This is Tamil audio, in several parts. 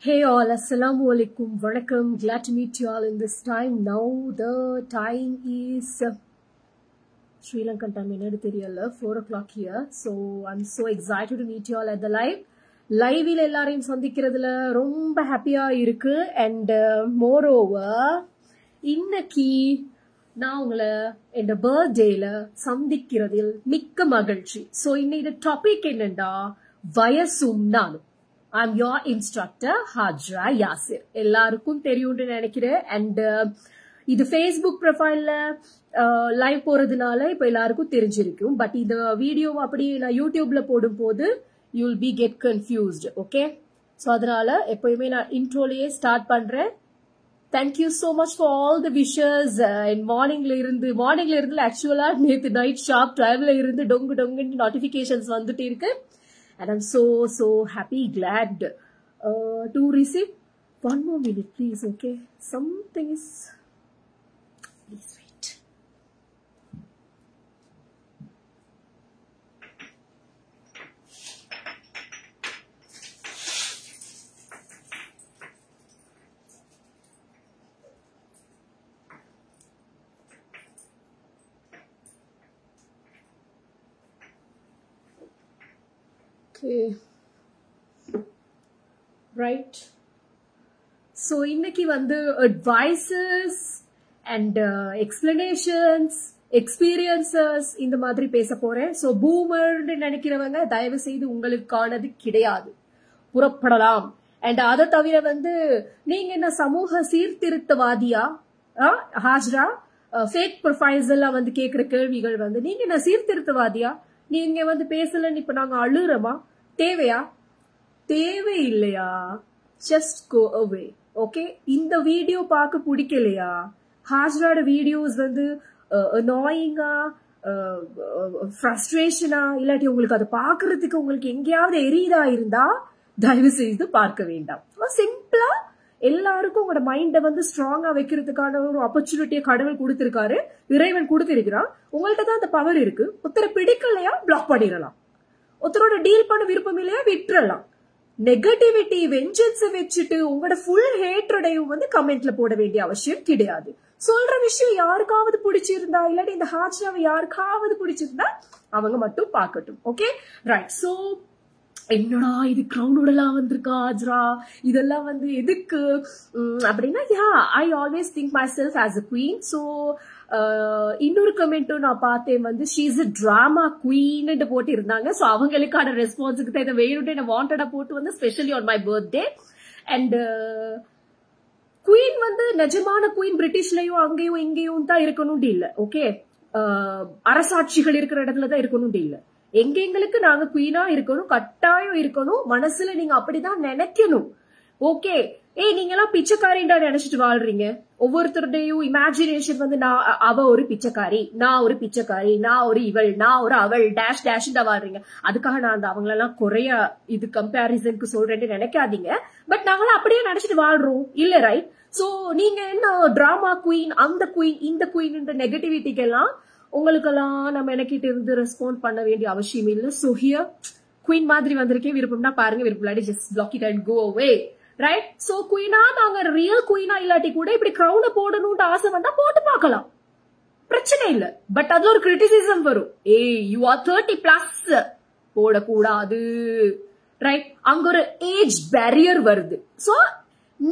Hey all, assalamu alaikum, vanakkam, glad to meet you all in this time. Now the time is Sri Lankan time, 4 o'clock here. So I'm so excited to meet you all at the live. Live il ellarayum sandikkiradhula romba happy ah irukku and moreover innaki na ungala enda birthday la sandikkiradhil mikka magalchi. So இன்னைக்கு topic என்னண்டா வயசும் நானும். I'm your instructor, Hajra Yasir. எல்லாருக்கும் தெரியும்னு நினைக்கிறேன். And இது Facebook profileல live போறதுனால இப்ப எல்லாருக்கும் தெரிஞ்சிருக்கும். But இந்த வீடியோ அப்படி நான் YouTubeல போடும்போது you'll be get confused. Okay? So அதனால எப்பவுமே நான் இன்ட்ரோலயே ஸ்டார்ட் பண்றேன். Thank you so much for all the wishes. In morningல இருந்து actually நேத்து night sharp 12ல இருந்து டொங்கு notifications வந்துட்டே இருக்கு. And I'm so happy, glad to receive. One more minute, please, okay? Something is... Please wait. Okay. Right. So இன்னைக்கு வந்து advices and explanations, experiences இந்த மாதிரி பேச போறேன். So boomer நினைக்கிறவங்க தயவு செய்து உங்களுக்கானது கிடையாது. புறப்படலாம். And அத தவிர வந்து நீங்க என்ன சமூக சீர்திருத்தவாதியா? ஹாஜ்ரா fake profiles எல்லாம் வந்து கேக்குற கேள்விகள் வந்து நீங்க என்ன சீர்திருத்தவாதியா? நீங்க வந்து பேசலன்னு இப்ப நாங்க அழுறமா? தேவையா? தேவை இல்லையா? Just go away. Okay? இந்த வீடியோ பார்க்க பிடிக்கலையா? ஹாஜ்ராட வீடியோஸ் வந்து annoying-ஆ, frustration-ஆ, இல்லாட்டி உங்களுக்கு அதை பார்க்கறதுக்கு உங்களுக்கு எங்கேயாவது எரியுதா இருந்தா தயவு செய்து பார்க்க வேண்டாம். சிம்பிளா எல்லாருக்கும் உங்களோட மைண்ட வந்து ஸ்ட்ராங்கா வைக்கிறதுக்கான ஒரு ஆப்பர்ச்சுனிட்டியை கடவுள் கொடுத்திருக்காரு, இறைவன் கொடுத்திருக்கிறான். உங்கள்ட்ட தான் அந்த பவர் இருக்கு. ஒருத்தரை பிடிக்கலையா பிளாக் பண்ணிடலாம், ஒருத்தரோட டீல் பண்ண விருப்பம் இல்லையா விட்டுறலாம். நெகட்டிவிட்டி வெஞ்சன்ஸை வச்சுட்டு உங்களோட ஃபுல் ஹேட்ரடையும் வந்து கமெண்ட்ல போட வேண்டிய அவசியம் கிடையாது. சொல்ற விஷயம் யாருக்காவது பிடிச்சிருந்தா இல்லாட்டி இந்த ஹாஜ்ராவை யாருக்காவது பிடிச்சிருந்தா அவங்க மட்டும் பார்க்கட்டும். Okay right. சோ என்னடா இது கிரௌடெல்லாம் வந்திருக்கா ஹாஜ்ரா, இதெல்லாம் வந்து எதுக்கு அப்படின்னா, I always think my self as a queen. So இன்னொரு கமெண்ட்டும் நான் பார்த்தேன் வந்து she is a drama queen போட்டு இருந்தாங்க. ஸோ அவங்களுக்கான ரெஸ்பான்ஸுக்கு தான் இதை வேணும்னு என்ன வாண்டடா போட்டு வந்து specially on my birthday. And queen வந்து நிஜமான குவீன் பிரிட்டிஷ்லயும் அங்கேயும் இங்கேயும் தான் இருக்கணும் இல்ல. ஓகே, அரசாட்சிகள் இருக்கிற இடத்துல தான் இருக்கணும் இல்ல. எங்களுக்கு நாங்க குவீனா இருக்கணும், கட்டாயம் இருக்கணும். மனசுல நீங்க அப்படிதான் நினைக்கணும். ஓகே, நீங்க எல்லாம் பிச்சைக்காரின்டா நினைச்சிட்டு வாழ்றீங்க. ஒவ்வொருத்தருடையும் இமேஜினேஷன் வந்து அவ ஒரு பிச்சைக்காரி, நான் ஒரு பிச்சைக்காரி, நான் ஒரு இவள், நான் ஒரு அவள் டேஷ் டேஷ் தான் வாழ்றீங்க. அதுக்காக நான் அந்த அவங்களெல்லாம் குறைய இது கம்பேரிசனுக்கு சொல்றேன்னு நினைக்காதீங்க. பட் நாங்களாம் அப்படியே நினைச்சிட்டு வாழ்றோம் இல்ல, ரைட்? சோ நீங்க என்ன டிராமா குவீன், அந்த குவீன், இந்த குவீன் நெகட்டிவிட்டிக்கு எல்லாம் உங்களுக்கெல்லாம் நம்ம எனக்கிட்ட இருந்து ரெஸ்பாண்ட் பண்ண வேண்டிய அவசியம் இல்ல. சோ ஹியர் குவீன் மாதிரி வந்திருக்கேன். விருப்பம்னா பாருங்க, விருப்பம் just block it and go away. Right? So குவீனா நாங்க ரியல் குவீனா இல்லாட்டி கூட இப்படி கிரௌன போடணும்னு ஆசை வந்தா போட்டு பார்க்கலாம், பிரச்சனை இல்ல. பட் அதுல ஒரு கிரிட்டிசிசம் வரும். யூ ஆர் 30+ போடக்கூடாது. ரைட்? அங்க ஒரு ஏஜ் பேரியர் வருது. சோ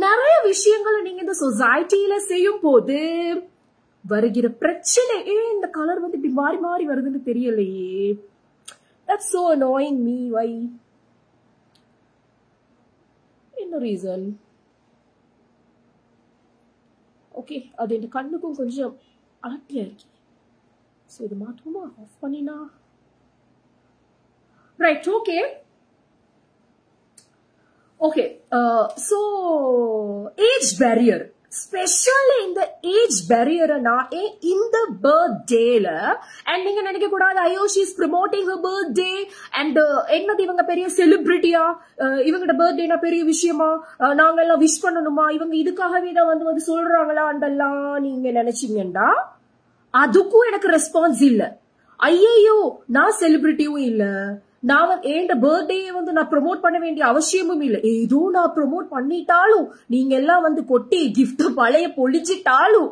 நிறைய விஷயங்களை நீங்க இந்த சொசைட்டில செய்யும் போது வருகிற பிரச்சனை, இந்த கலர் வந்து இப்படி மாறி மாறி வருதுன்னு தெரியலையே. That's so annoying me. Why? என்ன ரீசன்? ஓகே, அது என் கண்ணுக்கும் கொஞ்சம் அலட்டியா இருக்கு. சோ இது மாற்றுமா, ஆஃப் பண்ணினா? Right, okay okay. So age barrier, specially இந்த ஏஜ் பேரியர் இந்த பர்த்டேல. அண்ட் நீங்க நினைக்க கூடாது, ஐயோ she is promoting her birthday and என்னது இவங்க பெரிய செலிபிரிட்டியா, இவங்கட பர்த்டேனா பெரிய விஷயமா, நாங்க எல்லாம் விஷ் பண்ணணுமா, இவங்க இதுக்காகவே தான் வந்து சொல்றாங்களாண்டெல்லாம் நீங்க நினைச்சீங்கன்னா அதுக்கும் எனக்கு ரெஸ்பான்ஸ் இல்ல. ஐயோ நான் செலிபிரிட்டியும் இல்ல, நான் என் பர்த்டே வந்து நான் ப்ரொமோட் பண்ண வேண்டிய அவசியமும் இல்லை. ஏதோ நான் ப்ரொமோட் பண்ணிட்டாலும் நீங்க எல்லாம் வந்து கொட்டி கிஃப்ட் பழைய பொழிச்சிட்டாலும்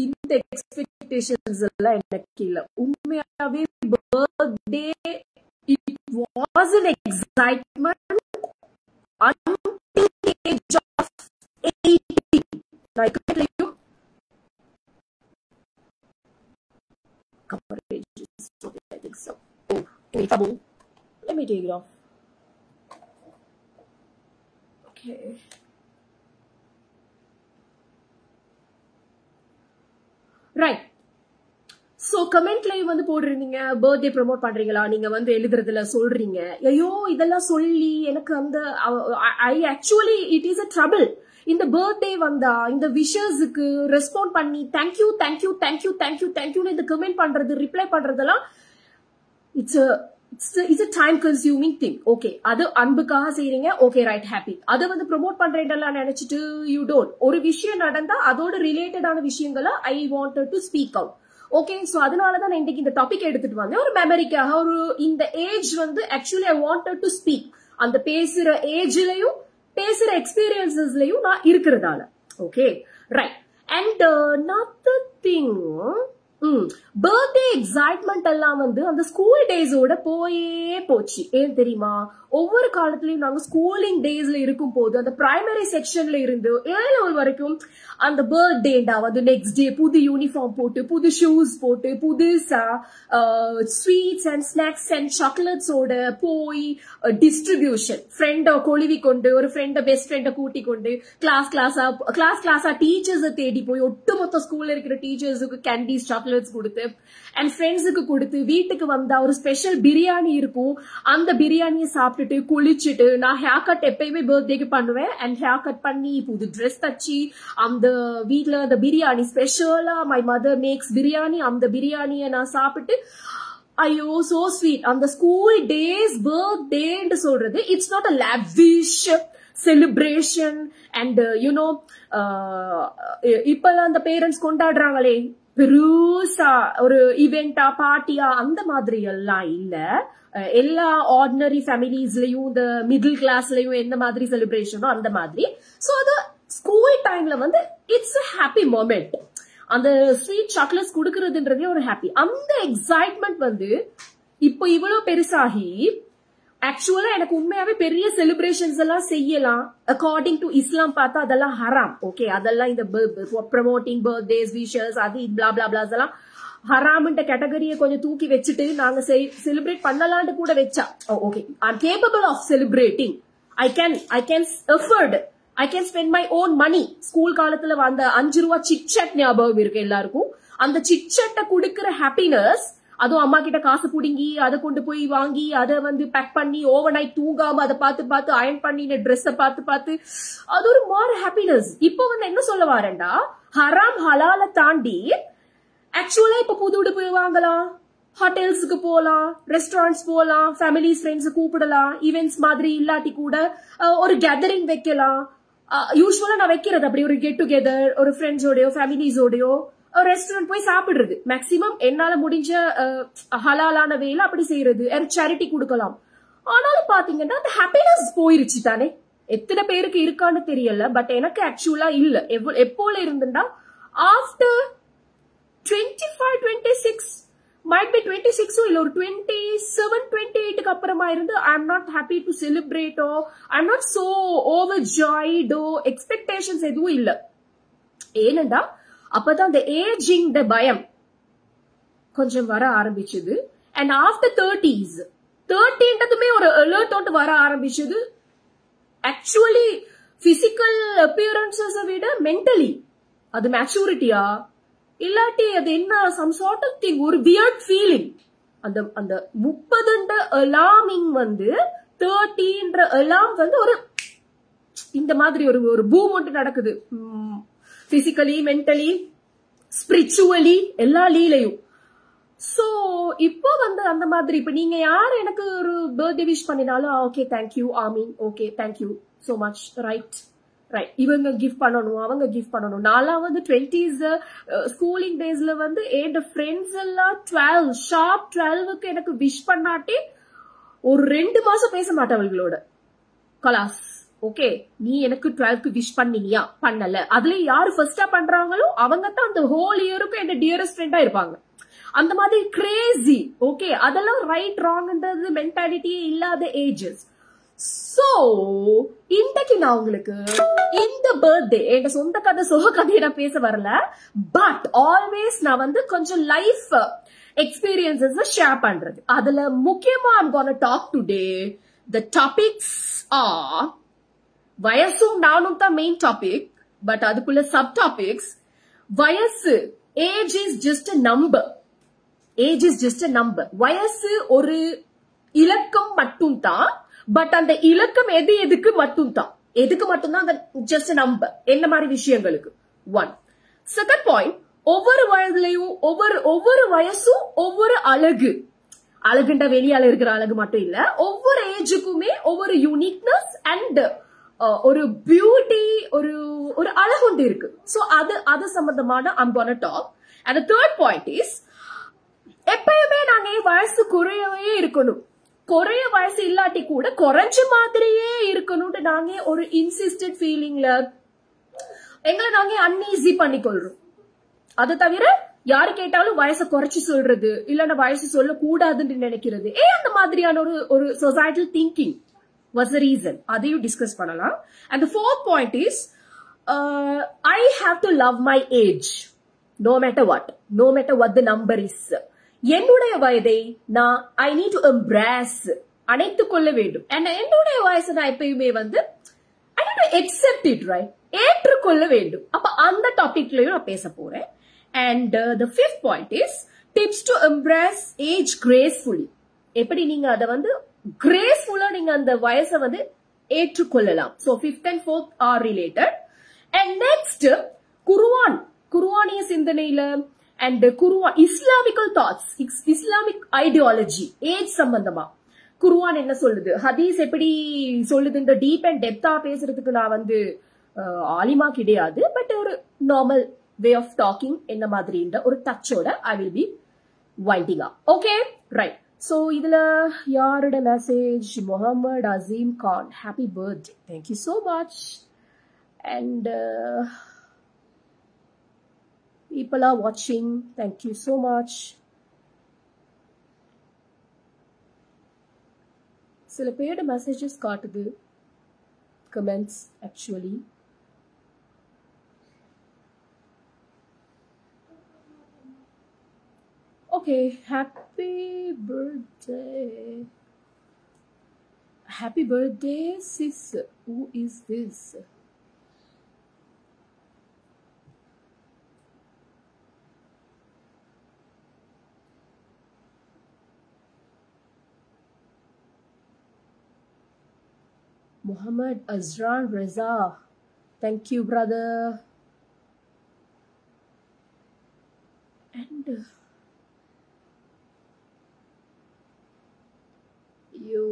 இந்த எக்ஸ்பெக்டேஷன்ஸ் எல்லாம் எனக்கு இல்ல. உண்மையாவே birthday it was an excitement until the age of 18. I can tell you coverage is okay, I think so. Oh, okay, let me take it off. Okay. Right. So கமெண்ட்லயும் வந்து போடுறீங்க பர்த்டே ப்ரொமோட் பண்றீங்களா, நீங்க வந்து எழுதுறதுல சொல்றீங்க. ஐயோ இதெல்லாம் சொல்லி எனக்கு அந்த I actually it is a trouble. இந்த பர்த்டே வந்தா இந்த விஷஸ்க்கு ரெஸ்பாண்ட் பண்ணி தேங்க்யூ தேங்க்யூ தேங்க்யூ தேங்க்யூ தேங்க்யூன்னு இந்த கமெண்ட் பண்றது ரிப்ளை பண்றதெல்லாம் it's a time consuming thing. Okay, அது அன்புக்காக செய்றீங்க. Okay right, happy. அதை வந்து ப்ரொமோட் பண்றேன்லாம் நினைச்சிட்டு யூ டோன்ட். ஒரு விஷயம் நடந்தா அதோட ரிலேட்டடான விஷயங்களை I wanted to speak out. Okay, so அதனாலதான் நான் இன்னைக்கு இந்த டாபிக் எடுத்துட்டு வந்தேன். ஒரு மெமரிக்காக, ஒரு இந்த ஏஜ் வந்து actually I wanted to speak. அந்த பேசுற ஏஜ்லயும் பேசுற எக்ஸ்பீரியன்சஸ்லயும் நான் இருக்கிறதால. Okay right. And another thing, birthday excitement எல்லாம் வந்து அந்த ஸ்கூல் டேஸோட போயே போச்சு. ஏன் தெரியுமா? ஒவ்வொரு காலத்திலயும் நாங்க ஸ்கூலிங் டேஸ்ல இருக்கும் போது அந்த பிரைமரி செக்ஷன்ல இருந்து A-level வரைக்கும் அந்த பர்த்டேண்டா வந்து நெக்ஸ்ட் டே புது யூனிஃபார்ம் போட்டு, புது ஷூஸ் போட்டு, புதுசா ஸ்வீட்ஸ் அண்ட் ஸ்நாக்ஸ் அண்ட் சாக்லேட்ஸோட போய் டிஸ்ட்ரிபியூஷன், ஃப்ரெண்ட கொழுவி கொண்டு, ஒரு ஃப்ரெண்ட பெஸ்ட் ஃப்ரெண்ட கூட்டி கொண்டு கிளாஸ் கிளாஸா டீச்சர்ஸை தேடி போய் ஒட்டுமொத்த ஸ்கூல்ல இருக்கிற டீச்சர்ஸுக்கு கேண்டீஸ் சாக்லேட்ஸ் கொடுத்து அண்ட் ஃப்ரெண்ட்ஸுக்கு கொடுத்து, வீட்டுக்கு வந்தா ஒரு ஸ்பெஷல் பிரியாணி இருக்கும். அந்த பிரியாணியை சாப்பிட்டுட்டு குளிச்சுட்டு, நான் ஹேர் கட் எப்பயுமே பர்த்டேக்கு பண்ணுவேன். அண்ட் ஹேர் கட் பண்ணி புது ட்ரெஸ் தச்சு அந்த வீட்டுல அந்த பிரியாணி ஸ்பெஷலா மை மதர் மேக்ஸ் பிரியாணி, அந்த பிரியாணியை நான் சாப்பிட்டு ஐயோ சோ ஸ்வீட். அந்த ஸ்கூல் டேஸ் பர்த்டேன்னு சொல்றது it's not a lavish celebration. And you know இப்ப அந்த பேரண்ட்ஸ் கொண்டாடுறாங்களே பெருசா ஒரு இவெண்டா பார்ட்டியா, அந்த மாதிரி எல்லாம் இல்ல. எல்லா ஆர்டினரி ஃபேமிலிஸ்லயும் இந்த மிடில் கிளாஸ்லயும் எந்த மாதிரி செலிப்ரேஷனோ அந்த மாதிரி. சோ அது ஸ்கூல் டைம்ல வந்து இட்ஸ் a ஹாப்பி மொமெண்ட். அந்த ஸ்வீட் சாக்லேட்ஸ் கொடுக்கறதுன்றதே ஒரு ஹாப்பி. அந்த எக்ஸைட்மெண்ட் வந்து இப்போ இவ்வளவு பெருசாகி ஆக்சுவலா எனக்கு உண்மையாவே பெரிய செலிப்ரேஷன்ஸ் எல்லாம் செய்யலாம். அக்கார்டிங் டு இஸ்லாம் பார்த்தா அதெல்லாம் ஹராம். ஓகே, அதெல்லாம் இந்த ப்ரமோட்டிங் பர்த்டேஸ் விஷஸ் அது பிளா பிளா பிளாஸ் எல்லாம் ஹராம்ன்ற கேட்டகரியை கொஞ்சம் தூக்கி வச்சுட்டு நாங்க செலிப்ரேட் பண்ணலான்னு கூட வச்சா okay, I am capable of celebrating. I can afford, I can spend my own money. School காலத்துல அந்த 5 ரூபா சிட்சட் ஞாபகம் இருக்கு எல்லாருக்கும். அந்த சிட்சட்டை கொடுக்கிற ஹாப்பினஸ், அதுவும் அம்மா கிட்ட காசு புடுங்கி அதை கொண்டு போய் வாங்கி அதை வந்து பேக் பண்ணி ஓவர் நைட் தூங்காம அதை பார்த்து அயன் பண்ணின ட்ரெஸ்ஸை பார்த்து அது ஒரு மாறு ஹாப்பினஸ். இப்ப வந்து என்ன சொல்ல வரேன்டா, ஹராம் ஹலால தாண்டி ஆக்சுவலா இப்ப புது உடுப்பு வாங்கலாம், ஹோட்டல்ஸுக்கு போலாம், ரெஸ்டாரண்ட்ஸ் போலாம், ஃபேமிலிஸ் ஃப்ரெண்ட்ஸ் கூப்பிடலாம், ஈவெண்ட்ஸ் மாதிரி இல்லாட்டி கூட ஒரு கேதரிங் வைக்கலாம். யூஸ்வலா நான் வைக்கிறது அப்படி ஒரு கெட் டுகெதர், ஒரு ஃப்ரெண்ட்ஸோடயோ ஃபேமிலிஸோடயோ ரெஸ்டாரண்ட் போய் சாப்பிடுறது. மேக்சிமம் என்னால முடிஞ்ச ஹலாலான வேலை அப்படி செய்யறது, சேரிட்டி கொடுக்கலாம். ஆனாலும் பாத்தீங்கன்னா அந்த ஹாப்பினஸ் போயிருச்சு தானே. எத்தனை பேருக்கு இருக்கான்னு தெரியல, பட் எனக்கு ஆக்சுவலா இல்ல. எப்போல இருந்துட்டா ஆஃப்டர் 25, 26 might be 26 இல்ல ஒரு 27, 28க்கு அப்புறமா இருந்து I am not happy to celebrate or I am not so overjoyed or expectations எதுவும் இல்ல. ஏனண்டா அப்பதான் the aging the பயம் கொஞ்சம் வர ஆரம்பிச்சது. and after 30s 30ன்றதுமே ஒரு alert ஓட்டு வர ஆரம்பிச்சது. actually physical appearances விட mentally அது maturity-யா இல்லாட்டி அது என்ன some sort of thing, ஒரு weird feeling. அந்த 30ன்ற alarming வந்து 30ன்ற alarm வந்து ஒரு இந்த மாதிரி ஒரு பூம் ஒன்று நடக்குது. பிசிக்கலி, மென்டலி, ஸ்பிரிச்சுவலி எல்லா லீலையும். சோ இப்போ வந்து அந்த மாதிரி இப்ப நீங்க யாரு எனக்கு ஒரு பர்த்டே விஷ் பண்ணினாலும் ஓகே தேங்க்யூ ஆமீன், okay thank you so much, right right, இவங்க கிஃப்ட் பண்ணணும் அவங்க கிஃப்ட் பண்ணணும். நான்லாம் வந்து 20s ஸ்கூலிங் டேஸ்ல வந்து என் ஃப்ரெண்ட்ஸ் எல்லாம் 12 ஷார்ப் 12க்கு எனக்கு விஷ் பண்ணாட்டி ஒரு 2 மாசம் பேச மாட்டேன் அவங்களோட. கலாஸ் ஓகே, நீ எனக்கு 12க்கு விஷ் பண்ணினியா? பண்ணல. அதுல யாரு ஃபர்ஸ்டா பண்றாங்களோ அவங்க தான் அந்த ஹோல் இயருக்கும் என்ன டியரஸ்ட் ஃப்ரெண்டா இருப்பாங்க. அந்த மாதிரி கிரேசி. ஓகே, அதெல்லாம் ரைட் ராங்ன்றது மென்டாலிட்டியே இல்லாத ஏஜஸ். சோ இன்றைக்கு நான் உங்களுக்கு இந்த பர்த்டே எங்க சொந்த கதை சோக கதையை நான் பேச வரல, பட் ஆல்வேஸ் நான் வந்து கொஞ்சம் லைஃப் எக்ஸ்பீரியன்சஸ் ஷேர் பண்றது. அதுல முக்கியமா I'm gonna talk today. The topics are வயசும் நானும் தான் மெயின் டாபிக், பட் அதுக்குள்ள சப் டாபிக்ஸ். வயசு, age is just a number. Age is just a number. வயசு ஒரு இலக்கம் மட்டும் தான், பட் அந்த இலக்கம் எதுக்கு மட்டும் தான், எதுக்கு மட்டும்தான் அந்த ஜஸ்ட் நம்பர். என்ன மாதிரி விஷயங்களுக்கு? 1. செகண்ட் பாயிண்ட், ஒவ்வொரு வயதுலயும் ஒவ்வொரு வயசும் ஒவ்வொரு அழகு. அழகுண்ட வெளியால இருக்கிற அழகு மட்டும் இல்ல, ஒவ்வொரு ஏஜுக்குமே ஒவ்வொரு யூனிக்னஸ் அண்ட் ஒரு பியூட்டி, ஒரு அழகு ஒன்று இருக்கு. சோ அது சம்பந்தமான I'm gonna talk. And the third point is, எப்பயுமே நாங்க வயசு குறையவே இருக்கணும். குறைய வயசு இல்லாட்டி கூட குறைஞ்ச மாதிரியே இருக்கணும்னு நாங்க ஒரு இன்சிஸ்டட் ஃபீலிங்ல எங்களை நாங்க அன்ஈஸி பண்ணிக்கொள்றோம். அது தவிர யாரு கேட்டாலும் வயசை குறைச்சு சொல்றது, இல்லன்னா வயசு சொல்ல கூடாதுன்னு நினைக்கிறது, அந்த மாதிரியான ஒரு societal thinking was the reason. அதையும் டிஸ்கஸ் பண்ணலாம். And the fourth point is, I have to love my age no matter what the number is. என்னுடைய வயதை நான் I need to embrace, அணைத்துக் கொள்ள வேண்டும். என்னுடைய வயசை நான் எப்பயுமே வந்து I need to accept it, right? ஏற்றுக்கொள்ள வேண்டும். அப்ப அந்த டாபிக்லயும் நான் பேச போறேன். And the fifth point is tips to embrace age gracefully. எப்படி நீங்க அதை வந்து கிரேஸ்ஃபுல்லா நீங்க அந்த வயசை வந்து ஏற்றுக்கொள்ளலாம். So fifth and fourth are related. And next, குர்ஆனிய சிந்தனையில and இஸ்லாமிக்கல் தாட்ஸ், இஸ்லாமிக் ஐடியாலஜி, ஏஜ் சம்பந்தமா குர்ஆன் என்ன சொல்லுது, ஹதீஸ் எப்படி சொல்லுது, இந்த டீப் அண்ட் டெப்தா பேசுறதுக்கு நான் வந்து ஆலிமா கிடையாது, பட் ஒரு நார்மல் வே ஆஃப் டாக்கிங் என்ன மாதிரின்ற ஒரு டச்சோட I will be winding up. Okay right. So இதுல யாரோட message? Mohammed Azeem Khan, happy birthday, thank you so much. And people are watching, thank you so much. சில பேரோட மெசேஜஸ் காட்டுது, comments actually. Okay, happy birthday sis. Who is this? Muhammad Azran Reza, thank you brother. And you,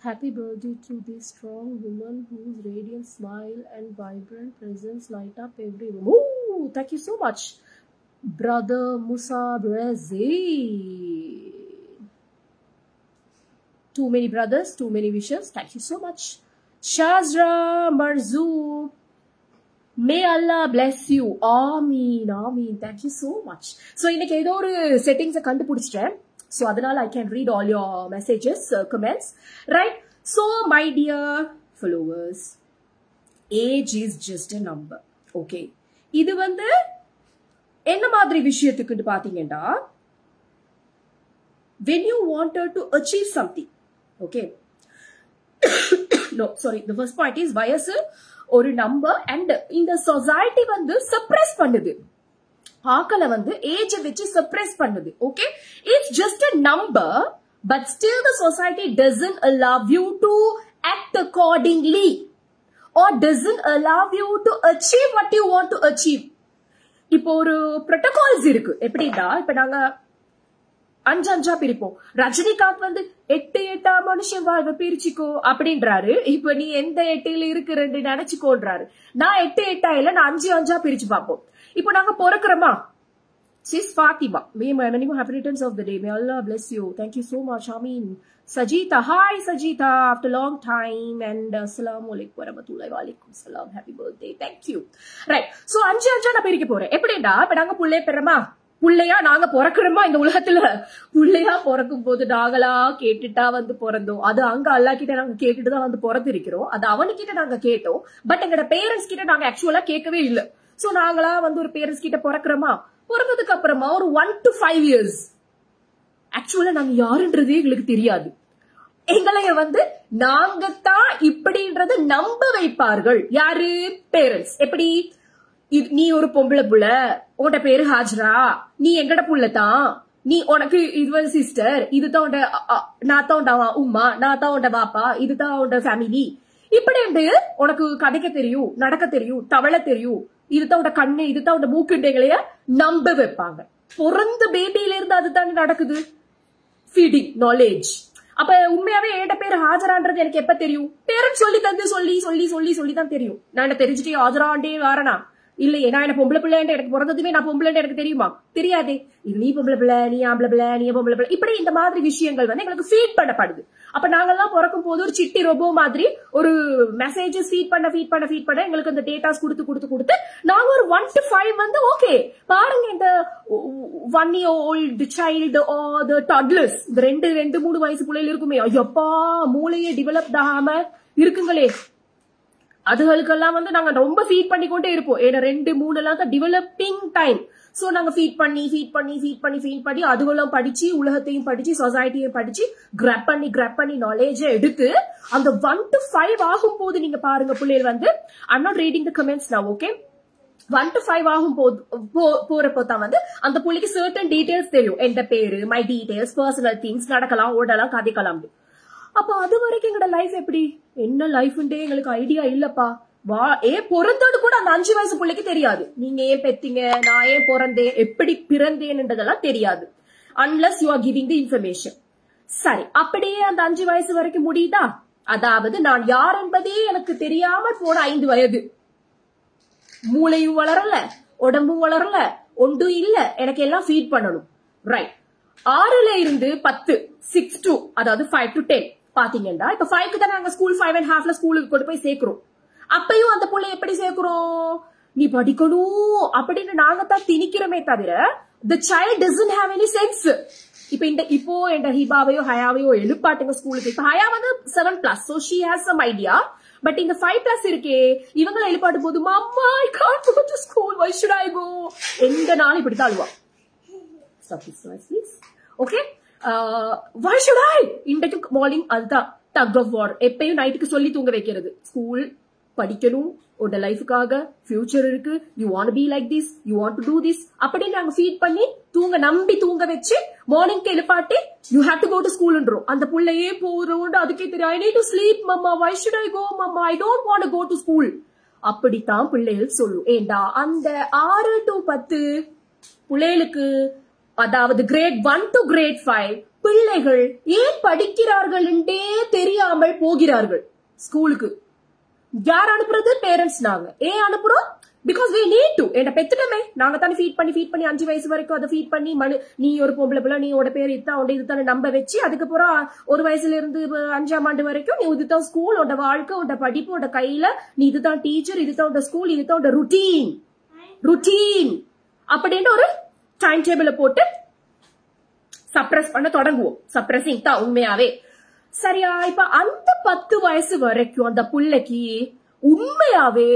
happy birthday to this strong woman whose radiant smile and vibrant presence light up every room. Oh, thank you so much brother Musa Brezi. Too many brothers, too many wishes. Thank you so much. Shazra Marzu, may Allah bless you. Ameen, Ameen. Thank you so much. So இன்னைக்கு ஏதோ ஒரு செட்டிங்ஸ் கண்டுபிடிச்சிட்டேன். So அதனால I can read all your messages, comments, right? So my dear followers, age is just a number. Okay. இது வந்து என்ன மாதிரி விஷயத்துக்குன்னு பாத்தீங்கன்னா, when you wanted to achieve something, okay? No, sorry, the first point is வயசு ஒரு நம்பர் அண்ட் இந்த சொசைட்டி வந்து சப்ரஸ் பண்ணுது, ஆக்களை வந்து ஏஜ் வச்சு சப்ரஸ் பண்ணுது. Okay, it's just a number, but still the society doesn't allow you to act accordingly or doesn't allow you to achieve what you want to achieve. இப்போ ஒரு ப்ரோட்டோகால்ஸ் இருக்கு. எப்படின்னா, இப்ப நாங்க 5 பிரிப்போம். ரஜினிகாந்த் வந்து 8 மனுஷன் வாழ்வை பிரிச்சுக்கோ அப்படின்றாரு. இப்ப நீ எந்த 8ல இருக்கிறன்னு நினைச்சுக்கோன்றாரு. நான் 8 இல்ல, நான் 5 பிரிச்சு பார்ப்போம். இப்ப நாங்க பிறக்கிறோமா, She's Fatima. May many more happy returns of the day. May Allah bless you. Thank you so much. Amin. Sajita. Hi, Sajita. After a long time. And assalamu alaikum warahmatullahi walaikum salam. Happy birthday. Thank you. Right. So, அஞ்சு நான் பிரிக்க போறேன். எப்படிடா இப்ப நாங்க புள்ளைய பெறமா புள்ளையா நாங்க பிறக்கிறோமா இந்த உலகத்துல புள்ளையா பிறக்கும் போது நாங்களா கேட்டுட்டா வந்து பிறந்தோம். அது அங்க அல்லா கிட்ட நாங்க கேட்டுட்டுதான் வந்து பிறந்திருக்கிறோம். அது அவனுக்கிட்ட நாங்க கேட்டோம். பட் எங்களோட பேரண்ட்ஸ் கிட்ட நாங்க ஆக்சுவலா கேட்கவே இல்லை. சோ நாங்களா வந்து ஒரு பேரண்ட்ஸ் கிட்ட பிறக்கிறோமா பிறந்ததுக்கு அப்புறமா ஒரு 1 to 5 years ஆக்சுவலா நாங்க யாருன்றதே எங்களுக்கு தெரியாது. எங்களைய வந்து நாங்கத்தான் இப்படின்றத நம்ப வைப்பார்கள். யாரு? பேரண்ட்ஸ். எப்படி? நீ ஒரு பொம்பளை புள்ள, உன்ட பேரு ஹாஜரா, நீ எங்கட புள்ளதான், நீ உனக்கு இது சிஸ்டர், இதுதான் உண்ட, நான் தான் உண்ட உமா, நான் தான் உண்ட பாப்பா, இதுதான் உண்ட ஃபேமிலி, இப்படி உனக்கு கதைக்க தெரியும், நடக்க தெரியும், தவள தெரியும், இதுதான் உண்ட கண்ணு, இதுதான் உண்ட மூக்குண்டைகளைய நம்ப வைப்பாங்க. பிறந்த பேபியில இருந்து அதுதான் நடக்குது. Feeding knowledge. அப்ப உண்மையாவே ஏட பேரு ஹாஜரான்றது எனக்கு எப்ப தெரியும்? பேரண்ட்ஸ் சொல்லி தந்து சொல்லி சொல்லி சொல்லி சொல்லிதான் தெரியும். நான் என்ன தெரிஞ்சுட்டு ஹாஜராண்டே வாரனா இல்லையே, நான் என்ன பொம்பளை பிள்ளை எனக்கு பிறந்ததுமே நான் பொம்பளை எனக்கு தெரியுமா? தெரியாதே. இது நீ பொம்பளை பிள்ளை, நீ ஆம்பளை பிள்ளை, நீ பொம்பளை பிள்ளை, இப்படி இந்த மாதிரி விஷயங்கள் வந்து எங்களுக்கு ஃபீட் பண்ணப்படுது. அப்ப நாங்கெல்லாம் பிறக்கும் போது ஒரு சிட்டி ரோபோ மாதிரி ஒரு மெசேஜஸ் ஃபீட் பண்ண எங்களுக்கு அந்த டேட்டாஸ் கொடுத்து நாங்க ஒரு 1 to 5 வந்து ஓகே பாருங்க. இந்த 1 year old child or the toddlers, இந்த 2-3 வயசு பிள்ளைகள் இருக்குமே, ஐயப்பா மூளையை டெவலப் ஆகாம இருக்குங்களே, அதுகளுக்கெல்லாம் வந்து நாங்க ரொம்ப ஃபீட் பண்ணிக்கொண்டே இருப்போம். ஏன்னா 2-3 எல்லாம் தான் டெவலப்பிங் டைம். சோ நாங்க ஃபீட் பண்ணி அதுகளும் படிச்சு, உலகத்தையும் படிச்சு, சொசைட்டியும் படிச்சு, கிராப் பண்ணி நாலேஜ் எடுத்து அந்த 1 to 5 ஆகும் போது நீங்க பாருங்க பிள்ளைகள் வந்து, I'm not reading the comments now, okay? 1 to 5 ஆகும் போறப்போ தான் வந்து அந்த பிள்ளைக்கு சர்டன் டீடைல்ஸ் தெரியும். எந்த பேரு, மை டீடைல்ஸ், பர்சனல் திங்ஸ், நடக்கலாம், ஓடலாம், கதைக்கலாம். அப்ப அது வரைக்கும் எங்களோட லைஃப் எப்படி, என்ன லைஃப்ன்றே எங்களுக்கு ஐடியா இல்லப்பா. பிறந்தது கூட அந்த 5 வயசு பிள்ளைக்கு தெரியாது. நீங்க ஏன் பெத்தீங்க, நான் ஏன் பிறந்தேன், எப்படி பிறந்தேன்ன்றதெல்லாம் தெரியாது. Unless you are giving the information. சரி, அப்படியே அந்த 5 வயசு வரைக்கும் முடியுதா? அதாவது நான் யார் என்பதே எனக்கு தெரியாம போன 5 வயது. மூளையும் வளரல, உடம்பும் வளரல, ஒன்றும் இல்ல, எனக்கு எல்லாம் ஃபீட் பண்ணணும். ரைட். 6ல இருந்து 10, 6 to, அதாவது 5 to 10 பாத்தீங்கன்னா, இப்ப 5க்கு தான் நாங்க ஸ்கூல் 5.5ல ஸ்கூலுக்கு கொண்டு போய் சேர்க்கிறோம். அப்பயும் அந்த புள்ளை எப்படி சேர்க்கிறோம்? நீ படிக்கணும் அப்படின்னு நாங்க தான் திணிக்கிறோமே தவிர the child doesn't have any sense. இப்போ என் ஹிபாவையோ ஹயாவையோ எழுப்பாட்டுங்க ஸ்கூலுக்கு. இப்ப ஹயா வந்து 7+, so she has some idea. But இந்த 5+ இருக்கே, இவங்களை எழுப்பாட்டும் போது mamma I can't go to school, why should I go? எந்த நாளும் இப்படித்தான் அழுவா. Stop this noise, please. Okay? Why should I? இன்றைக்கு மார்னிங் அதுதான் tug of war. எப்பயும் நைட்டுக்கு சொல்லி தூங்க வைக்கிறது. ஸ்கூல் படிக்கணும், உட லைஃபுக்காக ஃபியூச்சர் இருக்கு, you want be like this, you want to do this அப்படின்னு நாங்க ஃபீட் பண்ணி நம்பி தூங்க வச்சு மார்னிங்க்கு எழுப்பாட்டி you have to go to ஸ்கூல்ன்றோம். அந்த புள்ளையே போறோம், அதுக்கே தெரியும், I need to sleep mama, why should I go mama, I don't want to go to school. அப்படித்தான் பிள்ளைகள் சொல்லும். ஏண்டா அந்த 6 to 10 பிள்ளைகளுக்கு, அதாவது கிரேட் 1 to grade 5 பிள்ளைகள் ஏன் படிக்கிறார்கள் என்றே தெரியாமல் போகிறார்கள் ஸ்கூலுக்கு. யார் அனுப்புறது? பேரண்ட்ஸ். நாங்க ஏன் அனுப்புறோம்? Because we need to. என்ன பெத்துட்டமே, நாங்க தானே ஃபீட் பண்ணி 5 வயசு வரைக்கும் அதை ஃபீட் பண்ணி, நீ ஒரு பொம்பளை பிள்ளை, நீ உட பேர் இதுதான் இதுதானே நம்ப வச்சு, அதுக்கப்புறம் 1 வயசுல இருந்து 5ஆம் ஆண்டு வரைக்கும் நீ இதுதான் ஸ்கூல், உட வாழ்க்கை, உட படிப்பு, உட கையில, நீ இதுதான் டீச்சர், இதுதான் உட ஸ்கூல், இதுதான் உட ருட்டீன் அப்படின்னு ஒரு டைம் டேபிள போட்டு சப்ரஸ் பண்ண தொடங்குவோம். சப்ரஸிங் தான் உண்மையாவே. சரியா? இப்ப அந்த 10 வயசு வரைக்கும் அந்த புள்ளைக்கு உண்மையாவே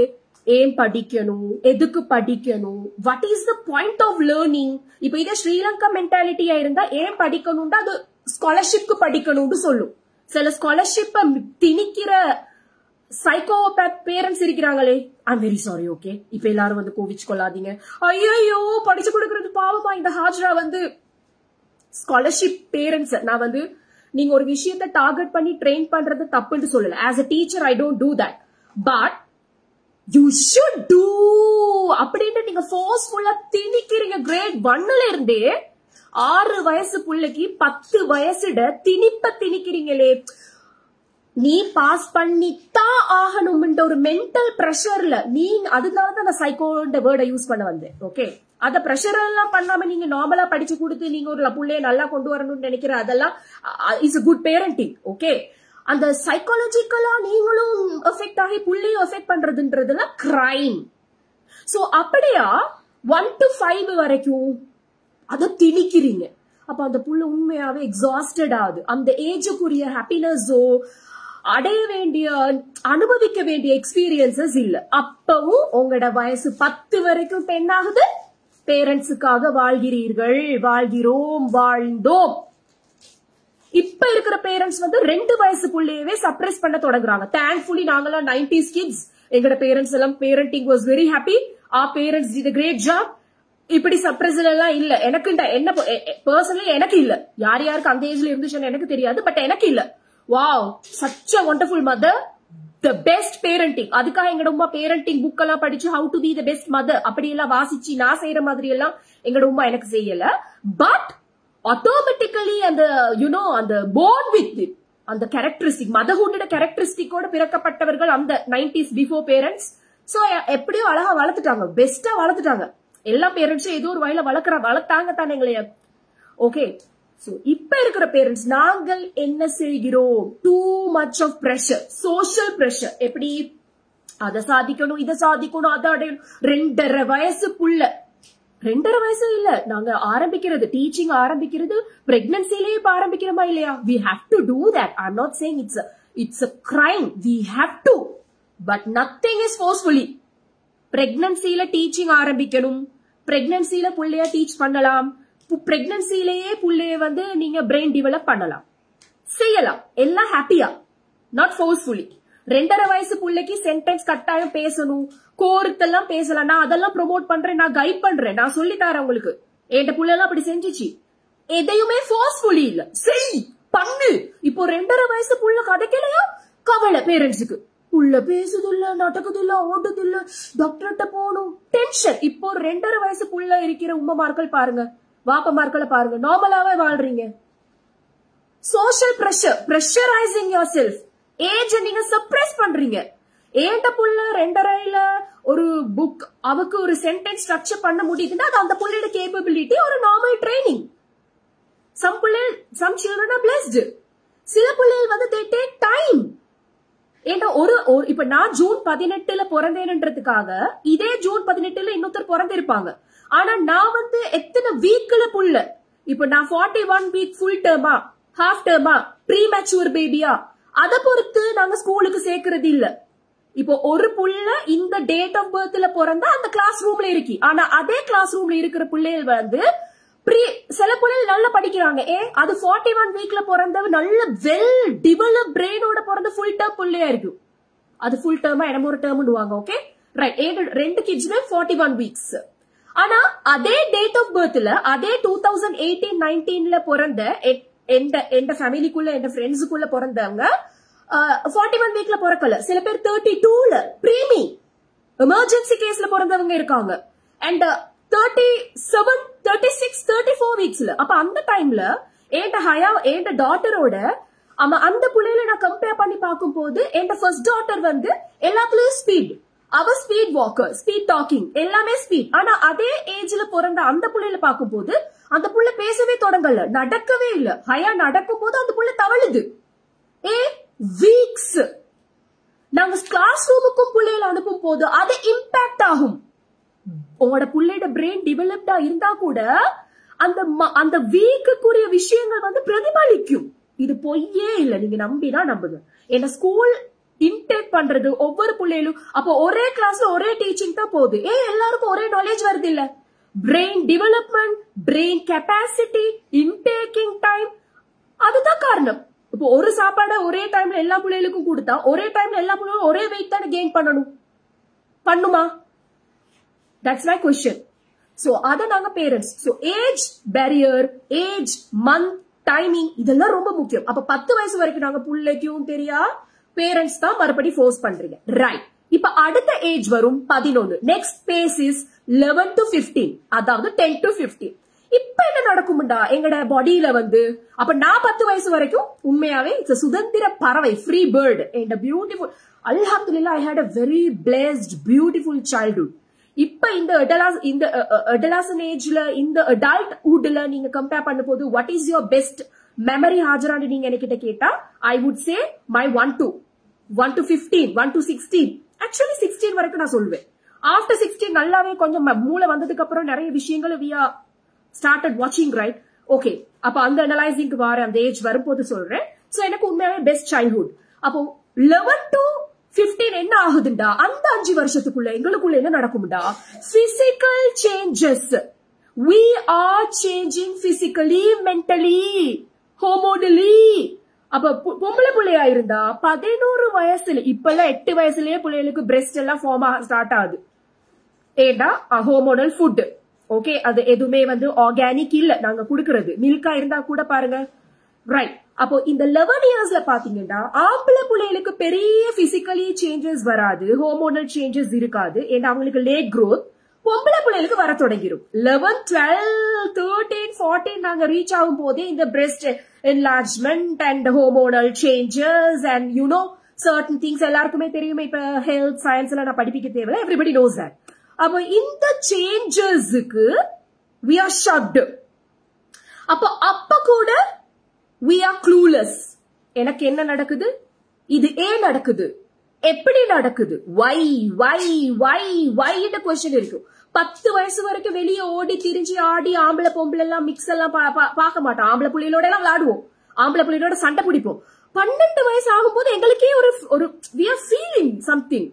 ஏன் படிக்கணும், எதுக்கு படிக்கணும், what is the point of learning. இப்ப இத ஸ்ரீலங்கா மென்டாலிட்டியா இருந்தா ஏன் படிக்கணும்னா அது ஸ்காலர்ஷிப்க்கு படிக்கணும்னு சொல்லும். சில ஸ்காலர்ஷிப்ப திணிக்கிற சைக்கோபேத் பேரண்ட்ஸ் இருக்கிறாங்களே, ஐம் வெரி சாரி. ஓகே, இப்ப எல்லாரும் வந்து கோவிச்சு கொள்ளாதீங்க. ஐயோ படிச்சு கொடுக்கறது பாவமா. இந்த ஹாஜரா வந்து ஸ்காலர்ஷிப் பேரண்ட்ஸ், நான் வந்து நீங்க ஒரு விஷயத்தை டார்கெட் பண்ணி ட்ரெயின் பண்றது தப்புன்னு சொல்லல. As a teacher I don't do that, but you should do அப்படின்னு நீங்க ஃபோர்ஸ்ஃபுல்லா திணிக்கிறீங்க. கிரேட் 1ல இருந்தே 6 வயசு பிள்ளைக்கு 10 வயசுட திணிக்கிறீங்களே. நீ பாஸ் பண்ணித்தான் ஆகணும்ன்ற ஒரு மென்டல் பிரஷர்ல நீ, அதனாலதான் நான் சைக்கோன்ற வேர்டை யூஸ் பண்ண வந்தேன். ஓகே, அத பிரஷர் எல்லாம் பண்ணாம நீங்க நார்மலா படிச்சு கொடுத்து நீங்க ஒரு புள்ளைய நல்லா கொண்டு வரணும்னு நினைக்கிற அதெல்லாம் இட்ஸ் குட் பேரண்டிங். ஓகே, அந்த சைக்காலஜிக்கலா நீங்களும் எஃபெக்ட் ஆகி புள்ளையும் எஃபெக்ட் பண்றதுன்றதுல கிரைம். சோ அப்படியா 1 to 5 வரைக்கும் அத திணிக்கிறீங்க. அப்ப அந்த புள்ள உண்மையாவே எக்ஸாஸ்டட் ஆகுது. அந்த ஏஜுக்குரிய ஹாப்பினஸோ அடைய வேண்டிய அனுபவிக்க வேண்டிய எக்ஸ்பீரியன்சஸ் இல்ல. அப்பவும் உங்களோட வயசு 10 வரைக்கும் பெண்ணாகுது, பேரண்ட்ஸுக்காக வாழ்கிறீர்கள், வாழ்கிறோம், வாழ்ந்தோம். இப்ப இருக்கிற பேரண்ட்ஸ் வந்து 2 வயசு புள்ளையவே சப்ரஸ் பண்ண தொடங்குறாங்க. தேங்க்ஃபுல்லி நாங்கெல்லாம் 90s கிட்ஸ், எங்களோட பேரண்ட்ஸ் எல்லாம் parenting was very happy. our parents did a great job. இப்படி சப்ரஸல் எல்லாம் இல்ல. எனக்கு என்ன பர்சனலி எனக்கு இல்ல. யார் யாருக்கு அந்த ஏஜ்ல இருந்துச்சுன்னு எனக்கு தெரியாது, பட் எனக்கு இல்ல. Wow, such a wonderful mother, the best parenting. அதுக்காக எங்கட உமா பேரண்டிங் புக் எல்லாம் படிச்சு how to be the best mother அப்படி எல்லாம் வாசிச்சு நான் செய்யற மாதிரி எல்லாம் எங்கட உமா எனக்கு செய்யல. பட் ஆட்டோமேட்டிக்கலி அந்த அந்த born with it, அந்த கேரக்டரிஸ்டிக், மதர்ஹுட்டோட கேரக்டரிஸ்டிக்கோட பிறக்கப்பட்டவர்கள் அந்த 90s பிஃபோர் பேரண்ட்ஸ். சோ எப்படியோ அழகா வளர்த்துட்டாங்க, பெஸ்டா வளர்த்துட்டாங்க. எல்லா பேரண்ட்ஸும் ஏதோ ஒரு வயல வளர்த்தாங்க தானே எங்களைய. ஓகே, சோ இப்ப இருக்கிற பேரண்ட்ஸ் நாங்கள் என்ன செய்கிறோம்? Too much of pressure, social pressure. எப்படி அதை சாதிக்கணும், இதை சாதிக்கணும், அதை அடையணும். 2.5 வயசு புள்ள, 2.5 வயசு இல்ல, நாங்க ஆரம்பிக்கிறது டீச்சிங் ஆரம்பிக்கிறது பிரெக்னன்சிலேயே இப்ப ஆரம்பிக்கிறோமா இல்லையா? we have to do that. I'm not saying it's a crime, we have to, but nothing is forcefully. பிரெக்னன்சில டீச்சிங் ஆரம்பிக்கணும், பிரெக்னன்சில புள்ளைய டீச் பண்ணலாம், பிரெக்னன்சிலேயே புள்ளைய வந்து நீங்க பிரெயின் டெவலப் பண்ணலாம், செய்யலாம், எல்லாம் ஹாப்பியா, நாட் ஃபோர்ஸ்ஃபுல்லி. 2.5 வயசு புள்ளைக்கு சென்டென்ஸ் கட்டாயம் பேசணும், கோர்த்தெல்லாம் பேசலாம். நான் அதெல்லாம் ப்ரொமோட் பண்றேன், நான் கைட் பண்றேன், நான் சொல்லி தரேன் உங்களுக்கு. என் புள்ள எல்லாம் அப்படி செஞ்சிச்சு. எதையுமே ஃபோர்ஸ்ஃபுல்லி இல்ல, செய் பண்ணு. இப்போ 2.5 வயசு புள்ள கதைக்கலையா கவலை பேரண்ட்ஸுக்கு. புள்ள பேசுது இல்ல, நடக்குது இல்ல, ஓடுது இல்ல, டாக்டர்கிட்ட போகணும், டென்ஷன். இப்போ 2.5 வயசு புள்ள இருக்கிற உம்மமார்கள் பாருங்க, வாப்பமார்களை பாருங்க, நார்மலாவே வாழ்றீங்க. Social pressure, pressurising your self, age நீங்க சப்ரஸ் பண்றீங்க. ஏண்ட புள்ள 2.5ல ஒரு புக் அவக்கு ஒரு சென்டென்ஸ் ஸ்ட்ரக்சர் பண்ண முடியுதுன்னா அது அந்த புள்ளையோட கேப்பபிலிட்டி, ஒரு normal training. some children are blessed. சில புள்ளைகள் வந்து they take time. ஏண்டா இப்ப நான் ஜூன் 18ல பிறந்தேன்றதுக்காக இதே ஜூன் 18ல இன்னொருத்தர் பிறந்திருப்பாங்க. ஆனா நான் வந்து எத்தனை வீக்ல புள்ள, இப்ப நான் 41 வீக் ஃபுல் டேர்மா, ஹாஃப் டேர்மா, ப்ரீ மேச்சூர் பேபியா, அதை பொறுத்து நாங்க ஸ்கூலுக்கு சேர்க்கறது இல்ல. இப்போ ஒரு புள்ள இந்த டேட் ஆஃப் பர்த்ல பிறந்தா அந்த கிளாஸ் ரூம்ல இருக்கு. ஆனா அதே கிளாஸ் ரூம்ல இருக்கிற பிள்ளைகள் வந்து சில பிள்ளைகள் நல்லா படிக்கிறாங்க. அது 41 வீக்ல பிறந்த நல்ல வெல் டெவலப் பிரெயினோட பிறந்த ஃபுல் டேர்ம் பிள்ளையா இருக்கு. அது ஃபுல் டேர்மா என்னமோ ஒரு டேர்ம்னுவாங்க. ஓகே ரைட், 2 கிட்ஸ்மே 41 வீக்ஸ். ஆனா அதே டேட் ஆஃப் பர்த்ல அதே 2018-19ல பிறந்த எந்த ஃபேமிலிக்குள்ள எந்த ஃப்ரெண்ட்ஸுக்குள்ள பிறந்தவங்க 41 வீக்ல பிறக்கல. சில பேர் 32ல பிரீமி எமர்ஜென்சி கேஸ்ல பிறந்தவங்க இருக்காங்க. அண்ட் 37, 36, 34 வீக்ஸ்ல. அப்ப அந்த டைம்ல என் டாட்டரோட அந்த புள்ளையில நான் கம்பேர் பண்ணி பார்க்கும் போது என் ஃபர்ஸ்ட் டாட்டர் வந்து எல்லாத்துலயும் ஸ்பீட், அவ ஸ்பீட் வாக்கர், ஸ்பீட் டாக்கிங், எல்லாமே ஸ்பீட். ஆனா அதே ஏஜ்ல பிறந்த அந்த புள்ளையில பார்க்கும் போது அந்த புள்ள பேசவே தொடங்கல, நடக்கவே இல்ல. ஹயா நடக்கும் போது அந்த புள்ள தவழுது. வீக்ஸ். நாங்க கிளாஸ் ரூமுக்கும் புள்ளையில அனுப்பும் போது அது இம்பாக்ட் ஆகும். உங்களோட புள்ளையோட பிரெயின் டெவலப்டா இருந்தா கூட அந்த வீக்குரிய விஷயங்கள் வந்து பிரதிபலிக்கும். இது பொய்யே இல்ல, நீங்க நம்பினா நம்புங்க. என்ன ஸ்கூல் இன்டேக் பண்றது ஒவ்வொரு புள்ளையிலும், அப்போ ஒரே கிளாஸ்ல ஒரே டீச்சிங் தான் போகுது. எல்லாருக்கும் ஒரே நாலேஜ் வருது இல்ல. Brain development, brain capacity, intaking time, அதுதான் காரணம். இப்போ ஒரு சாப்பாடை ஒரே டைம்ல எல்லா பிள்ளைகளுக்கும் கொடுத்தா ஒரே டைம்ல எல்லா பிள்ளைகளும் ஒரே வெயிட் தானே கெயின் பண்ணணும், பண்ணுமா? That's my question. So அத நாங்க parents. So age barrier, age, month, timing இதெல்லாம் ரொம்ப முக்கியம். அப்ப 10 வயசு வரைக்கும் நாங்க புள்ளைக்கும் தெரியா, பேரண்ட்ஸ் தான் மறுபடி ஃபோர்ஸ் பண்றீங்க. ரைட். இப்ப அடுத்த ஏஜ் வரும் 11. நெக்ஸ்ட் பேஸ் இஸ் 11 to 15, அதாவது 10 to 15. இப்ப என்ன நடக்கும்டா எங்கட பாடியில வந்து, அப்ப நான் 10 வயசு வரைக்கும் உண்மையாவே சுதந்திர பறவை, free bird. and a beautiful, alhamdulillah, I had a very blessed beautiful childhood. இப்ப இந்த adolescent ஏஜ்ல இந்த adulthoodல நீங்க கம்பேர் பண்ணும்போது what is your best memory ஹாஜரான்னு நீங்க என்கிட்ட கேட்டா I would say my 1 to 15 1 to 16 actually 16 வரைக்கும் நான் சொல்லுவேன். after 16 நல்லாவே கொஞ்சம் மூளை வந்ததுக்கு அப்புறம் நிறைய விஷயங்களை we are started watching, right? okay, அப்ப அந்த அனலைசிங்க்கு வர அந்த ஏஜ் வரும்போது சொல்றேன். சோ எனக்கு உண்மையாவே பெஸ்ட் சைல்ட்ஹுட். அப்போ 11 to 15 என்ன ஆகுதுண்டா, அந்த 5 வருஷத்துக்குள்ள எங்களுக்குள்ள என்ன நடக்கும்டா, physical changes. we are changing physically, mentally, hormonally. அப்ப பொம்பளை பிள்ளையா இருந்தா 11 வயசுல, இப்பெல்லாம் 8 வயசுலயே பிள்ளைகளுக்கு பிரெஸ்ட் எல்லாம் ஃபார்ம் ஸ்டார்ட் ஆகுது. ஏண்டா ஹோமோனல் ஃபுட். ஓகே, அது எதுவுமே வந்து ஆர்கானிக் இல்ல நாங்க குடுக்கறது. மில்கா இருந்தா கூட பாருங்க, ரைட்? அப்போ இந்த 11 இயர்ஸ்ல பாத்தீங்கன்னா ஆம்பளை பிள்ளைகளுக்கு பெரிய பிசிக்கலி சேஞ்சஸ் வராது, ஹோமோனல் சேஞ்சஸ் இருக்காது. ஏன்னா அவங்களுக்கு லேட் growth. பொம்பளை பிள்ளைகளுக்கு வர தொடங்கிடும் 11, 12, 13, 14 நாங்க ரீச் ஆகும் போதே இந்த breast enlargement and hormonal changes and you know certain things எல்லாருக்குமே தெரியுமே. இப்ப ஹெல்த் சயின்ஸ் எல்லாம் நான் படிப்பிக்க தேவையில்ல, எவ்ரிபடி நோஸ் தட். அப்போ இந்த சேஞ்சஸ்க்கு we are shocked. அப்ப கூட we are clueless. எனக்கு என்ன நடக்குது, இது ஏன் நடக்குது, எப்படி நடக்குது, why இந்த கொஸ்டின் இருக்கு. 10 வயசு வரைக்கும் வெளியே ஓடி திரிஞ்சு ஆடி ஆம்பளை பொம்பளை எல்லாம் மிக்ஸ் எல்லாம் பார்க்க மாட்டோம். ஆம்பளை புள்ளிகளோட எல்லாம் விளையாடுவோம், ஆம்பளை புள்ளிகளோட சண்டை பிடிப்போம். 12 வயசு ஆகும் போது எங்களுக்கே ஒரு we are feeling something,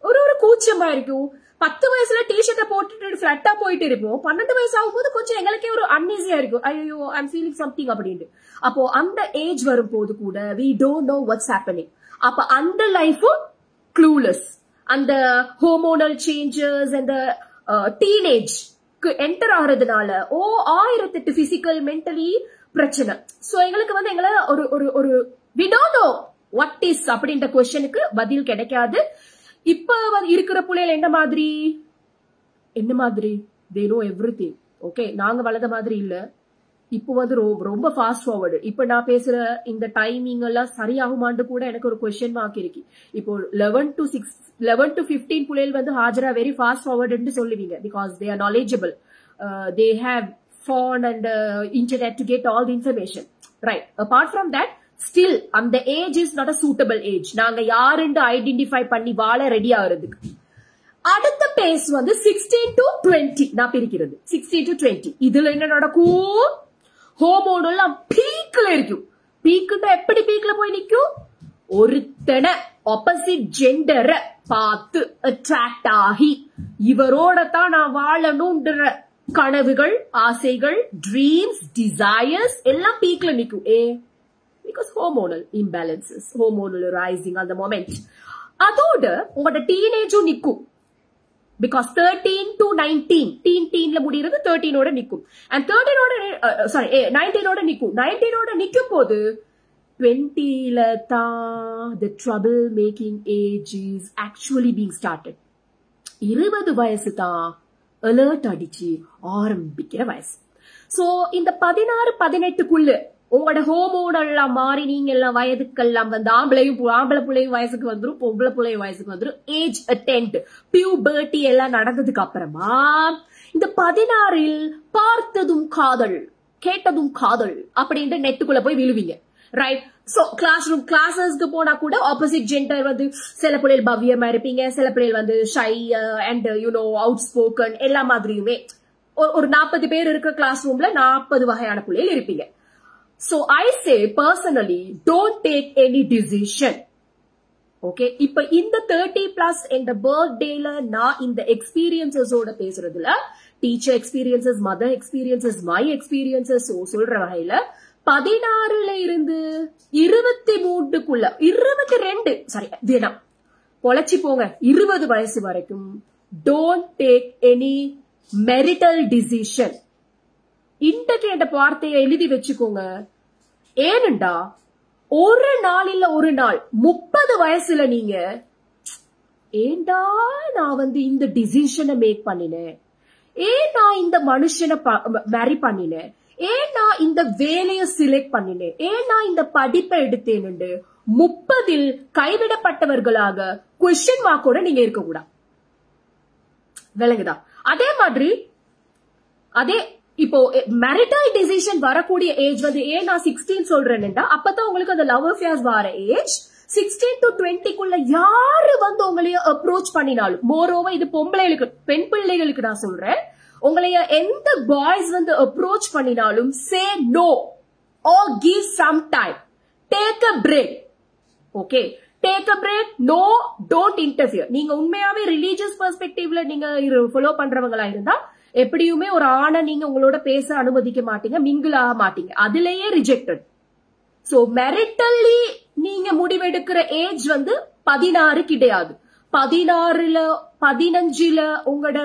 ஒரு கூச்சமா இருக்கும். 10 வயசுல டிஷர்ட்டை போட்டுட்டு பிளாட்டா போயிட்டு இருப்போம். 12 வயசு ஆகும் போது கொஞ்சம் எங்களுக்கே ஒரு அன்ஈஸியா இருக்கும், ஐயோ ஐ எம் ஃபீலிங் சம்திங் அப்படின்ட்டு. அப்போ அந்த ஏஜ் வரும்போது கூட we don't know what's happening. அப்ப அந்த லைஃபும் க்ளூலெஸ். அந்த ஹோமோனல் சேஞ்சஸ் அந்த டீனேஜ்க்கு என்டர் ஆகிறதுனால 1008 பிசிக்கல் மென்டலி பிரச்சனை. சோ எங்களுக்கு வந்து எங்களை ஒரு we don't know what is அப்படின்ற கொஸ்டினுக்கு பதில் கிடைக்காது. இப்ப இருக்கிற பிள்ளைகள் என்ன மாதிரி they know everything. ஓகே, நாங்க வளர்ந்த மாதிரி இல்ல. இப்போ வந்து ரொம்ப ஃபாஸ்ட் ஃபார்வர்டு. இப்ப நான் பேசுற இந்த டைமிங் எல்லாம் சரியாகுமான்னு கூட எனக்கு ஒரு கொஸ்டின் மார்க் இருக்கு. இப்போ 11 to 15 பிள்ளைகள் வந்து ஹாஜரா வெரி ஃபாஸ்ட் ஃபார்வர்டுன்னு சொல்லுவீங்க. Because they are knowledgeable, they have phone and internet to get all the information, right? Apart from that still அந்த age is not a suitable age. நாங்க யாருன்னு ஐடென்டிஃபை பண்ணி வாழ ரெடி ஆகுறதுக்கு. அடுத்த பேஸ் வந்து 16 to 20 நான் பிரிக்கிறது. 16 to 20 இதுல என்ன நடக்கும், ஹோமோனல் பீக்ல இருக்கும். பீக்குன்னா எப்படி பீக்ல போய் நிக்கும், ஒருத்தனை ஆப்போசிட் ஜெண்டரை பார்த்து அட்ராக்ட் ஆகி இவரோட தான் நான் வாழணும்ன்ற கனவுகள், ஆசைகள், ட்ரீம்ஸ், டிசையர்ஸ் எல்லாம் பீக்ல நிக்கும். because hormonal imbalances, hormonal rising at the moment. அதோட உங்களோட டீனேஜும் நிக்கும். because 13 to 19 டீன்ல முடிகிறது 13 ஓட நிக்கும். and 13 ஓட 19 ஓட நிக்கும். 19 ஓட நிக்கும் போது 20ல தான் the trouble making age is actually being started. 20 வயசு தான் alert அடிச்சு ஆரம்பிக்கிற வயசு. சோ இந்த 16 18க்குள்ள உங்களோட ஹோமோனல் எல்லாம் மாறி நீங்க எல்லாம் வயதுக்கெல்லாம் வந்து ஆம்பளை பிள்ளையும் வயசுக்கு வந்துரும், பொம்பளை பிள்ளையும் வயசுக்கு வந்துரும். ஏஜ் அட்டென்ட் பியூபர்ட்டி எல்லாம் நடந்ததுக்கு அப்புறமா இந்த 16ல் பார்த்ததும் காதல், கேட்டதும் காதல் அப்படின்ட்டு நெட்டுக்குள்ள போய் விழுவீங்க, ரைட்? சோ கிளாஸஸ்க்கு போனா கூட ஆப்போசிட் ஜெண்டர் வந்து சில பிள்ளைகள் பவ்யமா இருப்பீங்க, சில பிள்ளைகள் வந்து shy and you know out spoken எல்லா மாதிரியுமே. ஒரு 40 பேர் இருக்க கிளாஸ் ரூம்ல 40 வகையான பிள்ளைகள் இருப்பீங்க. So I say personally, don't take any decision. Okay, இப்ப இந்த 30+ இந்த பர்த்டேல நான் இந்த எக்ஸ்பீரியன்சஸ் ஓட பேசுறதுல teacher experiences, mother experiences, my experiences சொல்ற வகையில 16ல இருந்து 23க்குள்ள 22 சாரி வேணாம் பொழைச்சி போங்க 20 வயசு வரைக்கும் don't take any marital decision. இன்றைக்கு என்ற வார்த்தையை எழுதி வச்சுக்கோங்க. ஏனண்டா ஒரு நாள் இல்ல ஒரு நாள் 30 வயசுல நீங்க ஏண்டா நான் வந்து இந்த டிசிஷனை மேக் பண்ணினேன், ஏன் நான் இந்த மனுஷனை மேரி பண்ணினேன், ஏன் நான் இந்த வேலையை செலக்ட் பண்ணினேன், ஏன் நான் இந்த படிப்பை எடுத்தேன்னு 30ல் கைவிடப்பட்டவர்களாக கொஸ்டின் மார்க்கோட நீங்க இருக்கக்கூடாது. விளங்குதா? அதே மாதிரி அதே இப்போ மேரிட்டல் டிசிஷன் வரக்கூடிய ஏஜ் வந்து ஏன் நான் 16 சொல்றேன்னா, அப்பதான் உங்களுக்கு அந்த லவ் அஃபேர்ஸ் வர ஏஜ். 16 to 20க்குள்ள யாரு வந்து உங்களைய அப்ரோச் பண்ணினாலும், மோரோவர் இது பொம்பளைகளுக்கு, பெண் பிள்ளைகளுக்கு நான் சொல்றேன், உங்களைய எந்த பாய்ஸ் வந்து அப்ரோச் பண்ணினாலும் say no or give some time, take a break. Okay, take a break. No, don't interfere. நீங்க உண்மையாவே ரிலீஜியஸ் பெர்ஸ்பெக்டிவ்ல நீங்க ஃபாலோ பண்றவங்களா இருந்தா எப்படியுமே ஒரு ஆணை நீங்க உங்களோட பேச அனுமதிக்க மாட்டீங்க, மிங்கிள் ஆக மாட்டீங்க, அதுலயே ரிஜெக்டட். சோ மெரிட்டல்லி நீங்க முடிவெடுக்கிற ஏஜ் வந்து 16 கிடையாது. 16ல 15ல உங்களோட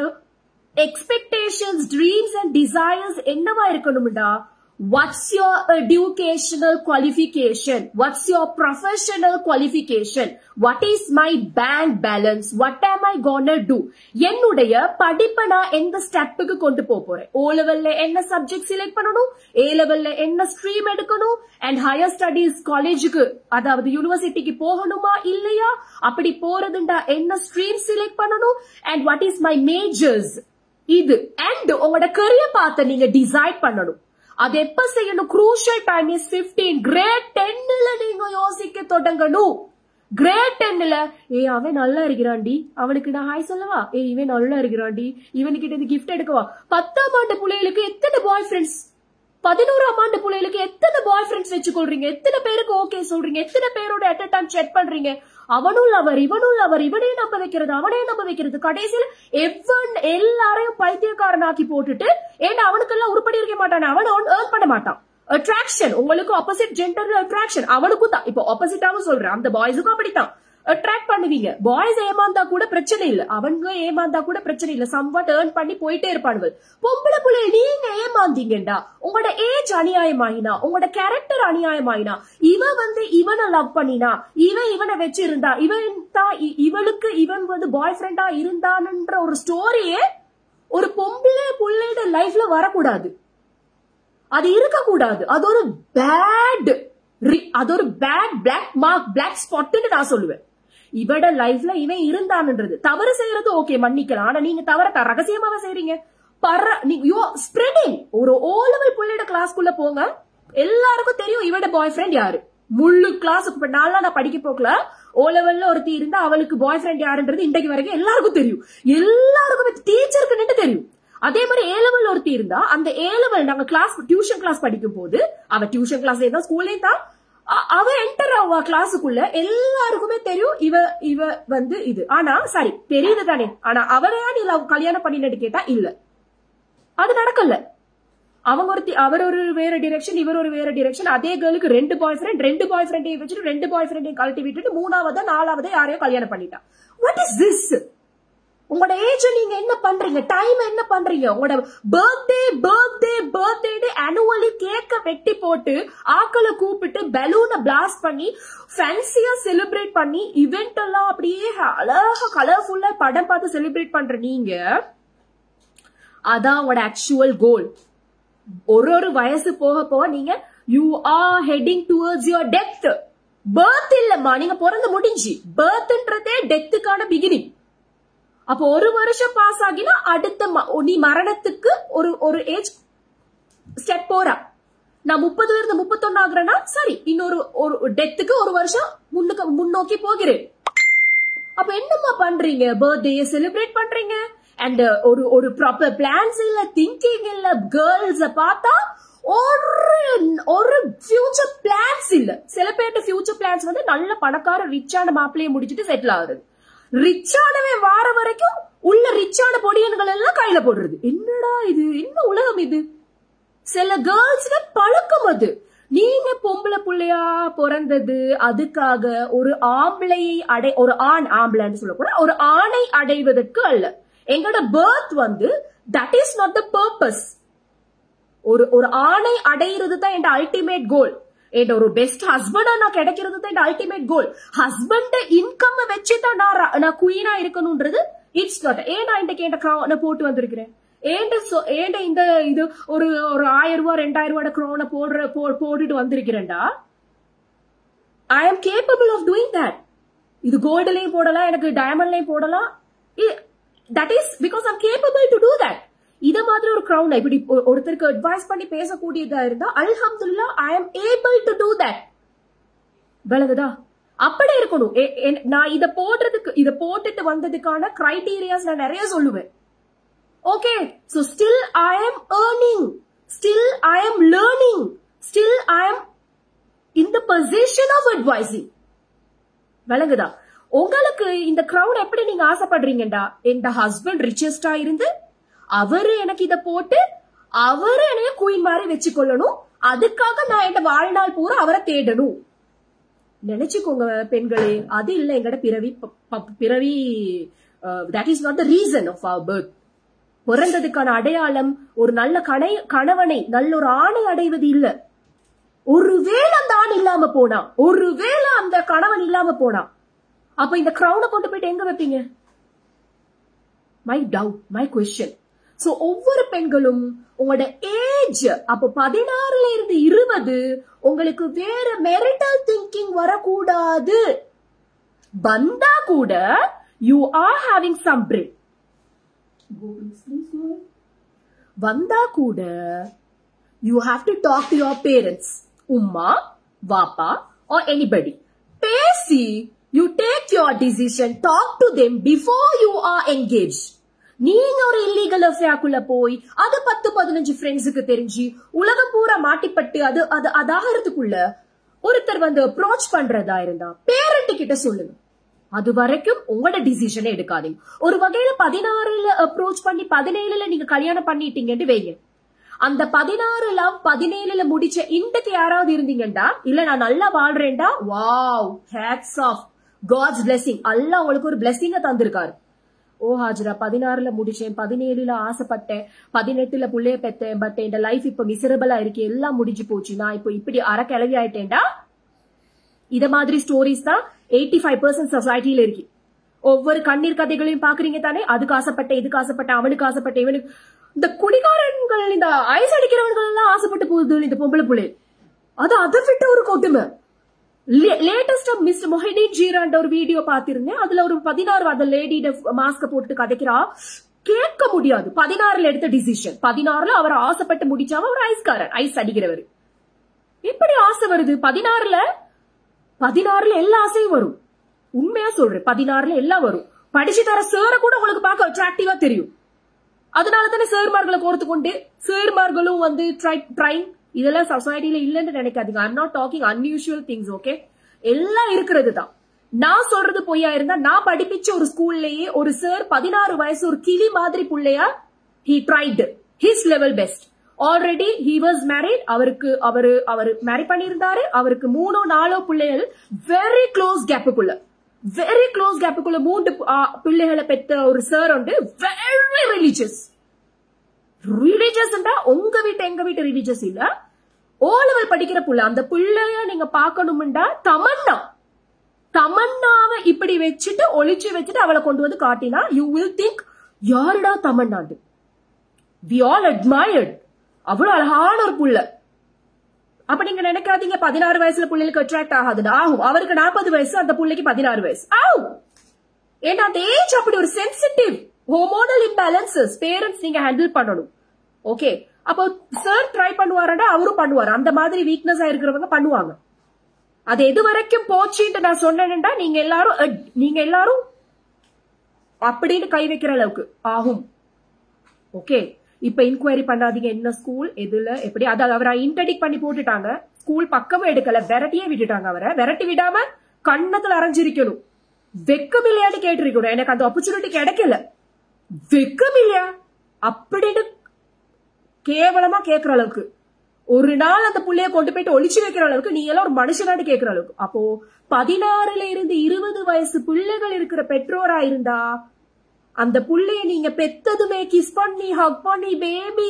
எக்ஸ்பெக்டேஷன்ஸ், ட்ரீம்ஸ் அண்ட் டிசைர்ஸ் என்னவா இருக்கணும்டா? What's your educational qualification? What's your professional qualification? What is my bank balance? What am I gonna do? என்னுடைய படிப்பை நான் எந்த ஸ்டெப்புக்கு கொண்டு போறேன்? O லெவல்ல என்ன சப்ஜெக்ட் செலக்ட் பண்ணணும், A லெவல்ல என்ன ஸ்ட்ரீம் எடுக்கணும், அண்ட் ஹையர் ஸ்டடீஸ் காலேஜுக்கு அதாவது யூனிவர்சிட்டிக்கு போகணுமா இல்லையா, அப்படி போறதுண்டா என்ன ஸ்ட்ரீம் செலக்ட் பண்ணணும், and what is my majors, இது அண்ட் உங்களோட கரியர் பார்த்து நீங்க டிசைட் பண்ணணும். அது எப்ப செய்யணும்? Crucial time is 15. கிரேட் 10ல நீங்க யோசிக்க தொடங்கணும். கிரேட் 10ல அவன் நல்லா இருக்கிறாண்டி, அவனுக்கு நான் ஹாய் சொல்லவா, இவன் நல்லா இருக்கிறாண்டி, இவனுக்கிட்ட இது கிஃப்ட் எடுக்கவா. 10ஆம் ஆண்டு பிள்ளைகளுக்கு எத்தனை பாய் ஃப்ரெண்ட்ஸ், 11ஆம் ஆண்டு பிள்ளைகளுக்கு எத்தனை பாய் ஃப்ரெண்ட்ஸ் வச்சுக்கொள்றீங்க, எத்தனை பேருக்கு ஓகே சொல்றீங்க, எத்தனை பேரோட அட் அ டைம் செக் பண்றீங்க. அவனும் அவர், இவனும் அவர், இவனே நம்ப வைக்கிறது, அவனே நம்ப வைக்கிறது, கடைசியில் எல்லாரையும் பைத்தியக்காரனாக்கி போட்டுட்டு, ஏன்னா அவனுக்கெல்லாம் உருப்படி இருக்க மாட்டானே, அவன் ஏர்ன் பண்ண மாட்டான். அட்ராக்ஷன், உங்களுக்கு ஆப்போசிட் ஜெண்டர்ல அட்ராக்ஷன், அவனுக்கும் தான். இப்போ ஆப்போசிட்டாவும் சொல்றேன், அந்த பாய்ஸுக்கும் அப்படித்தான் அட்ராக்ட் பண்ணுவீங்க. பாய்ஸ் ஏமாந்தா கூட பிரச்சனை இல்ல, அவங்க ஏமாந்தா கூட பிரச்சனை இல்ல, சம்வாட் ஏர்ன் பண்ணி போயிட்டே இருப்பானுங்க. பொம்பளை பிள்ளை நீங்க ஏமாந்தீங்கடா, உங்களோட ஏஜ் அநியாயமாயினா, உங்களோட கேரக்டர் அநியாயமாயினா, இவன் வந்து இவனை லவ் பண்ணினா, இவனை வச்சிருந்தா, இவன் தான் இவளுக்கு இவன் வந்து பாய் ஃப்ரெண்டா இருந்தான்ற ஒரு ஸ்டோரியே ஒரு பொம்பளை பிள்ளையோட லைஃப்ல வரக்கூடாது. அது இருக்கக்கூடாது. அது ஒரு பேட் பிளாக் மார்க், பிளாக் ஸ்பாட்னு நான் சொல்லுவேன். இவட லைஃப்ல இவன் இருந்தான்ன்றது தவறு செய்யறது ஓகே, மன்னிக்கலாம். ஆனா நீங்க தவற ரகசியமாவே செய்றீங்க. ஸ்ப்ரெடிங். ஒரு O லெவல் புள்ளையோட கிளாஸ்க்குள்ள போங்க, எல்லாருக்கும் தெரியும் இவட பாய் ஃப்ரெண்ட் யாரு. முழு கிளாஸுக்கு இப்ப நான் படிக்க போக்கல, O லெவல்ல ஒருத்தி இருந்தா அவளுக்கு பாய் ஃப்ரெண்ட் யாருன்றது இன்றைக்கு வரைக்கும் எல்லாருக்கும் தெரியும். எல்லாருக்கும் டீச்சருக்கு நின்று தெரியும். அதே மாதிரி A லெவல் ஒருத்தி இருந்தா, அந்த A லெவல் நாங்க டியூஷன் கிளாஸ் படிக்கும் போது, அவ டியூஷன் கிளாஸ் தான், ஸ்கூல்லே தான், அவ என்டர் ஆவா கிளாஸுக்குள்ள, எல்லாருக்குமே தெரியும் இவ வந்து இது. ஆனா சரி தெரியுது தானே, ஆனா அவரையா நீ கல்யாணம் பண்ணினு கேட்டா இல்ல, அது நடக்கல. அவர் ஒரு வேற டிரெக்ஷன், இவர் ஒரு வேற டிரெக்ஷன். அதே கேர்ளுக்கு 2 பாய் ஃப்ரெண்டையும் வச்சுட்டு 2 பாய் ஃப்ரெண்டையும் கழட்டி விட்டுட்டு 3ஆவது 4ஆவது யாரையோ கல்யாணம் பண்ணிட்டா. What is this? உங்களோட ஏஜ் நீங்க என்ன பண்றீங்க, டைம் என்ன பண்றீங்க? உங்களோட பர்த்டே ஆனுவலி கேக்க வெட்டி போட்டு, ஆக்களை கூப்பிட்டு பலூனை பிளாஸ்ட் பண்ணி ஃபேன்சியா செலிப்ரேட் பண்ணி, இவெண்ட் எல்லாம் அப்படியே அழகா கலர்ஃபுல்லா படம் பார்த்து செலிப்ரேட் பண்ற நீங்க, அதான் உங்களோட ஆக்சுவல் கோல். ஒரு வயசு போக போக நீங்க you are heading towards your death. Birth இல்லம்மா, நீங்க பிறந்து முடிஞ்சு. பர்த்ன்றதே டெத்துக்கான பிகினிங். அப்போ ஒரு வருஷம் பாஸ் ஆகினா அடுத்த நீ மரணத்துக்கு ஒரு ஏஜ் ஸ்டெப் போறா. நான் 30 இருந்து 31 ஆகுறேன்னா சரி, இன்னொரு டெத்துக்கு ஒரு வருஷம் முன்னோக்கி போகிறேன். அப்ப என்னம்மா பண்றீங்க? பர்த்டே செலிப்ரேட் பண்றீங்க அண்ட் ஒரு ப்ராப்பர் பிளான்ஸ் இல்ல, திங்கிங் இல்ல. கேர்ள்ஸ் பார்த்தா ஒரு ஃபியூச்சர் பிளான்ஸ் இல்ல. சில பேர்ட்ட ஃபியூச்சர் பிளான்ஸ் வந்து நல்ல பணக்கார ரிச்சான மாப்பிள்ளைய முடிச்சிட்டு செட்டில் ஆகுறது. ரிச்சானவே வார வரைக்கும் உள்ள ரிச்சான பொடியன்கள் எல்லாம் கையில போடுறது. என்னடா இது, என்ன உலகம் இது? சில கேர்ள்ஸ் பழக்கம் அது. நீங்க பொம்பளை புள்ளையா பிறந்தது அதுக்காக ஒரு ஆம்பளையை ஒரு ஆம்பளைன்னு சொல்லக்கூட ஒரு ஆணை அடைவதற்கு அல்ல. எங்களோட பர்த் வந்து that is not the purpose. ஒரு ஆணை அடையிறது தான் என் அல்டிமேட் கோல். என் ஒரு பெஸ்ட் ஹஸ்பண்டா நான் கிடைக்கிறது தான் என் அல்டிமேட் கோல். ஹஸ்பண்ட் இன்கம் வச்சுதான் நான் குயினா இருக்கணும்ன்றது இட்ஸ் நாட். ஏன்னா இன்றைக்கு என் போட்டு வந்திருக்கிறேன். ஏண்ட இந்த இது ஒரு 1000 ரூபாய் 2000 ரூபாய் க்ரௌனை போட்டுட்டு வந்திருக்கிறேன்டா. ஐ ஆம் கேப்பபிள் ஆஃப் டூயிங் தட். இது கோல்டுலயும் போடலாம், எனக்கு டைமண்ட்லயும் போடலாம். that is because I'm capable to do that. இத மாதிரி ஒரு கிரவுண்ட் இப்படி ஒருத்தருக்கு அட்வைஸ் பண்ணி பேசக்கூடியதா இருந்தா அல்ஹம்துலில்லாஹ் I am able to do that. விளங்குதா? அப்படி இருக்கணும். நான் இத போட்டுட்டு வந்ததுக்கான கிரைட்டீரியாஸ் நான் நிறைய சொல்லுவேன். Okay, so still I am earning, still I am learning, still I am in the position of advising. விளங்குதா? உங்களுக்கு இந்த கிரவுட் எப்படி நீங்க ஆசைப்படுறீங்கடா, என் ஹஸ்பண்ட் ரிச்சஸ்டா இருந்து அவரு எனக்கு இத போட்டு அவரு என்னைய குயின் மாதிரி வச்சுக்கொள்ளணும், அதுக்காக நான் என் வாழ்நாள் பூரா அவரை தேடணும் நினைச்சுக்கோங்க பெண்களே. அது இல்ல எங்கட பிறவி. that is not the reason of our birth. பிறந்ததுக்கான அடையாளம் ஒரு நல்ல கணவனை நல்ல ஒரு ஆணை அடைவது இல்ல. ஒருவேளை அந்த ஆண் இல்லாம போனா, ஒருவேளை அந்த கணவன் இல்லாம போனா, அப்ப இந்த கிரவுனை கொண்டு போயிட்டு எங்க வைப்பீங்க? My doubt, my question. So ஒவ்வொரு பெண்களும் உங்களோட ஏஜ் அப்ப 16ல இருந்து 20 உங்களுக்கு வேற மெரிட்டல் திங்கிங் வரக்கூடாது. வந்தா கூட you are having some break. வந்தா கூட you have to talk to your parents, உம்மா வாப்பா or anybody. பேசி you take your decision, talk to them before you are engaged. நீங்க ஒரு இல்லீகல் அஃபேர்க்குள்ள போய் அது 10-15 ஃப்ரெண்ட்ஸுக்கு தெரிஞ்சு உலகம் பூரா மாட்டிப்பட்டு அதாகிறதுக்குள்ள ஒருத்தர் வந்து அப்ரோச் பண்றதா இருந்தா பேரண்ட் கிட்ட சொல்லுங்க. அது வரைக்கும் உங்களோட டிசிஷனை எடுக்காதீங்க. ஒரு வகையில 16ல அப்ரோச் பண்ணி 17ல நீங்க கல்யாணம் பண்ணிட்டீங்கன்னு வைங்க. அந்த 16 லவ் 17ல முடிச்ச இன்றைக்கு யாராவது இருந்தீங்கடா, இல்ல நான் நல்லா வாழ்றேன்டா, wow, hats off, God's blessing, Allah உங்களுக்கு ஒரு பிளெஸிங்க தந்திருக்காரு. ஓ ஹாஜரா 16ல முடிச்சேன், 17ல ஆசைப்பட்டேன், 18ல புள்ளைய பெத்தேன், பட் என் லைஃப் இப்ப மிசரபிளா இருக்கு, எல்லாம் முடிஞ்சு போச்சு, நான் இப்ப இப்படி அறக்கிழவி ஆயிட்டேன்டா. இத மாதிரி ஸ்டோரிஸ் தான் 85% சொசைட்டில இருக்கு. ஒவ்வொரு கண்ணீர் கதைகளையும் பாக்குறீங்க தானே, அதுக்கு ஆசைப்பட்டேன், இதுக்கு ஆசைப்பட்டேன், அவனுக்கு ஆசைப்பட்டேன், இவனுக்கு. இந்த குடிகாரன்கள், இந்த ஐஸ் அடிக்கிறவர்கள் எல்லாம் ஆசைப்பட்டு போகுது இந்த பொம்பளை புள்ளை. அது அதை விட்ட ஒரு கொடுமை. லேட்டஸ்டா மிஸ்டர் மொஹிதீன் ஜீரான் ஒரு வீடியோ பாத்திருந்தேன். அதுல ஒரு 16 அந்த லேடியோட மாஸ்க போட்டு கதைக்கிறா, கேட்க முடியாது. 16ல எடுத்த டிசிஷன், 16ல அவர் ஆசைப்பட்டு முடிச்சாம ஒரு ஐஸ்காரர், ஐஸ் அடிக்கிறவர். எப்படி ஆசை வருது? 16ல எல்லா ஆசையும் வரும். உண்மையா சொல்றேன், 16ல எல்லாம் வரும். படிச்சு தர சேர கூட உங்களுக்கு பார்க்க அட்ராக்டிவா தெரியும். அதனால தானே சேர்மார்களை கோர்த்து கொண்டு சேர்மார்களும் வந்து ட்ரைங். இதெல்லாம் சொசைட்டில இல்லன்னு நினைக்காதீங்க. I'm not talking unusual things. Okay, எல்லாம் இருக்கிறது தான். நான் சொல்றது பொய்யா இருந்தா, நான் படிப்பிச்ச ஒரு ஸ்கூல்லயே ஒரு சார் 16 வயசு ஒரு கிளி மாதிரி புள்ளையா, he tried his level best. Already he was married. அவரு மேரி பண்ணியிருந்தாரு. அவருக்கு 3-4 பிள்ளைகள் வெரி க்ளோஸ் கேப்புக்குள்ள 3 பிள்ளைகளை பெற்ற ஒரு சார் உண்டு. Very religious. உங்க வீட்டு எங்க வீட்டு ரிலிஜியஸ் இல்ல. ஓ லெவல் படிக்கிற புள்ள. அந்த பிள்ளைய நீங்க பாக்கணும்டா, தமன்னாவை இப்படி வச்சுட்டு ஒளிச்சு வச்சுட்டு அவளை கொண்டு வந்து காட்டினா யூ வில் திங்க், யாருடா தமன்னாண்டு. We all admired. அவ்வளவு அழகான ஒரு புள்ள. அப்ப நீங்க நினைக்காதீங்க 16 வயசுல புள்ளைகளுக்கு அட்ராக்ட் ஆகாதுடா. ஆகும். அவருக்கு 40 வயசு, அந்த புள்ளைக்கு 16 வயசு ஆகும். ஏன்னா அந்த ஏஜ் அப்படி ஒரு சென்சிட்டிவ் ஹோமோனல் இம்பேலன்சஸ் பேரண்ட்ஸ் நீங்க ஹேண்டில் பண்ணணும். ஓகே, அப்போ சார் ட்ரை பண்ணுவாரா, அவரும் பண்ணுவாரு. அந்த மாதிரி வீக்னஸ் இருக்கிறவங்க பண்ணுவாங்க. அது எது வரைக்கும் போச்சுன்னு நான் சொன்னேன்டா, நீங்க எல்லாரும் அப்படின்னு கை வைக்கிற அளவுக்கு ஆகும். ஓகே, இப்ப இன்கொயரி பண்ணாதீங்க என்ன ஸ்கூல் எதுல எப்படி. அதாவது அவரை இன்டர்டிக் பண்ணி போட்டுட்டாங்க. ஸ்கூல் பக்கமும் எடுக்கல, விரட்டியே விட்டுட்டாங்க. அவரை விரட்டி விடாம கண்ணத்துல அரைஞ்சிருக்கணும். வெக்கம் இல்லையான்னு கேட்டிருக்கணும். எனக்கு அந்த ஆப்பர்ச்சுனிட்டி கிடைக்கல. வெக்கம் இல்லையா அப்படின்னு கேவலமா கேக்குற அளவுக்கு, ஒரு நாள் அந்த புள்ளைய கொண்டு போயிட்டு ஒளிச்சு வைக்கிற அளவுக்கு நீ எல்லாம் ஒரு மனுஷனாட்டு கேக்குற அளவுக்கு. அப்போ 16ல இருந்து 20 வயசு பிள்ளைகள் இருக்கிற பெற்றோரா இருந்தா, அந்த புள்ளைய நீங்க பெத்ததுமே கிஸ் பண்ணி ஹக் பண்ணி பேபி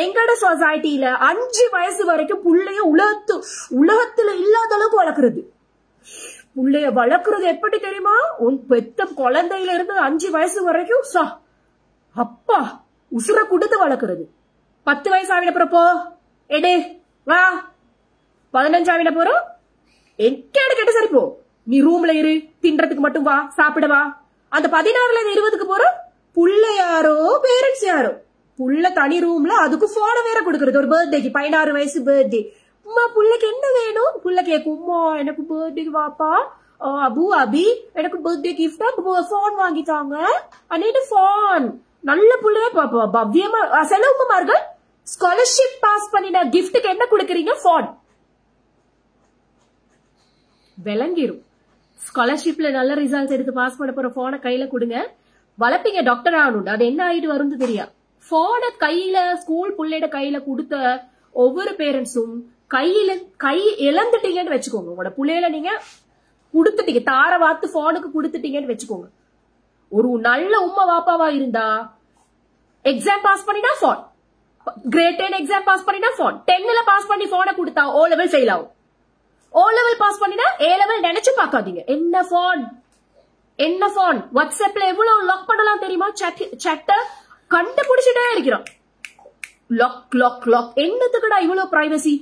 எங்கட சொசைட்டில 5 வயசு வரைக்கும் புள்ளைய உலகத்துல இல்லாத அளவுக்கு வளர்க்கறது. புள்ளைய வளர்க்கறது எப்படி தெரியுமா? உன் பெத்த குழந்தையில இருந்து 5 வயசு வரைக்கும் அப்பா உசுர கொடுத்து வளர்க்கறது. 10 வயசு ஆவிட போறப்போ எடே வா, 15 ஆவிட போறோம் எங்க கேட்டு சரிப்போ, நீ ரூம்ல இரு, தின்றதுக்கு மட்டும் வா, சாப்பிட வா, அந்த 16ல 20க்கு போற புள்ள யாரோ பேரண்ட்ஸ் யாரோ, புள்ள தனி ரூம்ல அதுக்கு போன வேற கொடுக்கறது. ஒரு பர்த்டேக்கு 16 வயசு பர்த்டே, உமா புள்ளைக்கு என்ன வேணும், புள்ள கேக்கும், உமா எனக்கு பர்த்டேக்கு வாப்பா, அபு அபி எனக்கு பர்த்டே கிஃப்டா போன் வாங்கிட்டாங்க, அன்னைக்கு போன். நல்ல புள்ளைய பவ்யமா சில உமார்கள் ஸ்காலர்ஷிப் பாஸ் பண்ணின கிஃப்ட்டுக்கு என்ன கொடுக்கறீங்க, போன். விளங்கிரும். ஸ்காலர்ஷிப்ல நல்ல ரிசல்ட் எடுத்து பாஸ் பண்ண போற போனை கையில கொடுங்க, வளர்ப்பீங்க டாக்டர் ஆகணும். அது என்ன ஆயிட்டு வரும் தெரியா. போனை கையில ஸ்கூல் புள்ளையோட கையில கொடுத்த ஒவ்வொரு பேரண்ட்ஸும் கை இழந்துட்டீங்கன்னு வச்சுக்கோங்க. உங்களோட புள்ளையில நீங்க கொடுத்துட்டீங்க, தார வாத்து போனுக்கு கொடுத்துட்டீங்கன்னு வச்சுக்கோங்க. ஒரு நல்ல உம்மா வாப்பாவா இருந்தா எக்ஸாம் பாஸ் பண்ணினா போன், கிரேட் 10 எக்ஸாம் பாஸ் பண்ணினா போன், 10ல பாஸ் பண்ணி போனை கொடுத்தா O லெவல் ஃபெயில் ஆகும். O லெவல் பாஸ் பண்ணினா A லெவல் நினைச்சு பார்க்காதீங்க. என்ன போன் என்ன போன், வாட்ஸ்அப்ல எவ்வளவு லாக் பண்ணலாம் தெரியுமா, சட்ட கண்டுபிடிச்சிட்டே இருக்கிறோம். Lock lock lock. என்னத்துக்குடா இவ்வளவு பிரைவசி,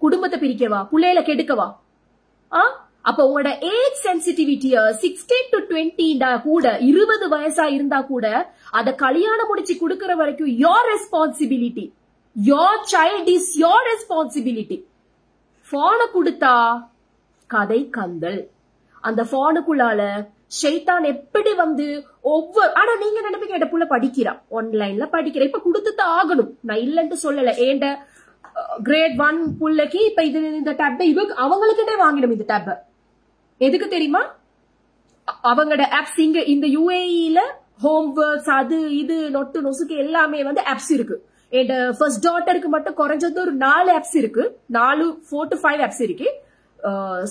குடும்பத்தை பிரிக்கவா, புள்ளையில கெடுக்கவா? அப்ப உங்களோட ஏஜ் சென்சிட்டிவிட்டிய 16 to 20 கூட 20 வயசா இருந்தா கூட அத கல்யாணம் முடிச்சு குடுக்கற வரைக்கும் your responsibility, your child is your responsibility. போன கொடுத்தா கதை கந்தல். அந்த போனுக்குள்ளால ஷைத்தான் எப்படி வந்து ஒவ்வொரு, ஆனா நீங்க நினைப்பீங்க என் புள்ள படிக்கிறா, ஆன்லைன்ல படிக்கிற, இப்ப கொடுத்துதான் ஆகணும். நான் இல்லன்னு சொல்லல. ஏண்ட கிரேட் 1 புள்ளைக்கு இப்ப இது இந்த டேப் இவங்க அவங்களுக்கிட்டே வாங்கிடும். இந்த டேப் எதுக்கு தெரியுமா, அவங்களோட ஆப்ஸ் இங்க இந்த UAE-ல ஹோம் ஒர்க்ஸ் அது இது நொட்டு நொசுக்கு எல்லாமே வந்து ஆப்ஸ் இருக்கு. என் ஃபர்ஸ்ட் டாட்டருக்கு மட்டும் குறைஞ்சது ஒரு 4 ஆப்ஸ் இருக்கு, 4 to 5 ஆப்ஸ் இருக்கு.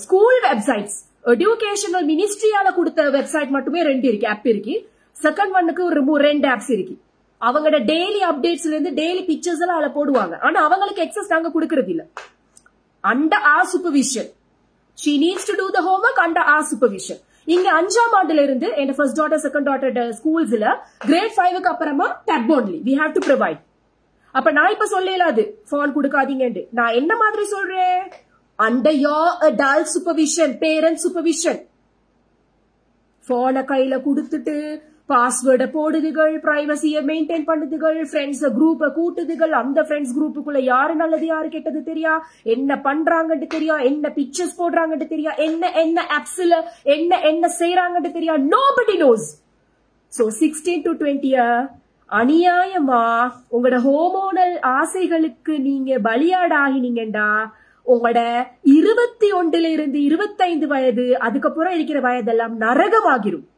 ஸ்கூல் வெப்சைட்ஸ், எஜுகேஷனல் மினிஸ்ட்ரியால கொடுத்த வெப்சைட் மட்டுமே 2 இருக்கு, ஆப் இருக்கு. செகண்ட் ஒன்னுக்கு ஒரு 2 ஆப்ஸ் இருக்கு. அவங்களோட டெய்லி அப்டேட்ஸ்ல இருந்து டெய்லி பிக்சர்ஸ் எல்லாம் அதுல போடுவாங்க. ஆனா அவங்களுக்கு எக்ஸஸ் நாங்க கொடுக்கறது இல்ல. Under R supervision. She needs to do the homework under our supervision. இங்க 5ஆம் ஆண்டுல இருந்து என் ஃபர்ஸ்ட் டாட்டர் செகண்ட் டாட்டர் ஸ்கூல்ஸ்ல கிரேட் 5க்கு அப்புறமா tab only we have to provide. அப்ப நான் இப்ப சொல்லலாது போன் கொடுக்காதீங்கன்னு. நான் என்ன மாதிரி சொல்றேன், under your adult supervision, parent supervision. போனை கையில கொடுத்துட்டு பாஸ்வேர்டை போடுதுகள், பிரைவசியை மெயின்டைன் பண்ணுதுகள், ஃப்ரெண்ட்ஸ் குரூப்பை கூட்டுதுகள், அந்த ஃப்ரெண்ட்ஸ் குரூப்புக்குள்ள யாரு நல்லது யாரு கெட்டது தெரியா, என்ன பண்றாங்கன்னு தெரியா, என்ன பிக்சர்ஸ் போடுறாங்கன்னு தெரியா, என்ன ஆப்ஸ்ல என்ன செய்யறாங்கன்னு தெரியா. nobody knows. so 16 to 20 அநியாயமா உங்களோட ஹோமோனல் ஆசைகளுக்கு நீங்க பலியாடாகினீங்கடா. உங்களோட 21ல இருந்து 25 வயது அதுக்கப்புறம் இருக்கிற வயதெல்லாம் நரகமாகிரும்.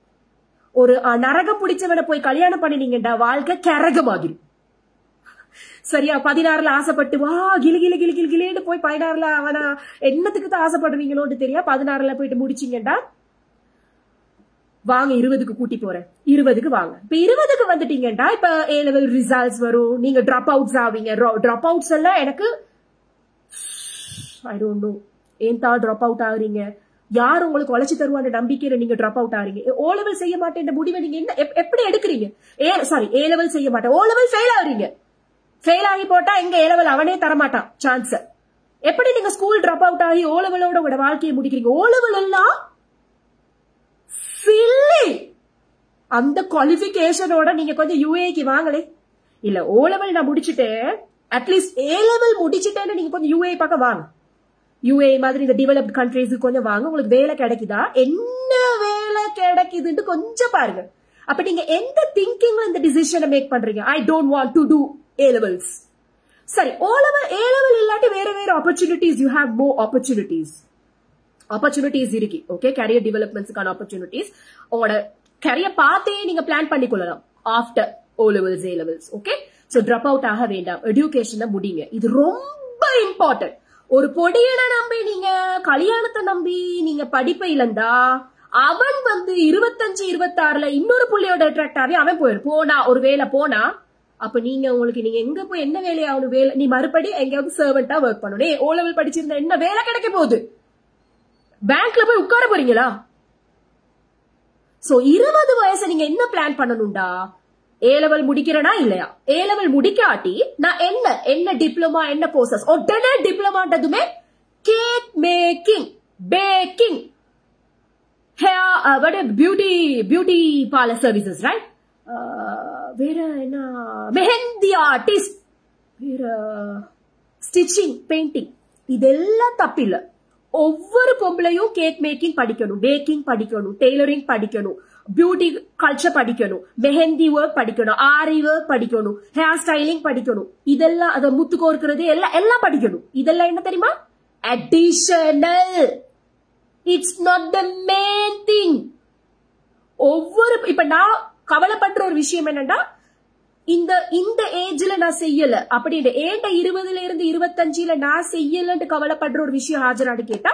ஒரு நரகம் பிடிச்சவனை போய் கல்யாணம் பண்ணினீங்கடா, வாழ்க்கை கரகமாகிரும். சரியா? 16ல ஆசைப்பட்டு வா கிளி கிளி கிளி கிளி கிளின்னு போய் 16ல அவனா என்னத்துக்கு தான் ஆசைப்படுவீங்களோன்னு தெரியா. 16ல போயிட்டு முடிச்சீங்கடா, வாங்க 20க்கு கூட்டி போறேன், 20க்கு வாங்க. இப்ப 20க்கு வந்துட்டீங்கடா, இப்ப A லெவல் ரிசல்ட்ஸ் வரும், நீங்க டிராப் அவுட்ஸ் ஆவீங்க. டிராப் அவுட்ஸ் எல்லாம் எனக்கு ஐ டோன்ட் நோ ஏன் தான் டிராப் அவுட் ஆகுறீங்க, யார் உங்களுக்கு உழைச்சு தருவான நம்பிக்கையில நீங்க டிராப் அவுட் ஆறீங்க. O லெவல் செய்ய மாட்டேன் முடிவை நீங்க என்ன எப்படி எடுக்கிறீங்க? A லெவல் செய்ய மாட்டேன், O லெவல் ஃபெயில் ஆகுறீங்க. ஃபெயில் ஆகி போட்டா எங்க A லெவல் அவனே தரமாட்டான் சான்ஸ். எப்படி நீங்க ஸ்கூல் டிராப் அவுட் ஆகி O லெவலோட உங்களோட வாழ்க்கையை முடிக்கிறீங்க? O லெவல் எல்லாம் சில்லி. அந்த குவாலிபிகேஷனோட நீங்க கொஞ்சம் UAEக்கு வாங்களே. இல்ல O லெவல் நான் முடிச்சுட்டேன், அட்லீஸ்ட் A லெவல் முடிச்சுட்டேன்னு நீங்க கொஞ்சம் UAE பக்கம் வாங்க. UAE மாதிரி இந்த டெவலப்ட் கண்ட்ரீஸுக்கு கொஞ்சம் வாங்க. உங்களுக்கு வேலை கிடைக்குதா, என்ன வேலை கிடைக்குதுன்னு கொஞ்சம் பாருங்க. அப்ப நீங்க எந்த திங்கிங்ல இந்த டிசிஷனை மேக் பண்றீங்க? I don't want to do A levels. சரி, A level இல்லாட்டி வேற வேற opportunities, you have more opportunities இருக்கு. ஓகே, கேரியர் டெவலப்மெண்ட்ஸ்க்கான ஆப்பர்ச்சுனிட்டிஸ் உங்களோட கேரியர் பார்த்தே நீங்க பிளான் பண்ணிக்கொள்ளலாம் after O levels A levels. Okay, so drop out ஆக வேண்டாம், எஜுகேஷனை முடிங்க. இது ரொம்ப இம்பார்ட்டன்ட். ஒரு பொடியனை நம்பி நீங்க கல்யாணத்தை நம்பி நீங்க படிப்பை இழந்தா அவன் வந்து 25-26ல இன்னொரு புள்ளியோட அட்ராக்ட் ஆகி அவன் போனா ஒரு வேலை போனா, அப்ப நீங்க எங்க போய் என்ன வேலையாகணும்? வேலை நீ மறுபடி எங்கேயாவது சர்வெண்டா ஒர்க் பண்ணணும். O லெவல் படிச்சிருந்தா என்ன வேலை கிடைக்க போகுது? பேங்க்ல போய் உட்கார போறீங்களா? சோ 20 வயசு நீங்க என்ன பிளான் பண்ணணும்டா? A லெவல் முடிக்கிறனா இல்லையா? A லெவல் முடிக்காட்டி நான் என்ன டிப்ளமா என்ன கோர்சஸ், உடனே டிப்ளமான்றதுமே cake making, baking, hair beauty parlour services, right? வேற என்ன, மெஹந்தி ஆர்டிஸ்ட், வேற ஸ்டிச்சிங், பெயிண்டிங், இதெல்லாம் தப்பில்ல. ஒவ்வொரு பொம்பளையும் கேக் மேக்கிங் படிக்கணும், பேக்கிங் படிக்கணும், டெய்லரிங் படிக்கணும், பியூட்டி கல்ச்சர் படிக்கணும், மெஹந்தி ஒர்க் படிக்கணும், ஆரி ஒர்க் படிக்கணும், ஹேர் ஸ்டைலிங் படிக்கணும். இதெல்லாம் அத முத்து கோர்க்கிறது எல்லாம் படிக்கணும். இதெல்லாம் என்ன தெரியுமா? Additional. It's not the main thing. ஒவ்வொரு இப்ப நான் கவலைப்படுற ஒரு விஷயம் என்னன்னா, இந்த ஏஜ்ல நான் செய்யல அப்படின்னு, ஏண்ட 20ல இருந்து 25ல நான் செய்யலன்னு கவலைப்படுற ஒரு விஷயம் ஹாஜராடு கேட்டா,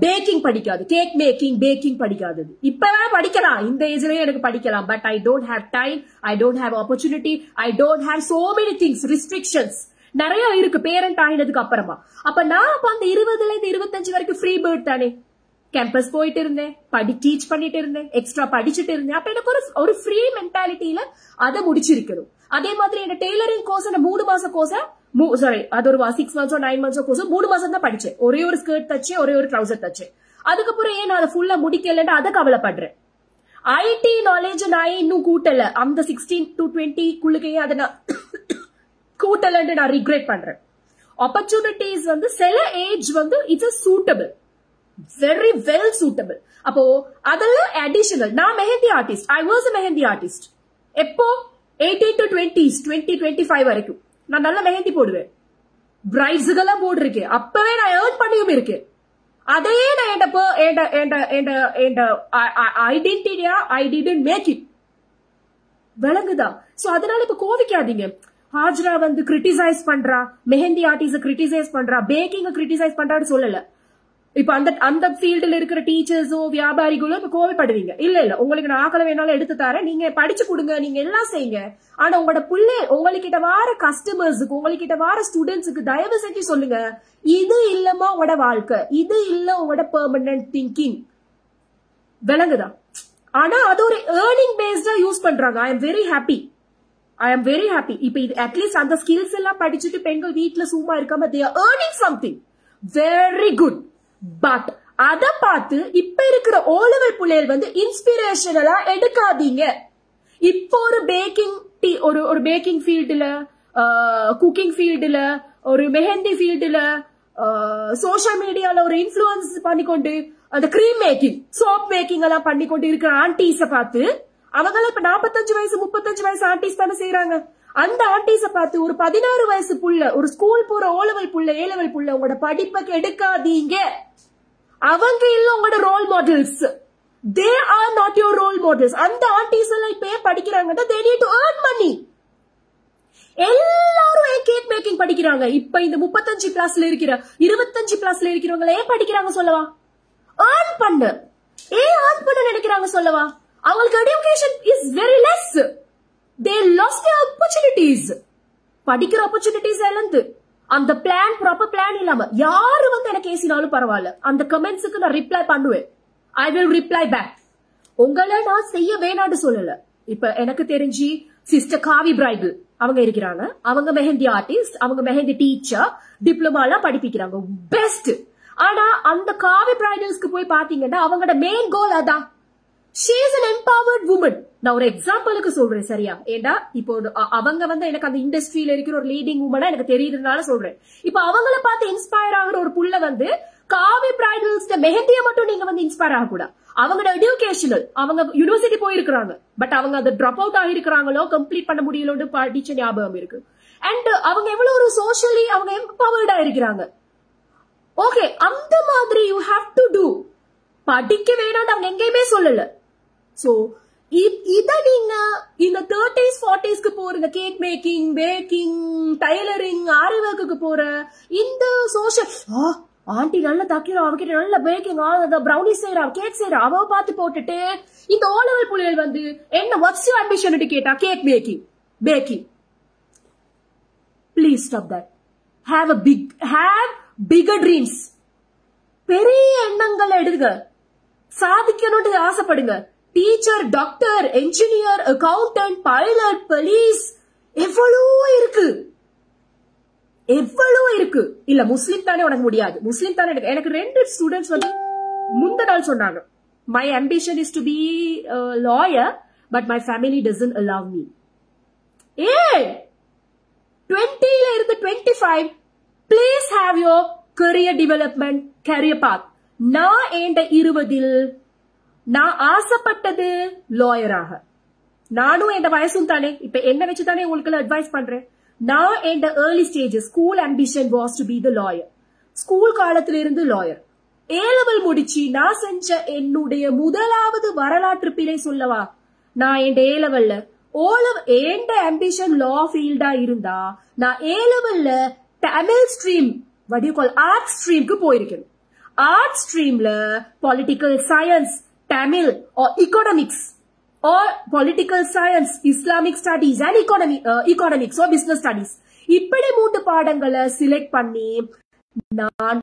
பேக்கிங் படிக்காது, கேக் மேக்கிங், பேக்கிங் படிக்காது. இப்பவே படிக்கலாம், இந்த ஏஜ்லயே எனக்கு படிக்கலாம். But I don't have time, I don't have opportunity, I don't have so many things, restrictions நிறைய இருக்கு பேரண்ட் ஆயினதுக்கு அப்புறமா. அப்ப நான் அந்த 20ல இருந்து 25 வரைக்கும் ஃப்ரீ பேர்ட் தானே. கேம்பஸ் போயிட்டு இருந்தேன், டீச் பண்ணிட்டு இருந்தேன், எக்ஸ்ட்ரா படிச்சுட்டு இருந்தேன். அப்ப எனக்கு ஒரு ஃப்ரீ மென்டாலிட்டியில அதை முடிச்சிருக்கணும். அதே மாதிரி என்ன டெய்லரிங் கோர்ஸ் 3 மாச கோர்ஸ், சாரி அது ஒரு 6 months 9 months கோர்ஸ் 3 மாசம் தான் படிச்சேன். ஒரே ஒரு ஸ்கர்ட் தச்சேன், ஒரே ஒரு ட்ரவுசர் தச்சேன். அதுக்கப்புறம் ஏன் அதை ஃபுல்லா முடிக்கலன்னு அதை கவலைப்படுறேன். ஐடி நாலேஜ் நான் இன்னும் கூட்டல, அந்த 16 to 20 அதை நான் கூட்டலன்னு நான் ரிக்ரெட் பண்றேன். ஆப்பர்ச்சுனிட்டிஸ் சில age it's suitable, very well suitable. அப்போ அதெல்லாம் அடிஷனல். நான் mehndi artist, I was a mehndi artist. எப்போ 18 to 20s 20-25 வரைக்கும் நான் நல்ல மெஹந்தி போடுவேன், பிரைட்ஸுக்கெல்லாம் போட்டிருக்கேன். அப்பவே நான் ஏர்ன் பண்ணியும் இருக்கேன். அதையே நான் ஐடென்டிட்டியா ஐ டிடன்ட் மேக் இட். விளங்குதா? சோ அதனால இப்ப கோவிக்காதீங்க. ஹாஜரா கிரிட்டிசைஸ் பண்றா, மெஹந்தி ஆர்டிஸ்ட் கிரிட்டிசைஸ் பண்றா, பேக்கிங் கிரிட்டிசைஸ் பண்றான்னு சொல்லல. இப்ப அந்த ஃபீல்டுல இருக்கிற டீச்சர்ஸோ வியாபாரிகளோ இப்ப கோவப்படுவீங்க. இல்ல உங்களுக்கு நான் ஆக்கல வேணாலும் எடுத்து தரேன், நீங்க படிச்சு கொடுங்க, நீங்க எல்லாம் செய்யுங்க. ஆனா உங்களோட புள்ளை உங்ககிட்ட வார கஸ்டமர்ஸுக்கு, உங்ககிட்ட வார ஸ்டூடெண்ட்ஸுக்கு தயவு செஞ்சு சொல்லுங்க, இது இல்லமா உங்களோட வாழ்க்கை, இது இல்ல உங்களோட பெர்மனன்ட் திங்கிங். விளங்குதா? ஆனா அது ஒரு ஏர்னிங் பேஸ்டா யூஸ் பண்றாங்க. I am very happy. இப்ப இது அட்லீஸ்ட் அந்த ஸ்கில்ஸ் எல்லாம் படிச்சுட்டு பெண்கள் வீட்டுல சும்மா இருக்காம they are earning something very good. But அத பார்த்து இப்ப இருக்கிற ஓலவல் புள்ளைகள் இன்ஸ்பிரேஷனலா எடுக்காதீங்க. இப்போ ஒரு பேக்கிங் ஒரு பேக்கிங் ஃபீல்டுல, குக்கிங் ஃபீல்டுல, ஒரு மெஹந்தி ஃபீல்டுல, சோசியல் மீடியால ஒரு இன்ஃபுளுன்ஸ் பண்ணிக்கொண்டு அந்த கிரீம் மேக்கிங், சோப் மேக்கிங் எல்லாம் பண்ணிக்கொண்டு இருக்கிற ஆன்டிஸ பார்த்து, அவங்க இப்ப 45 வயசு 35 வயசு ஆன்டிஸ் தானே செய்யறாங்க. அந்த ஆன்டிஸ பார்த்து ஒரு 16 வயசு புள்ள, ஒரு ஸ்கூல் போற ஓலவல் புள்ள, ஏலவல் புள்ள, உங்களோட படிப்புக்கு எடுக்காதீங்க. அவங்க இல்ல உங்களோட role models. they are not your role models. அந்த ஆன்டிஸ் எல்லாம் இப்ப படிக்கிறாங்கன்னா they need to earn money. எல்லாரும் கேக் மேக்கிங் படிக்கிறாங்க. இப்ப இந்த 35 பிளஸ்ல இருக்கிற 25 பிளஸ்ல இருக்கிறவங்க ஏன் படிக்கிறாங்க சொல்லவா? earn பண்ண. ஏன் earn பண்ண நினைக்கிறாங்க சொல்லவா? அவங்களுக்கு education is very less. they lost their opportunities. படிக்கிற opportunities இழந்து அந்த பிளான் ப்ராப்பர் பிளான் இல்லாம யாரு எனக்கு ஏசினாலும் பரவாயில்ல, அந்த கமெண்ட்ஸுக்கு நான் ரிப்ளை பண்ணுவேன். I will reply back. உங்களை நான் செய்ய வேணான்னு சொல்லல. இப்ப எனக்கு தெரிஞ்சு சிஸ்டர் காவி பிரைடல் அவங்க இருக்கிறாங்க. அவங்க மெஹந்தி ஆர்டிஸ்ட், அவங்க மெஹந்தி டீச்சர், டிப்ளமா எல்லாம் படிப்பிக்கிறாங்க, பெஸ்ட். ஆனா அந்த காவி பிரைடல்ஸ்க்கு போய் பாத்தீங்கன்னா அவங்களோட மெயின் கோல் அதான். she is an empowered woman. நான் ஒரு எக்ஸாம்பிளுக்கு சொல்றேன், சரியா? ஏண்டா இப்போ அவங்க எனக்கு அந்த இண்டஸ்ட்ரியில இருக்கிற ஒரு லீடிங் உமனா எனக்கு தெரியுதுனால சொல்றேன். இப்ப அவங்கள பார்த்து இன்ஸ்பயர் ஆகிற ஒரு புள்ள காவி பிரைடல்ஸ் மெஹந்திய மட்டும் நீங்க இன்ஸ்பயர் ஆகக்கூடாது. அவங்களோட எஜுகேஷனல், அவங்க யூனிவர்சிட்டி போயிருக்கிறாங்க, பட் அவங்க அதை டிராப் அவுட் ஆகிருக்கிறாங்களோ, கம்ப்ளீட் பண்ண முடியலன்னு படிச்ச ஞாபகம் இருக்கு. அண்ட் அவங்க எவ்வளவு ஒரு சோஷியலி அவங்க எம்பவர்டா இருக்கிறாங்க. ஓகே, அந்த மாதிரி யூ ஹாவ் டு டூ. படிக்க வேணாம் அவங்க எங்கேயுமே சொல்லல. சோ இத நீங்க இந்த 30s 40ஸ்க்கு போற இந்த கேக் மேக்கிங், பேக்கிங், டைலரிங், ஆரி ஒர்க்குக்கு போற இந்த சோஷியல் ஆண்டி நல்ல தக்கிறா, அவகிட்ட நல்ல பேக்கிங், பிரௌனிஸ் செய்யறா, கேக் செய்யறா, அவ பார்த்து போட்டுட்டு இந்த ஓலவல் புள்ளைகள் என்ன வாட்ஸ் யுவர் ஆம்பிஷன் கேட்டா cake making, baking. Please stop that. Have bigger dreams. பெரிய எண்ணங்கள் எடுங்க, சாதிக்கணும்னு ஆசைப்படுங்க. Teacher, doctor, engineer, accountant, pilot, police, எவ்வளவோ இருக்கு. இல்ல முஸ்லிம் தானே உனக்கு முடியாது, முஸ்லிம் தானே. எனக்கு 2 ஸ்டூடெண்ட்ஸ் முந்த நாள் சொன்னாங்க, my ambition is to be a lawyer, but my family doesn't allow me. Hey, 20 la irundhu 25, please have your career development, career path. Na enda 20 na ஆசைப்பட்டது lawyer ஆக. நானும் என் வயசும் தானே, இப்ப என்ன வச்சு தானே உங்களுக்கு அட்வைஸ் பண்றேன். நான் என் early stages school ambition was to be the lawyer. School காலத்துல இருந்து லாயர். A-level முடிச்சு நான் செஞ்ச என்னுடைய முதலாவது வரலாற்று பிழை சொல்லவா, நான் என் A-levelல என் ambition law field-ஆ இருந்தா நான் A-levelல Tamil stream, what do you call, art stream க்கு போயிருக்கேன். art streamல political science, Tamil or economics or political science, Islamic studies and economics or business studies. இப்படி 3 பாடங்களை செலக்ட் பண்ணி நான்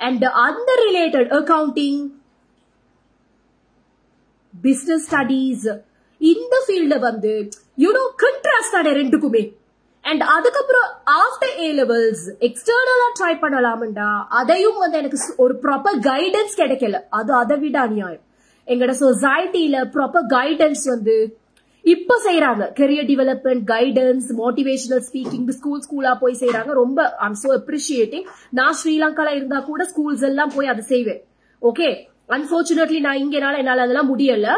and other related accounting, business studies in the field வந்து you know contrast ஆன ரெண்டுக்குமே. and அதுக்கப்புறம் after A levels external try பண்ணலாம்டா, அதையும் வந்து எனக்கு ஒரு ப்ராப்பர் கைடன்ஸ் கிடைக்கல. அது அதை விட அநியாயம். எங்கட சொசைட்டில ப்ராப்பர் கைடன்ஸ் வந்து இப்ப செய்யறாங்க. Career development guidance, motivational speaking ஸ்கூலா போய் செய்யறாங்க. ரொம்ப ஐம் சோ அப்ரிஷியேட்டிங். நான் ஸ்ரீலங்கால இருந்தா கூட ஸ்கூல்ஸ் எல்லாம் போய் அதை செய்வேன். ஓகே, அன்பார்ச்சுனேட்லி நான் இங்கனால என்னால அதெல்லாம் முடியல.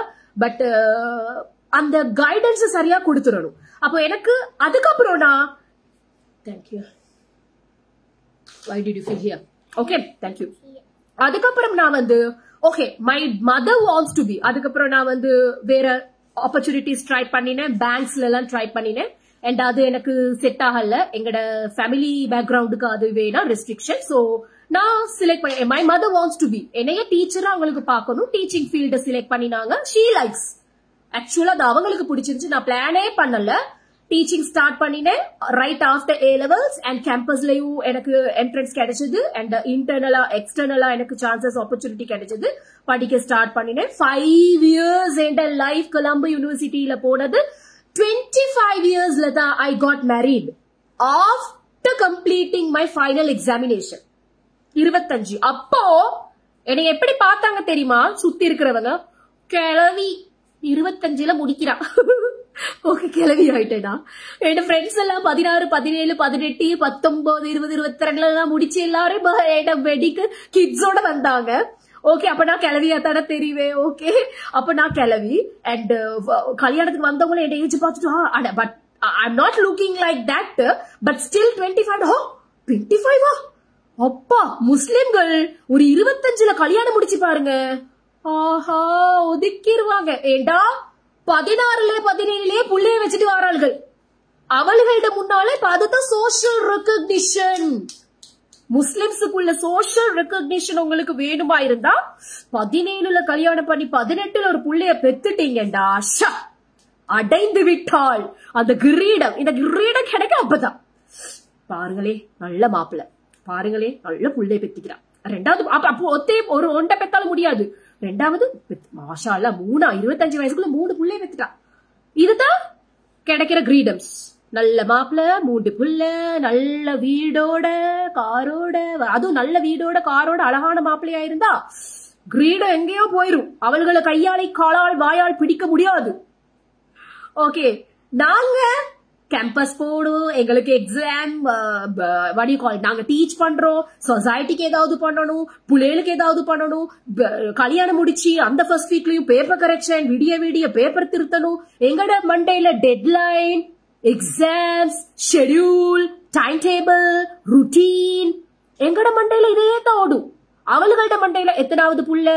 பட் அந்த கைடன்ஸ் சரியா கொடுத்துடணும். அப்போ எனக்கு அதுக்கப்புறம் நான் thank you. Why did you feel here? Okay, thank you. அதுக்கப்புறம் நான் வந்து okay my mother wants to be. அதுக்கப்புறம் நான் வந்து வேற ஆப்பர்ச்சுனிட்டிஸ் ட்ரை பண்ணினேன், பேங்க்ஸ்ல எல்லாம் ட்ரை பண்ணினேன். அண்ட் அது எனக்கு செட் ஆகல. எங்கட ஃபேமிலி பேக்ரவுண்டுக்கு அது வேணா ரெஸ்ட்ரிக்ஷன். சோ நான் செலக்ட் பண்ணேன். My mother wants to be. என்னைய டீச்சரா அவங்களுக்கு பார்க்கணும். டீச்சிங் ஃபீல்ட செலக்ட் பண்ணினாங்க. She likes. ஆக்சுவலா அது அவங்களுக்கு பிடிச்சிருந்துச்சு. நான் பிளானே பண்ணல. டீச்சிங் ஸ்டார்ட் பண்ணினேன் right after A levels. And கேம்பஸ்லயும் எனக்கு என்ட்ரன்ஸ் கிடைச்சது. அண்ட் இன்டர்னலா எக்ஸ்டர்னலா எனக்கு சான்சஸ் ஆப்பர்ச்சுனிட்டி கிடைச்சது. படிக்க ஸ்டார்ட் பண்ணினேன். 5 years என் லைஃப் கொலம்போ யூனிவர்சிட்டியில போனது. 25 yearsல தான் I got married after completing my final examination. 25. அப்போ என்னை எப்படி பார்த்தாங்க தெரியுமா சுத்தி இருக்கிறவங்க? கிளவி 25ல முடிக்கிறா. ஓகே, கிளவி ஆயிட்டேனா. என் ஃப்ரெண்ட்ஸ் எல்லாம் 16, 17, 18, 19, 20, 22 எல்லாம் முடிச்சு எல்லாரும் வெடிக்கு கிட்ஸோட வந்தாங்க. ஓகே, அப்ப நான் கிளவியா தானே தெரியுவேன். ஓகே, அப்ப நான் கிளவி. அண்ட் கல்யாணத்துக்கு வந்தவங்களும் என் ஏஜ் பார்த்துட்டு but I am not looking like that. But still 25. 25 அப்பா, முஸ்லிம்கள் ஒரு 25ல கல்யாணம் முடிச்சு பாருங்க. ஆஹா, ஒதுக்கிடுவாங்க. ஏண்டா 16, 17 புள்ளைய வச்சுட்டு வராள்கள். அவள்களிட முன்னாலே அதுதான் சோஷியல் ரெகக்னிஷன். முஸ்லிம்ஸுக்குள்ள சோஷியல் ரெகக்னிஷன் உங்களுக்கு வேணுமா இருந்தா 17ல கல்யாணம் பண்ணி 18ல ஒரு புள்ளைய பெத்துட்டீங்கடா, அடைந்து விட்டாள் அந்த கிரீடம். இந்த கிரீடம் கிடைக்க அப்பதான் பாருங்களே நல்ல மாப்பிள்ள, பாருங்களே நல்ல புள்ளைய பெத்திக்கிறான். ரெண்டாவது அப்போ ஒரு ஒன்றை பெத்தாலும் முடியாது. ரெண்டாவது மாஷா அல்லா 25 வயசுக்குள்ள 3 புள்ளைய பெத்துட்டா. இதுதான் கிடைக்கிற கிரீடம்ஸ். நல்ல மாப்பிள்ள, 3 புள்ள, நல்ல வீடோட காரோட, அதுவும் நல்ல வீடோட காரோட அழகான மாப்பிள்ளையா இருந்தா கிரீடம் எங்கேயோ போயிரும். அவள்களை கையாளை காலால் வாயால் பிடிக்க முடியாது. ஓகே, நாங்க கேம்பஸ் போடும், எங்களுக்கு எக்ஸாம் நாங்க டீச் பண்றோம், சொசைட்டிக்கு ஏதாவது பண்ணணும், புள்ளைகளுக்கு ஏதாவது பண்ணணும். கல்யாணம் முடிச்சு அந்த ஃபர்ஸ்ட் வீக்லயும் பேப்பர் கரெக்ஷன், விடிய பேப்பர் திருத்தணும். எங்கட மண்டேல deadline, exams, schedule, time table, routine, எங்கட மண்டையில இதையே தான் ஓடும். அவளுகள்ட மண்டையில எத்தனாவது புள்ள,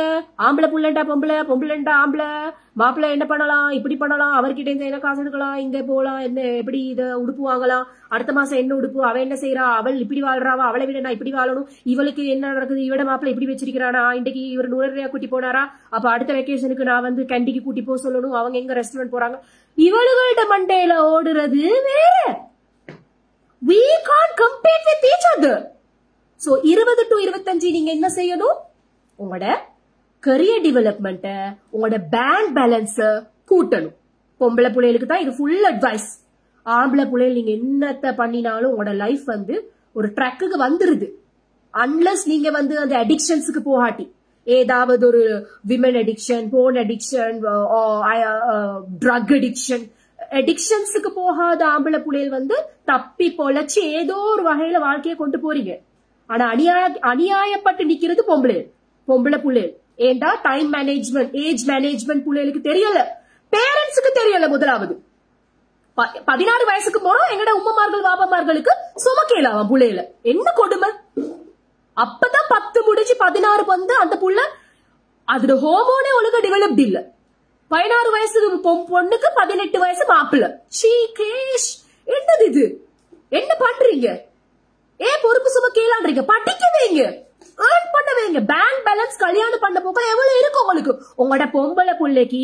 ஆம்பளை புள்ளண்டா பொம்பளை, பொம்பளைண்டா ஆம்பளை, மாப்பிள்ளை என்ன பண்ணலாம், இப்படி பண்ணலாம், அவர்கிட்ட இருந்து என்ன காசு எடுக்கலாம், இங்க போலாம், என்ன எப்படி இத உடுப்பு வாங்கலாம், அடுத்த மாசம் என்ன உடுப்பு, அவ என்ன செய்யறா, அவள் இப்படி வாழ்றாவா, அவளை விட நான் இப்படி வாழணும், இவளுக்கு என்ன நடக்குது, இவட மாப்பிள்ளை இப்படி வச்சிருக்கிறானா, இன்னைக்கு இவர் 100 கூட்டி போனாரா, அப்ப அடுத்த வெக்கேஷனுக்கு நான் வந்து கண்டிக்கு கூட்டி போக சொல்லணும், அவங்க எங்க ரெஸ்டாரண்ட் போறாங்க. இவளுகள்ட மண்டையில ஓடுறது வேற. We can't compete with each other. So 20 to 25 நீங்க என்ன செய்யணும், உங்களோட கரியர் டெவலப்மெண்ட், உங்களோட பேங்க் பேலன்ஸ் கூட்டணும். பொம்பளை பிள்ளைகளுக்கு தான் இது ஃபுல் அட்வைஸ். ஆம்பளை பிள்ளைகள் நீங்க என்னத்த பண்ணினாலும் உங்களோட லைஃப் வந்து ஒரு ட்ராக்குக்கு வந்துருது. அன்லஸ் நீங்க வந்து அந்த அடிக்ஷன்ஸுக்கு போகாட்டி, ஏதாவது ஒரு women addiction, phone addiction, drug addiction, அடிக்ஷன்ஸுக்கு போகாத ஆம்பளை பிள்ளைகள் வந்து தப்பி பொழைச்சு ஏதோ ஒரு வகையில வாழ்க்கையை கொண்டு போறீங்க. ஆனா அநியாயப்பட்டு நிக்கிறது பொம்பளை புள்ளைகள். ஏண்டா டைம் மேனேஜ்மெண்ட், ஏஜ் மேனேஜ்மெண்ட் புள்ளைகளுக்கு தெரியல, பேரண்ட்ஸுக்கு தெரியல. முதலாவது 16 வயசுக்கு போனோம் எங்கட உம்மமார்கள் வாப்பமார்களுக்கு சுமக்கேலாவாம் புள்ளையில. என்ன கொடுமை. அப்பதான் 10 முடிஞ்சு 16 வந்து அந்த புள்ள அதோட ஹோமோனே ஒழுங்கா டெவலப்ட் இல்ல. 16 வயசு பொண்ணுக்கு 18 வயசு மாப்பிள்ள. என்னது இது, என்ன பண்றீங்க? பொறுப்பு சும கேளான்றீங்க. படிக்க வைங்க, ஏர்ன் பண்ண வைங்க. பேங்க் பேலன்ஸ் கல்யாணம் பண்ண போக எவ்வளவு இருக்கு உங்களுக்கு? உங்களோட பொம்பளை புள்ளைக்கு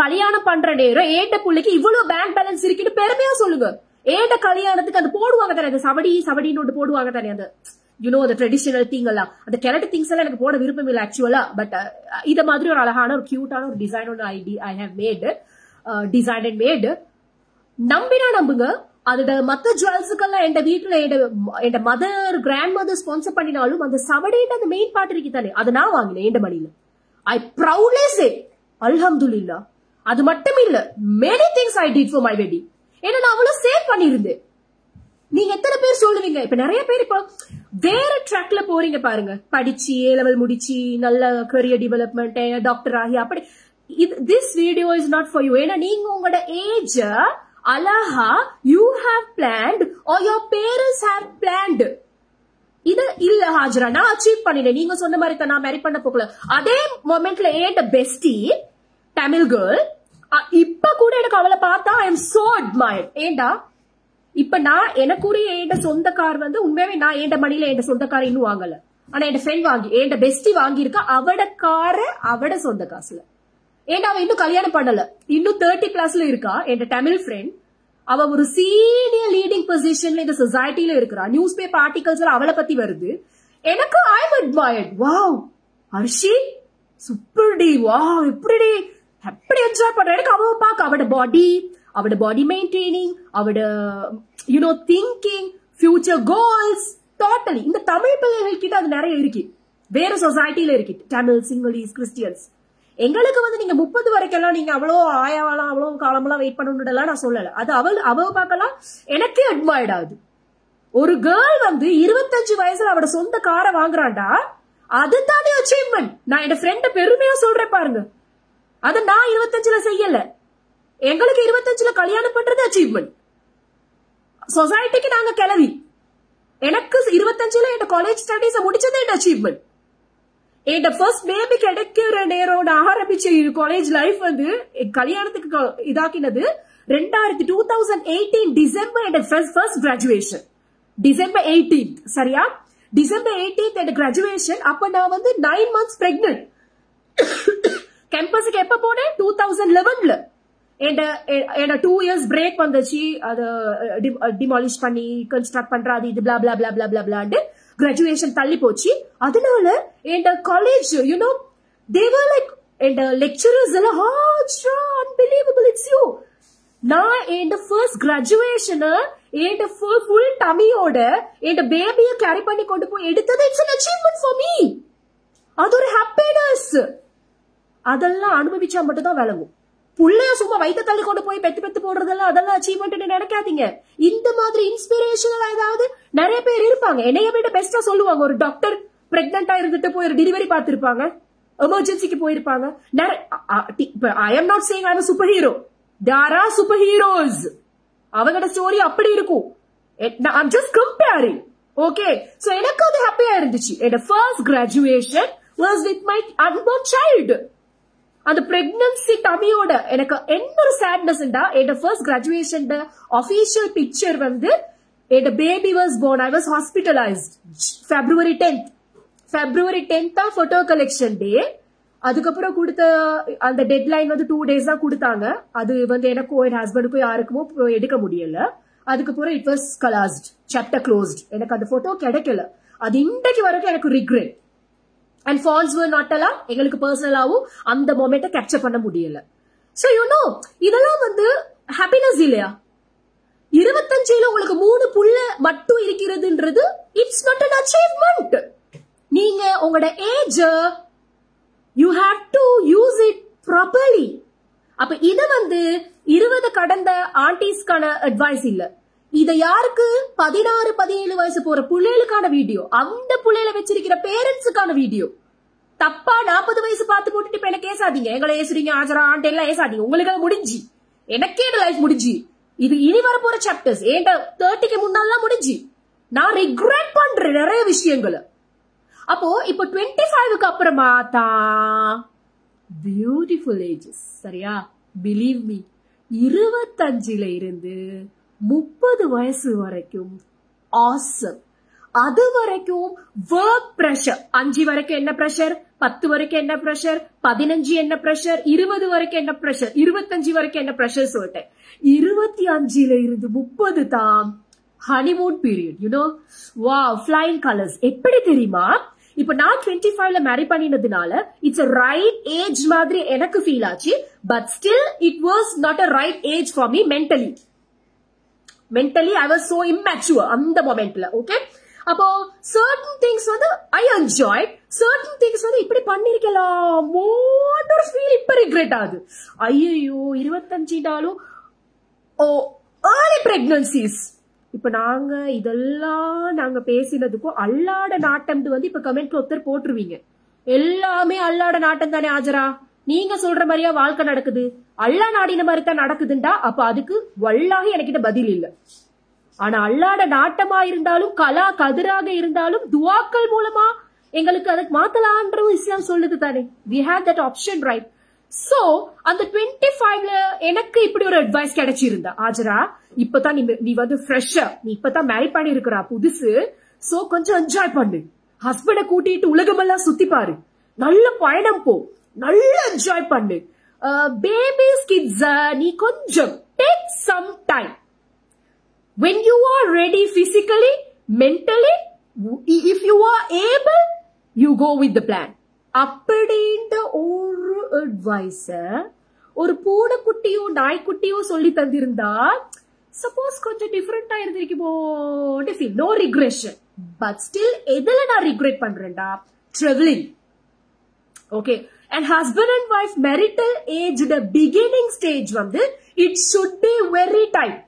கல்யாணம் பண்ற நேரம் ஏண்ட புள்ளைக்கு இவ்வளவு பேங்க் பேலன்ஸ் இருக்குன்னு பெருமையா சொல்லுங்க. ஏண்ட கல்யாணத்துக்கு அந்த போடுவாங்க தானே, அந்த சவடின்னு ஒன்று போடுவாங்க தானே, அந்த அந்த ட்ரெடிஷனல் திங் எல்லாம், அந்த கிழட்டு திங்ஸ் எல்லாம் எனக்கு போட விருப்பம் இல்லை ஆக்சுவலா. பட் இத மாதிரி ஒரு அழகான ஒரு கியூட்டான ஒரு டிசைன் ஒன்று I have made, design and made. நம்பினா நம்புங்க, அதோட மத்த ஜுவல்ஸுக்கெல்லாம் என் வீட்டுல என் மதர் கிராண்ட் மதர் ஸ்பான்சர் பண்ணினாலும் அந்த சவடையில அந்த மெயின் பார்ட் இருக்கு தானே, அதை நான் வாங்கினேன் என் மணியில. ஐ ப்ரௌட்லி சே அல்ஹம்துலில்லாஹ். அது மட்டும் இல்ல, many things I did for my wedding. ஏன்னா நான் அவ்வளவு சேவ் பண்ணிருந்தேன். நீங்க எத்தனை பேர் சொல்லுவீங்க? இப்ப நிறைய பேர் இப்ப வேற ட்ராக்ல போறீங்க பாருங்க, படிச்சு A level முடிச்சு நல்ல கரியர் டெவலப்மெண்ட், டாக்டர் ஆகி அப்படி. This video is not for you. ஏன்னா நீங்க உங்களோட ஏஜ் அழகா you have planned or your parents have planned. இது இல்ல ஹாஜரா, நான் அச்சீவ் பண்ணினேன், நீங்க சொன்ன மாதிரி தான் நான் மேரி பண்ண போகல. அதே மொமெண்ட்ல ஏண்ட பெஸ்டி தமிழ் கேர்ள் இப்ப கூட எனக்கு அவளை பார்த்தா ஐ எம் சோ அட்மையர்ட். ஏண்டா இப்ப நான் எனக்குரிய ஏண்ட சொந்த கார் வந்து உண்மையாவே நான் ஏண்ட மணில ஏண்ட சொந்த கார் இன்னும் வாங்கல. ஆனா என் ஃப்ரெண்ட் வாங்கி ஏண்ட பெஸ்டி வாங்கி இருக்கா, அவட கார அவட சொந்த காசுல. ஏண்டா அவ இன்னும் கல்யாணம் பண்ணல, இன்னும் 30+ இருக்கா. என் தமிழ் ஃப்ரெண்ட், அவ ஒரு சீனியர் லீடிங் பொசிஷன்ல இந்த சொசைட்டில இருக்கிறா. நியூஸ் பேப்பர் ஆர்டிகல்ஸ் அவளை பத்தி வருது. எனக்கு I am admired. Wow Harshi super டி, வாவ் எப்படி என்ஜாய் பண்ற. எனக்கு அவ பாக்க அவட பாடி மெயின்டைனிங், அவட திங்கிங், ஃபியூச்சர் கோல்ஸ் டோட்டலி. இந்த தமிழ் பிள்ளைகள் கிட்ட அது நிறைய இருக்கு, வேற சொசைட்டில இருக்கு. Tamil, Sinhalese, Christians. எங்களுக்கு வந்து நீங்க 30 வரைக்கும் நீங்க அவ்வளோ ஆயாவலாம் அவ்வளோ காலமெல்லாம் வெயிட் பண்ணணும்லாம் நான் சொல்லல. அது அவ பார்க்கலாம் எனக்கே அட்மையர்ட் ஆகுது. ஒரு கேர்ள் வந்து 25 வயசுல அவட சொந்த காரை வாங்குறாண்டா, அதுதானே அச்சீவ்மெண்ட். நான் என் ஃப்ரெண்ட பெருமையா சொல்றேன் பாருங்க. அது நான் 25ல செய்யல, எங்களுக்கு 25ல கல்யாணம் பண்றது அச்சீவ்மெண்ட். சொசைட்டிக்கு நாங்க கிளவி. எனக்கு 25ல என் காலேஜ் ஸ்டடீஸ் முடிச்சது என் அச்சீவ்மெண்ட். என் ஃபர்ஸ்ட் பேபி கிடைக்கிற நேரம் நான் ஆரம்பிச்ச காலேஜ் லைஃப் வந்து கல்யாணத்துக்கு இதாக்கினது 2018 டிசம்பர். என் ஃபர்ஸ்ட் கிராஜுவேஷன் டிசம்பர் 18 சரியா, டிசம்பர் 18 என் கிராஜுவேஷன். அப்ப நான் வந்து 9 months பிரெக்னன்ட். கேம்பஸுக்கு எப்ப போனேன்? 2011ல. என்ன 2 years பிரேக் வந்துச்சு, அதை டிமாலிஷ் பண்ணி கன்ஸ்ட்ரக்ட் பண்றது, இது பிளா பிளா பிளா பிளா பிளா பிளாண்டு கிராஜுவேஷன் தள்ளி போச்சு. அதனால என் college they were like and lecturers எல்லாம் unbelievable, it's you. நான் என் ஃபர்ஸ்ட் கிராஜுவேஷன் என் ஃபுல் டமியோட என் பேபியை கேரி பண்ணி கொண்டு போய் எடுத்தது it's an achievement for me. அது ஒரு ஹாப்பினஸ். அதெல்லாம் அனுபவிச்சா மட்டும் தான் விளங்கும். புள்ளைய சும்மா வயிற்று தள்ளி கொண்டு போய் பெத்து போடுறதெல்லாம் அதெல்லாம் அச்சீவ்மெண்ட் நினைக்காதீங்க. இந்த மாதிரி இன்ஸ்பிரேஷனல் ஏதாவது நிறைய பேர் இருப்பாங்க. என்னைய விட பெஸ்டா சொல்லுவாங்க. ஒரு டாக்டர் பிரெக்னண்டா இருந்துட்டு போய் ஒரு டெலிவரி பார்த்திருப்பாங்க, எமர்ஜென்சிக்கு போயிருப்பாங்க. I am not saying I am super hero. There are super heroes. அவங்களோட ஸ்டோரி அப்படி இருக்கும். I am just comparing. Okay so எனக்கு அது ஹாப்பியா இருந்துச்சு. என்னோட first graduation was with my unborn child. அந்த பிரெக்னன்சி டமியோட எனக்கு என்ன ஒரு சாட்னஸ் உண்டா, என்னோட ஃபர்ஸ்ட் கிராஜுவேஷன் ஆபீஷியல் பிக்சர் வந்து என்னோட baby was born. I was hospitalized February 10th தான் போட்டோ கலெக்ஷன் டே. அதுக்கப்புறம் கொடுத்த அந்த டெட்லைன் வந்து 2 days தான் கொடுத்தாங்க. அது வந்து எனக்கும் என் ஹஸ்பண்டுக்கும் யாருக்குமோ எடுக்க முடியல. அதுக்கப்புறம் it was closed, chapter closed. எனக்கு அந்த போட்டோ கிடைக்கல. அது இன்றைக்கு வரைக்கும் எனக்கு regret. And false were not அலா, எங்களுக்கு பர்சனலாவும் அந்த மொமெண்ட்டை கேப்சர் பண்ண முடியல. சோ யூ நோ இதெல்லாம் வந்து ஹாப்பினஸ் இல்லையா? 25ல உங்களுக்கு 3 புள்ள மட்டும் இருக்கிறதுன்றது இட்ஸ் நாட் an achievement. நீங்க உங்களோட age you have to use it properly. அப்ப இத வந்து 20 கடந்த ஆண்டிஸ்க்கான அட்வைஸ் இல்ல. இத யாருக்கு 16-17 வயசு போற புள்ளைகளுக்கான வீடியோ, அந்த புள்ளையில வச்சிருக்கிற பேரண்ட்ஸுக்கான வீடியோ. தப்பா 40 வயசு பார்த்து போட்டுட்டு இப்ப என்ன கேசாதீங்க, எங்களை ஏசுறீங்க ஆஜரா ஆண்டு எல்லாம் ஏசாதீங்க. உங்களுக்கு அது முடிஞ்சு, எனக்கே லைஃப் முடிஞ்சு. இது இனி வர போற சாப்டர்ஸ் ஏன்டா 30க்கு முன்னாலாம் முடிஞ்சு. நான் ரிக்ரெட் பண்றேன் நிறைய விஷயங்களை. அப்போ இப்போ 25க்கு அப்புறமா தான் பியூட்டிஃபுல் ஏஜஸ். சரியா? பிலீவ் மீ, 25ல இருந்து 30 வயசு வரைக்கும் ஆசம். அது வரைக்கும் ஒர்க் பிரஷர். 5 வரைக்கும் என்ன பிரஷர், 10 வரைக்கும் என்ன பிரஷர், 15 என்ன பிரஷர், 20 வரைக்கும் என்ன பிரஷர், 25 வரைக்கும் என்ன பிரஷர் சொல்லிட்டேன். 25ல இருந்து 30 தான் honeymoon period. You know, wow, flying colours. எப்படி தெரியுமா? இப்ப நான் 25ல மேரி பண்ணினதுனால இட்ஸ் a right ஏஜ் மாதிரி எனக்கு ஃபீல் ஆச்சு. But still it was not a right age for me mentally. I was so immature அந்த மொமெண்ட்ல. ஓகே, அப்போ certain things வந்து I enjoyed, certain things வந்து இப்படி பண்ணிருக்கலாம் மோட்டர் ஃபீல் இப்ப ரிக்ரெட் ஆகுது. ஐயோ 25டாலும் early pregnancies. இப்ப நாங்க இதெல்லாம் நாங்க பேசினதுக்கும் அல்லாட நாட்டம் வந்து இப்ப கமெண்ட்ல ஒருத்தர் போட்டுருவீங்க, எல்லாமே அல்லாட நாட்டம் தானே ஆஜரா, நீங்க சொல்ற மாதிரியா வாழ்க்கை நடக்குது, அல்லா நாடின மாதிரி தான் நடக்குதுண்டா. அப்ப அதுக்கு வல்லாகி எனக்கிட்ட பதில் இல்ல. ஆனா அல்லாட நாட்டமா இருந்தாலும் கலா கதிராக இருந்தாலும் துவாக்கள் மூலமா எங்களுக்கு அதுக்கு மாத்தலான்ற இஸ்லாம் சொல்லுது தானே. we have that option, right? So அந்த 25ல எனக்கு இப்படி ஒரு அட்வைஸ் கிடைச்சிருந்தா, ஆஜரா இப்பதான் நீ வந்து ஃப்ரெஷ்ஷா, நீ இப்பதான் மேரி பண்ணி இருக்கிறா புதுசு, சோ கொஞ்சம் என்ஜாய் பண்ணு, ஹஸ்பண்ட கூட்டிட்டு உலகமெல்லாம் சுத்தி பாரு, நல்ல பயணம் போ, நல்ல என்ஜாய் பண்ணு. பேபிஸ் கிட்ஸ் நீ கொஞ்சம் take some time. when you are ready physically, mentally, if you are able, you go with the plan. அப்படின்ற ஒரு அட்வைஸ ஒரு பூனைக்குட்டியோ நாய்க்குட்டியோ சொல்லி தந்திருந்தா சப்போஸ் கொஞ்சம் டிஃபரெண்டா இருந்திருக்குமோ. No regression. பட் ஸ்டில் எதுல நான் ரிக்ரெட் பண்றேன்டா, travelling. Okay, and husband and wife marital age the beginning stage வந்து it should be very tight.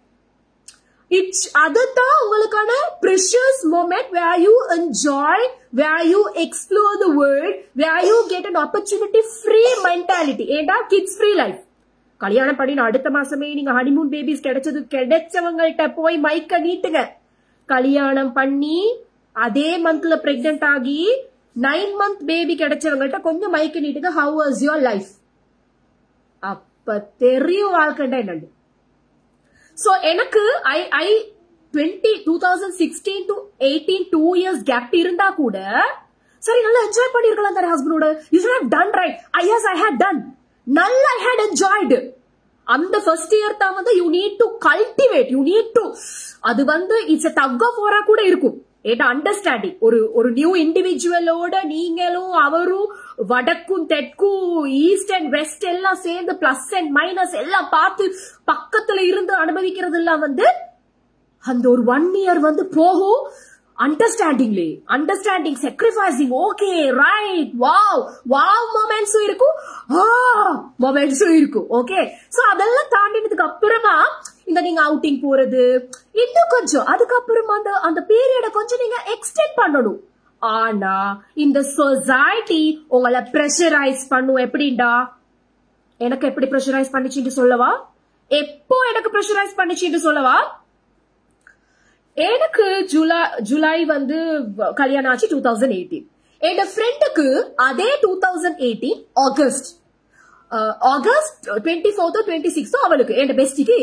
அதுதான் உங்களுக்கான precious moment where you enjoy, where you explore the world, where you get an opportunity free mentality. ஏண்டா kids free life. கல்யாணம் பண்ணி அடுத்த மாசமே நீங்க ஹனிமூன் பேபிஸ் கிடைச்சவங்கள்ட்ட போய் மைக்க நீட்டுங்க. கல்யாணம் பண்ணி அதே மந்த்ல பிரெக்னன்ட் ஆகி 9 month பேபி கிடைச்சவங்கள்ட்ட கொஞ்சம் மைக்க நீட்டுங்க. how was your life? அப்ப தெரியும் வாழ்க்கைண்டா என்னன்னு. சோ எனக்கு 2016 to 18 2 years கேப் இருந்தா கூட சரி நல்லா என்ஜாய் பண்ணிருக்கலாம் தானே ஹஸ்பண்டோட. You should have done right. yes I had done. நல்லா I had enjoyed. அந்த ஃபர்ஸ்ட் இயர் தான் வந்து you need to cultivate, you need to, அது வந்து it's a tug of war கூட இருக்கும். ஏட்டா அண்டர்ஸ்டாண்டிங், ஒரு நியூ இண்டிவிஜுவலோட நீங்களும் அவரும் வடக்கும் தெற்கும் ஈஸ்ட் அண்ட் வெஸ்ட் எல்லாம் சேர்ந்து பிளஸ் அண்ட் மைனஸ் எல்லாம் பார்த்து பக்கத்துல இருந்து அனுபவிக்கிறது எல்லாம் வந்து அந்த ஒரு 1 year வந்து போகும். Understanding sacrificing, okay right, wow மொமெண்ட்ஸும் இருக்கும், மொமெண்ட்ஸும் இருக்கும். ஓகே, சோ அதெல்லாம் தாண்டினதுக்கு அப்புறமா இந்த நீங்க அவுட்டிங் போறது இன்னும் கொஞ்சம், அதுக்கப்புறமா அந்த பீரியட கொஞ்சம் நீங்க எக்ஸ்டெண்ட் பண்ணணும். ஆனா இந்த சொசைட்டி உங்களை பிரஷரைஸ் பண்ணும். எப்படிண்டா, எனக்கு எப்படி பிரஷரைஸ் பண்ணிச்சுன்னு சொல்லவா? எப்போ எனக்கு பிரஷரைஸ் பண்ணிச்சுன்னு சொல்லவா? எனக்கு ஜூலை வந்து கல்யாணம் ஆச்சு 2018. என் ஃப்ரெண்டுக்கு அதே 2018 ஆகஸ்ட் 24th 26th அவளுக்கு என் பெஸ்டிக்கு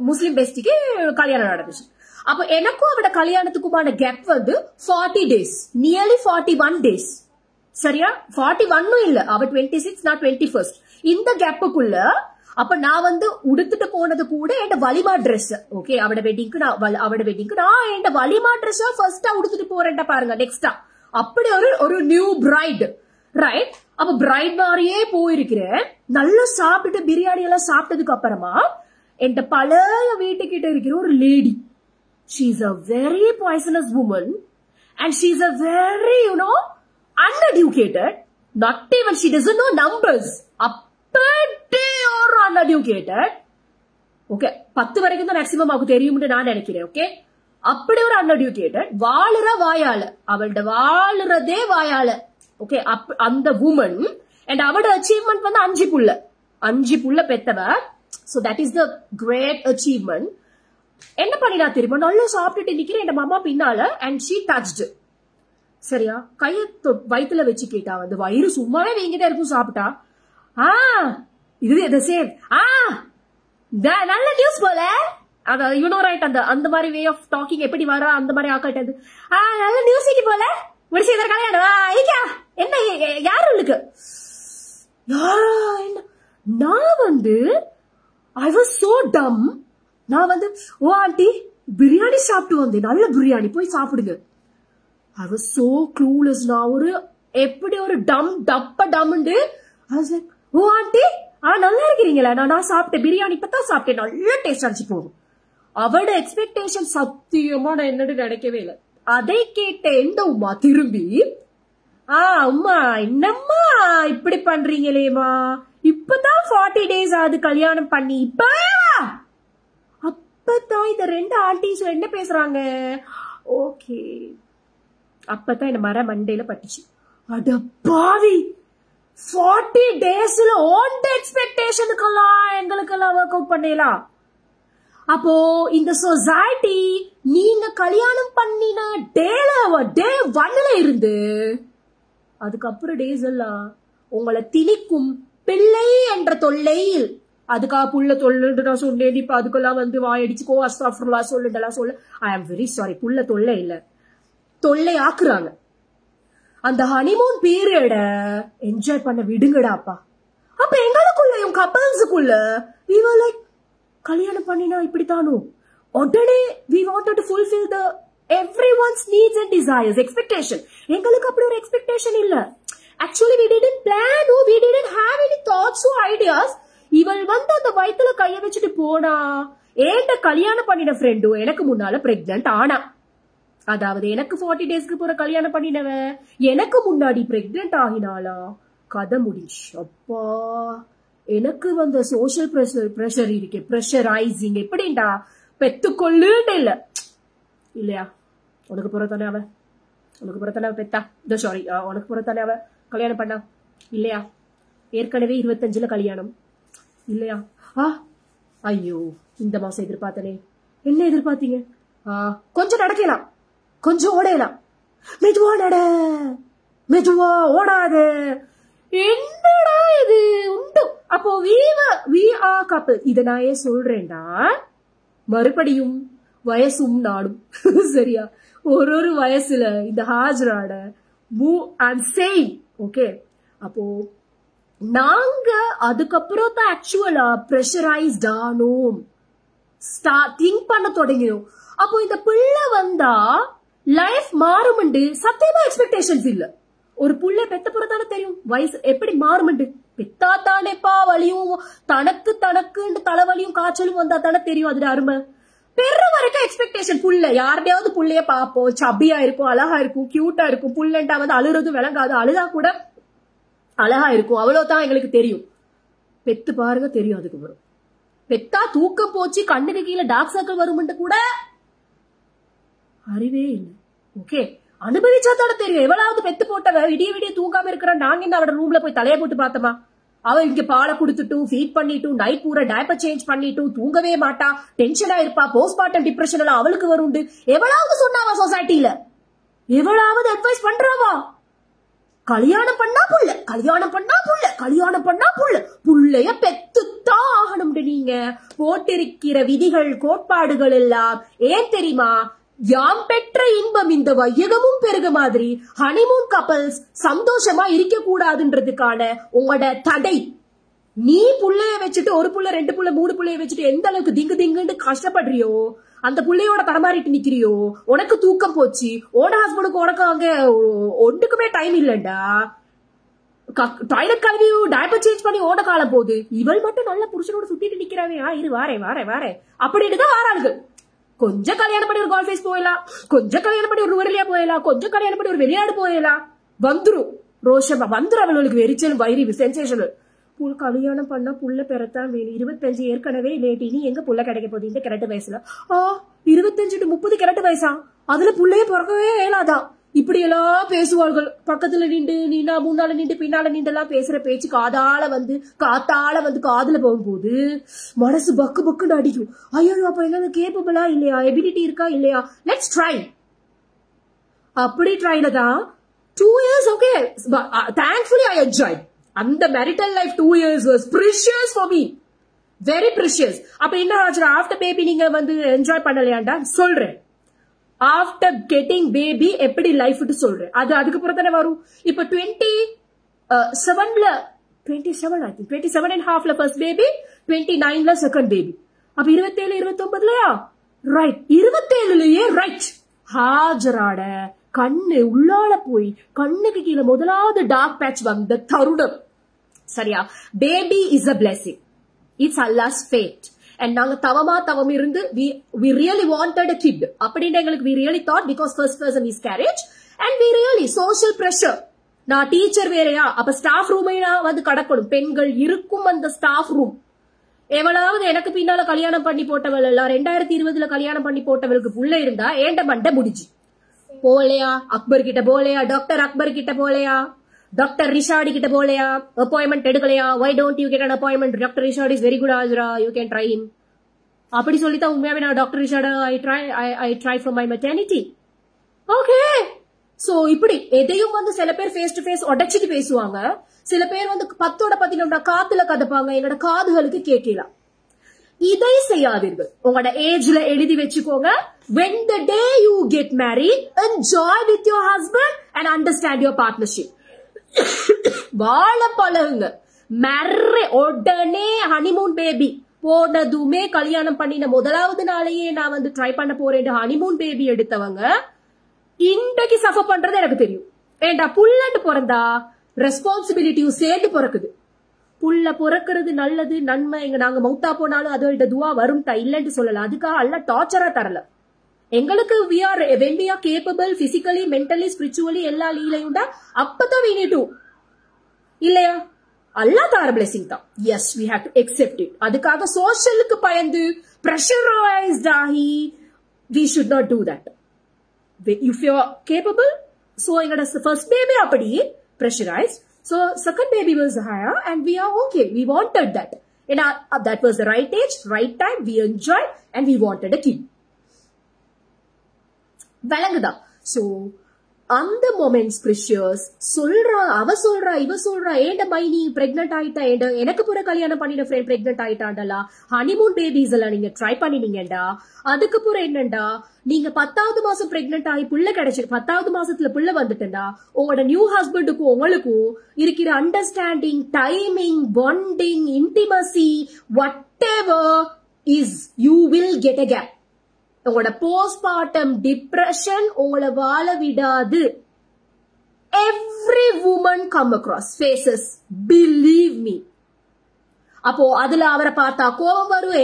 முஸ்லிம் பெஸ்டிக்கு கல்யாணம் நடந்துச்சு. அப்ப எனக்கும் அவட கல்யாணத்துக்குமான கேப் வந்து 40 days, நியர்லி 41 days. சரியா? 41 இல்ல, அவ 26 நான் 21st. இந்த கேப்புக்குள்ள அப்ப நான் வந்து உடுத்துட்டு போனது கூட என் வலிமா ட்ரெஸ். ஓகே, அவட வெட்டிங்க்கு நான் என் வலிமா ட்ரெஸ் ஃபர்ஸ்டா உடுத்துட்டு போறேன்டா பாருங்க. நெக்ஸ்டா அப்படி ஒரு நியூ பிரைட், ரைட்? அப்ப பிரைட் மாதிரியே போயிருக்கிறேன். நல்லா சாப்பிட்டுட்டு பிரியாணி எல்லாம் சாப்பிட்டதுக்கு அப்புறமா என் பழைய வீட்டுக்கிட்ட இருக்கிற ஒரு lady, she is a very poisonous woman and she is a very uneducated, not even she doesn't know numbers, அப்படி ஒரு uneducated. ஓகே, 10 வரைக்கும் தான் மேக்ஸிமம் அவருக்கு தெரியும்னு நான் நினைக்கிறேன். ஓகே, அப்படி ஒரு uneducated, வாழுற வாயால, அவள்ட வாழுறதே வாயால. ஓகே, அந்த woman and அவட அச்சீவ்மெண்ட் வந்து 5 புள்ள பெத்தவ. so that is the great achievement. என்ன பண்ணினா தெரியுமா? நல்லா சாப்பிட்டுட்டு நிக்கிறேன் என் மாமா பின்னால and she touched. சரியா? கைய வயித்துல வச்சு கேட்டா, வந்து வயிறு சும்மாவே வீங்கிட்டே இருக்கும் சாப்பிட்டா. இது சேம் நல்ல நியூஸ் போல. ரைட், அந்த மாதிரி வே ஆஃப் டாக்கிங் எப்படி வர அந்த மாதிரி ஆக்காட்டது. நல்ல நியூஸ் இது போல முடிச்சு கல்யாணம். என்ன யாரு இருக்கு? நான் வந்து I was so dumb. நான் வந்து ஓ ஆண்டி பிரியாணி சாப்பிட்டு வந்தேன், நல்ல பிரியாணி போய் சாப்பிடுங்க. I was so clueless. நான் ஒரு எப்படி ஒரு டம்முண்டு. ஓ ஆண்டி நல்லா இருக்கிறீங்களா? நான் சாப்பிட்டேன் பிரியாணி, இப்பதான் சாப்பிட்டேன், நல்ல டேஸ்ட் ஆச்சு போகும். அவட எக்ஸ்பெக்டேஷன் சத்தியமா நான் என்னன்னு நினைக்கவே இல்லை. அதை கேட்ட எந்த உமா திரும்பி, அம்மா என்னம்மா இப்படி பண்றீங்களேமா, இப்பதான் 40 days ஆகுது கல்யாணம் பண்ணி, அப்பதான் இந்த 2 ஆண்டிஸ் என்ன பேசுறாங்க. ஓகே, அப்பதான் இந்த மர மண்டையில பட்டுச்சு. அட பாவி, 40 daysல ஓன் எக்ஸ்பெக்டேஷனுக்கெல்லாம் எங்களுக்கெல்லாம் ஒர்க் அவுட் பண்ணலாம். அப்போ இந்த சொசைட்டி நீங்க கல்யாணம் பண்ணின டே 1ல இருந்து அதுக்கப்புறம் டேஸ் எல்லாம் உங்களை திணிக்கும் பிள்ளை என்ற தொல்லையில். அதுக்காக புள்ள தொல்லை நான் சொன்னேன், இப்ப அதுக்கெல்லாம் வந்து வாயடிச்சுக்கோ அஸ்தாஃபிருல்லா சொல்லுடலாம் சொல்ல. ஐ ஆம் வெரி சாரி, புள்ள தொல்லை இல்ல, தொல்லை ஆக்குறாங்க. அந்த ஹனிமூன் பீரியட என்ஜாய் பண்ண விடுங்கடாப்பா. அப்ப எங்களுக்குள்ள கப்பல்ஸுக்குள்ள we were like, கல்யாணம் பண்ணினா இப்படித்தானோ உடனே we wanted to fulfill the everyone's needs and desires, expectation. எங்களுக்கு அப்படி ஒரு எக்ஸ்பெக்டேஷன் இல்ல. Actually we didn't plan, we didn't have any thoughts or ideas. இவள் வந்து அந்த வயித்துல கைய வச்சுட்டு போனா. ஏண்ட கல்யாணம் பண்ணின ஃப்ரெண்டு எனக்கு முன்னால பிரெக்னன்ட் ஆனா, அதாவது எனக்கு 40 daysக்கு போற கல்யாணம் பண்ணினவ எனக்கு முன்னாடி பிரெக்னன்ட் ஆகினாலா, கதை முடிஞ்சு. அப்பா, எனக்கு வந்த சோசியல் பிரஷர் இருக்கு, பிரஷரைசிங். எப்படின்டா பெத்துக்கொள்ளுன்னு இல்ல இல்லையா? உனக்கு புறத்தானே அவ, உனக்கு புறத்தானே பெத்தா, சாரி உனக்கு புறத்தானே அவ கல்யாணம் பண்ணா இல்லையா? ஏற்கனவே 25ல கல்யாணம் இல்லையா? ஐயோ, இந்த மாசம் எதிர்பார்த்தனே. என்ன எதிர்பார்த்தீங்க? கொஞ்சம் நடக்கலாம், கொஞ்சம் ஓடலாம், மெதுவா நட, மெதுவா ஓடாது. என்னடா இது உண்டு? அப்போ we are couple. இத நான் ஏன் சொல்றேன்டா, மறுபடியும் வயசும் நாடும் சரியா? ஒரு வயசுல இந்த ஹாஜராட மூவ் அண்ட் சேயிங். ஓகே, அப்போ நாங்க அதுக்கப்புறம் தான் ஆக்சுவலா பிரஷரைஸ்ட் ஆனோம், திங்க் பண்ண தொடங்கினோம். அப்போ இந்த பிள்ளை வந்தா லைஃப் மாறுமுண்டு சத்தியமா எக்ஸ்பெக்டேஷன்ஸ் இல்ல. ஒரு புள்ள பெத்த புறத்தானே தெரியும் வயசு எப்படி மாறுமுண்டு. பெத்தா தானேப்பா வலியும் தனக்குன்னு தலைவலியும் காய்ச்சலும் வந்தா தானே தெரியும் அதோட அருமை. பெற வரைக்கும் எக்ஸ்பெக்டேஷன். புள்ள யாருடையாவது புள்ளைய பாப்போம், சப்பியா இருக்கும், அழகா இருக்கும், கியூட்டா இருக்கும். புள்ளண்டா வந்து அழுறதும் விளங்காது, அழுதா கூட அழகா இருக்கும், அவ்வளவுதான் எங்களுக்கு தெரியும். பெத்து பாருங்க தெரியும். அதுக்கு வரும் பெத்தா தூக்கம் போச்சு, கண்ணுக்கு கீழே டார்க் சர்க்கிள் வரும்னு கூட அறிவே இல்லை. ஓகே, அனுபவிச்சா தானே தெரியும். எவ்வளவு பெத்து போட்டவ விடிய தூங்காம இருக்கிற நாங்க என்ன அவட ரூம்ல போய் தலைய போட்டு பார்த்தோமா? அவ இங்க பாலை குடுத்துட்டு ஃபீட் பண்ணிட்டு நைட் பூரா டைப்பர் சேஞ்ச் பண்ணிட்டு தூங்கவே மாட்டா, டென்ஷனா இருப்பா, போஸ்ட்மார்ட்டம் டிப்ரெஷன் எல்லாம் அவளுக்கு வருண்டு. எவ்வளவு சொன்னாவா சொசைட்டில, எவ்வளவு அட்வைஸ் பண்றாவா? கல்யாணம் பண்ணா புள்ள, கல்யாணம் பண்ணா புள்ள, கல்யாணம் பண்ணா புள்ள, புள்ளைய பெத்துத்தான் ஆகணும். நீங்க போட்டிருக்கிற விதிகள் கோட்பாடுகள் எல்லாம் ஏன் தெரியுமா? யாம் பெற்ற இன்பம் இந்த வையகமும் பெருக மாதிரி ஹனிமூன் கப்பல்ஸ் சந்தோஷமா இருக்க கூடாதுன்றதுக்கான உங்களோட தடை. நீ புள்ளைய வச்சுட்டு ஒரு புள்ள 2 புள்ள 3 புள்ளைய வச்சுட்டு எந்த அளவுக்கு திங்கு திங்குன்னு கஷ்டப்படுறியோ, அந்த புள்ளையோட தடமாறிட்டு நிக்கிறியோ, உனக்கு தூக்கம் போச்சு, ஓட ஹஸ்பண்டுக்கு உனக்கு அங்க ஒன்றுக்குமே டைம் இல்லண்டா. டாய்லெட் கழுவி டைப்பர் சேஞ்ச் பண்ணி ஓட காலம் போகுது. இவள் மட்டும் நல்ல புருஷனோட சுத்திட்டு நிக்கிறாவே, இரு வாரேன் வாரேன் வாரேன் அப்படின்னு தான் வாராளுகள். கொஞ்சம் கல்யாணம் பண்ணி ஒரு கால்ஃபேஸ் போயலாம், கொஞ்சம் கல்யாணம் பண்ணி ஒரு நுவரெலியா போயலாம், கொஞ்சம் கல்யாணம் பண்ணி ஒரு வெளிநாடு போயலாம், வந்துரும் ரோஷமா, வந்துரும் அவளுக்கு வெறிச்சல் வைரி சென்சேஷனல். கல்யாணம் பண்ணா புள்ள பெறத்தான் வேணும். 25 ஏற்கனவே லேட், இனி எங்க புள்ள கிடைக்க போகுது இந்த கரெக்ட் வயசுல? 25 to 30 கரெக்ட் வயசா? அதுல புள்ளைய பிறக்கவே இயலாதான். இப்படி எல்லாம் பேசுவார்கள். பக்கத்துல நின்று நீனா முன்னால நின்று பின்னால நின்று எல்லாம் பேசுற பேச்சு காத்தால வந்து காதுல போகும்போது மனசு பக்கு பக்குன்னு அடிக்கும். ஐயோ அப்ப என்ன கேப்பபிளா இல்லையா, எபிலிட்டி இருக்கா இல்லையா, லெட்ஸ் ட்ரை. அப்படி ட்ரைல தான் 2 years. Okay, thankfully I enjoy. அந்த marital life 2 years was precious for me, very precious. அப்ப என்ன ஆச்சு, ஆஃப்டர் பேபி நீங்க வந்து என்ஜாய் பண்ணலையாண்டா சொல்றேன். ஆஃப்டர் கெட்டிங் பேபி எப்படி லைஃப் சொல்றேன், அது அதுக்கப்புறம் தானே வரும். இப்ப 27.5 ஃபர்ஸ்ட் பேபி, 29 செகண்ட் பேபி, அப்ப 27 29லயா ரைட், 27லயே ரைட் ஹாஜராட கண்ணு உள்ளால போய் கண்ணுக்கு கீழே முதலாவது டார்க் பேட்ச் வந்த தருணம். சரியா? Baby is a blessing, it's Allah's fate. And நாங்க தவம் இருந்து we really wanted a kid. அப்படின்ற எங்களுக்கு we really thought, because first person is miscarriage and we really social pressure. நான் டீச்சர் வேறையா, அப்ப ஸ்டாஃப் ரூமை வந்து கடக்கணும், பெண்கள் இருக்கும் அந்த ஸ்டாஃப் ரூம். எவ்வளவு எனக்கு பின்னால கல்யாணம் பண்ணி போட்டவள் எல்லாம் 2020 கல்யாணம் பண்ணி போட்டவளுக்கு புள்ள இருந்தா ஏண்ட மண்டை முடிச்சு போலையா, அக்பர் கிட்ட போலையா, டாக்டர் அக்பர் கிட்ட போலையா, டாக்டர் ரிஷாடி கிட்ட போலையா, அப்பாயின்மெண்ட் எடுக்கலையா, why don't you get an appointment, doctor Rishad is very good Ajra, you can try him. அப்படி சொல்லித்தான் உண்மையாவே நான் டாக்டர் ரிஷாட I try from my maternity. Okay, so இப்படி எதையும் வந்து சில பேர் ஃபேஸ் டு ஃபேஸ் உடைச்சிட்டு பேசுவாங்க, சில பேர் வந்து 10ஓட 10 காத்துல கதப்பாங்க, என்னோட காதுகளுக்கு கேட்கலாம். இதை செய்யாதீர்கள். உங்களோட ஏஜ்ல எழுதி வச்சுக்கோங்க. when the day you get married, enjoy with your husband and understand your partnership. வாழ பழகுங்க. மர்றே உடனே ஹனிமூன் பேபி போனதுமே கல்யாணம் பண்ணின முதலாவது நாளையே நான் வந்து ட்ரை பண்ண போறேன் ஹனிமூன் பேபி எடுத்தவங்க இன்றைக்கு சஃபர் பண்றது எனக்கு தெரியும். ஏண்டா புள்ளன்னு பிறந்தா ரெஸ்பான்சிபிலிட்டியும் சேர்ந்து பிறக்குது. புள்ள பிறக்கிறது நல்லது, நன்மை. எங்க நாங்க மௌத்தா போனாலும் அதோட துவா வரும் இல்லன்னு சொல்லல, அதுக்காக அல்ல டார்ச்சரா தரல. எங்களுக்கு when we are capable physically, mentally, spiritually எல்லா லீலையும் அப்பதான் we need to இல்லையா, அல்லா தார blessing தான். yes, we have to accept it. அதுக்காக சோஷியலுக்கு பயந்து pressurized ஆகி we should not do that. if you are capable, so எங்கட first baby அப்படி pressurized, so second baby was higher and we are okay, we wanted that, and that was the right age, right time, we enjoyed and we wanted a kid. விளங்குதா? சோ அந்த மொமெண்ட்ஸ் ப்ரிஷியஸ். சொல்றா, அவ சொல்றா, இவ சொல்றா, ஏண்ட மைனி பிரெக்னென்ட் ஆயிட்டா, எனக்கு புற கல்யாணம் பண்ணின ஃப்ரெண்ட் பிரெக்னென்ட் ஆயிட்டாண்டா, ஹனிமூன் பேபிஸ் எல்லாம் நீங்க ட்ரை பண்ணினீங்கடா. அதுக்கப்புறம் என்னண்டா, நீங்க 10வது மாசம் பிரெக்னென்ட் ஆகி புள்ள கிடைச்சு 10வது மாசத்துல புள்ள வந்துட்டா, உங்களோட நியூ ஹஸ்பண்டுக்கும் உங்களுக்கும் இருக்கிற understanding, timing, bonding, intimacy, whatever is, you will get a gap. உங்களோட போஸ்ட்மார்ட்டம் டிப்ரெஷன் உங்களை வாழ விடாது. Every woman come across faces, believe me. அப்போ அதுல அவரை பார்த்தா கோபம் வரும்,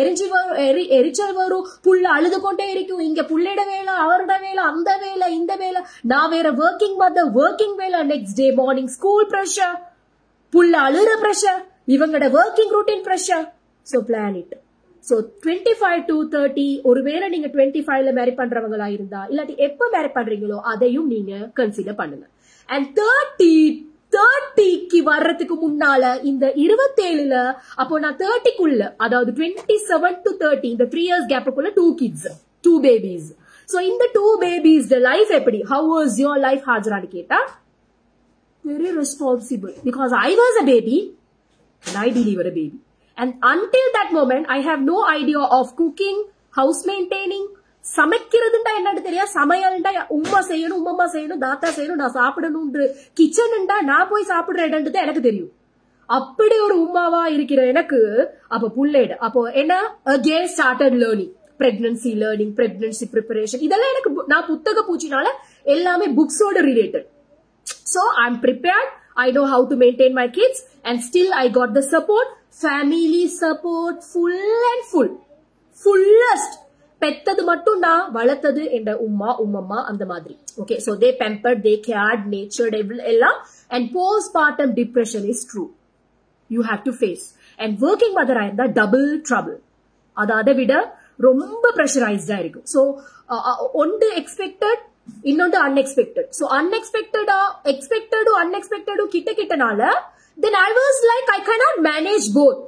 எரிச்சல் வரும், புள்ள அழுது கொண்டே இருக்கும். இங்க புள்ளைட வேலை, அவரோட வேலை, அந்த வேலை, இந்த வேலை, நான் வேற ஒர்க்கிங் மதர், ஒர்க்கிங் வேலை, next day morning school pressure, புள்ள அழுற ப்ரெஷர், இவங்களோட working routine pressure. So plan it. So 25 to 30, ஒருவேளை நீங்க 25ல மேரி பண்றவங்களா இருந்தா, இல்லாட்டி எப்ப மேரி பண்றீங்களோ அதையும் நீங்க கன்சிடர் பண்ணுங்க. அண்ட் 30 30க்கு வர்றதுக்கு முன்னால இந்த 27ல அப்போ நான் 30க்குள்ள அதாவது 27 to 30 இந்த 3 years கேப்புக்குள்ள 2 kids 2 babies. So இந்த 2 babies the life எப்படி? How was your life ஹாஜரான்னு கேட்டா very responsible because I was a baby and I delivered a baby. And until that moment I have no idea of cooking, house maintaining, சமைக்கிறதுண்டா என்னன்னு தெரியா, சமையல்ண்டா உம்மா செய்யணும், உம்மம்மா செய்யணும், தாத்தா செய்யணும், நான் சாப்பிடணும்ன்ற கிச்சன்ண்டா நான் போய் சாப்பிடுற இடம்ன்றது எனக்கு தெரியும். அப்படி ஒரு உம்மாவா இருக்கிற எனக்கு அப்ப புள்ளேடு அப்போ என்ன again started learning pregnancy learning, pregnancy preparation. இதெல்லாம் எனக்கு நான் புத்தக பூச்சினால எல்லாமே புக்ஸோட related. So I'm prepared. I know how to maintain my kids and still I got the support, family support, full and full, fullest. பெத்தது மட்டும் நான் வளர்த்தது என்ற உம்மா உம்மம்மா அந்த மாதிரி. Okay, so they pampered, they cared, nurtured எல்லாம். And postpartum depression is true. You have to face. And working mother ஆ இருந்தா double trouble. அதை விட ரொம்ப pressurized-ஆ இருக்கும். So ஒன்று expected, இன்னொன்று unexpected. So unexpected expected unexpected கிட்டனால then I was like I cannot manage both.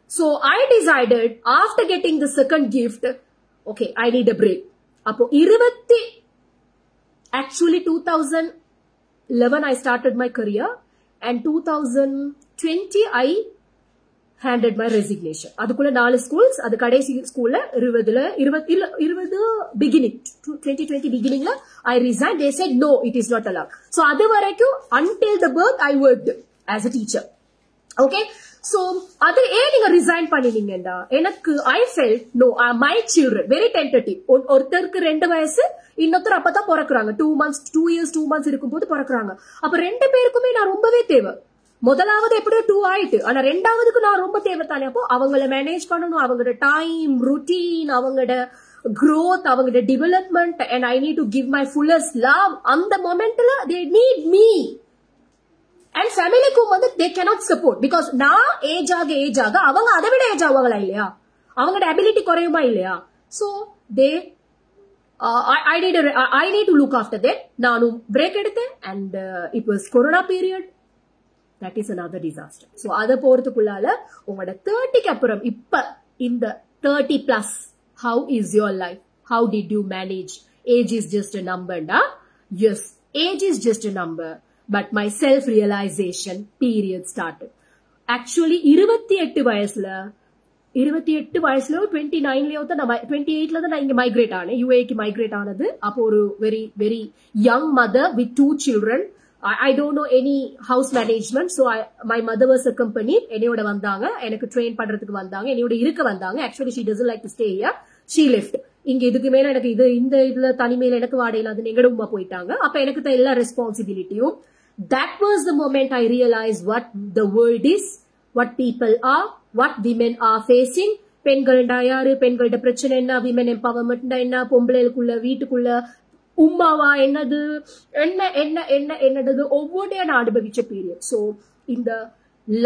So I decided after getting the second gift, okay, I need a break. அப்போ actually 2011 I started my career and 2020 I handed my resignation. அதுக்குள்ள 4 schools, அது கடைசி ஸ்கூல்ல 20 beginning 2020 beginningல I resigned. They said no, it is not allowed. So அது வரைக்கும் until the birth I worked as a teacher. Okay, so அது ஏன் நீங்க ரிசைன் பண்ணினீங்கடா, எனக்கு I felt no, my children very tentative. ஒருத்தருக்கு 2 வயசு, இன்னொருத்தர் அப்பதான் பிறக்குறாங்க 2 years 2 months இருக்கும்போது பிறக்குறாங்க. அப்ப 2 பேருக்குமே நான் ரொம்பவே தேவை. முதலாவது எப்படியோ 2 ஆயிட்டு, ஆனா ரெண்டாவதுக்கு நான் ரொம்ப தேவை தானே. அப்போ அவங்கள மேனேஜ் பண்ணணும், அவங்களோட டைம் ரொட்டீன், அவங்களோட growth, அவங்களோட development, and I need to give my fullest love. அந்த மொமெண்ட்ல they need me. And ஃபேமிலிக்கும் வந்து they cannot support because நான் ஏஜ் ஆக அவங்க அதை விட ஏஜ் ஆகுவாங்களா இல்லையா, அவங்களோட அபிலிட்டி குறையுமா இல்லையா. So they I need to look after that. நானும் பிரேக் எடுத்தேன் and it was corona period. That is another disaster. So அதை போறதுக்குள்ளால உங்களோட 30க்கு அப்புறம் இப்ப இந்த 30 plus how is your life, how did you manage? Age is just a number da. Yes, age is just a number. But my self-realization period started. Actually, 28 வயசுல 29லயோ தான் நான் 28ல தான் நான் இங்க மைக்ரேட் ஆனேன், UAE-க்கு மைக்ரேட் ஆனது. அப்போ ஒரு very very young mother with 2 children. I don't know any house management, so my mother was accompanied. என்னையோட வந்தாங்க, எனக்கு ட்ரெயின் பண்றதுக்கு வந்தாங்க, என்னையோட இருக்க வந்தாங்க. Actually she doesn't like to stay here. She left. இங்க இதுக்கு மேல எனக்கு இதுல தனிமையில எனக்கு வாடையில அது எங்கட உமா போயிட்டாங்க. அப்ப எனக்கு தான் எல்லா ரெஸ்பான்சிபிலிட்டியும். That was the moment I realized what the world is, what people are, what women are facing. பெண்கள்டா யாரு, பெண்களோட பிரச்சனை என்ன, விமன் எம்பவர்மெண்ட் என்ன, பொம்பளைக்குள்ள வீட்டுக்குள்ள உம்மாவா என்னது என்னது ஒவ்வொன்றையும் நான் அனுபவிச்ச பீரியட். ஸோ இந்த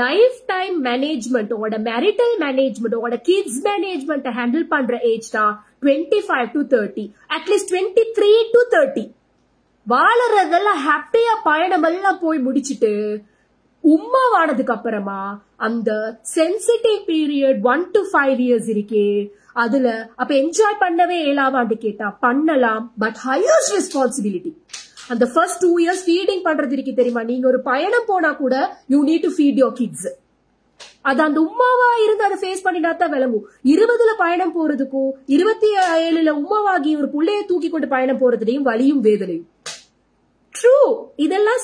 லைஃப் டைம் மேனேஜ்மெண்ட், உங்களோட மேரிட்டல் மேனேஜ்மெண்ட், உங்களோட கிட்ஸ் மேனேஜ்மெண்ட் ஹேண்டில் பண்ற ஏஜ் தான் 25 to 30, அட்லீஸ்ட் 23 to 30. வாழறதெல்லாம் ஹாப்பியா பயணம் எல்லாம் போய் முடிச்சுட்டு உம்மாவானதுக்கு அப்புறமா அந்த சென்சிட்டிவ் பீரியட் 1 to 5 years இருக்கே, அதுல அப்ப என்ஜாய் பண்ணவே இயலாமான்னு கேட்டா பண்ணலாம், பட் ஹையஸ்ட் ரெஸ்பான்சிபிலிட்டி. அந்த ஃபர்ஸ்ட் 2 years ஃபீடிங் பண்றது இருக்கு தெரியுமா. நீங்க ஒரு பயணம் போனா கூட you need to feed your kids. அது அந்த உம்மாவா இருந்து அதை ஃபேஸ் பண்ணினா தான் விளங்கும். 20ல பயணம் போறதுக்கும் 27ல உம்மாவாகி ஒரு புள்ளைய தூக்கி கொண்டு பயணம் போறதுலையும் வலியும் வேதனையும். ட்ரூ, இதெல்லாம்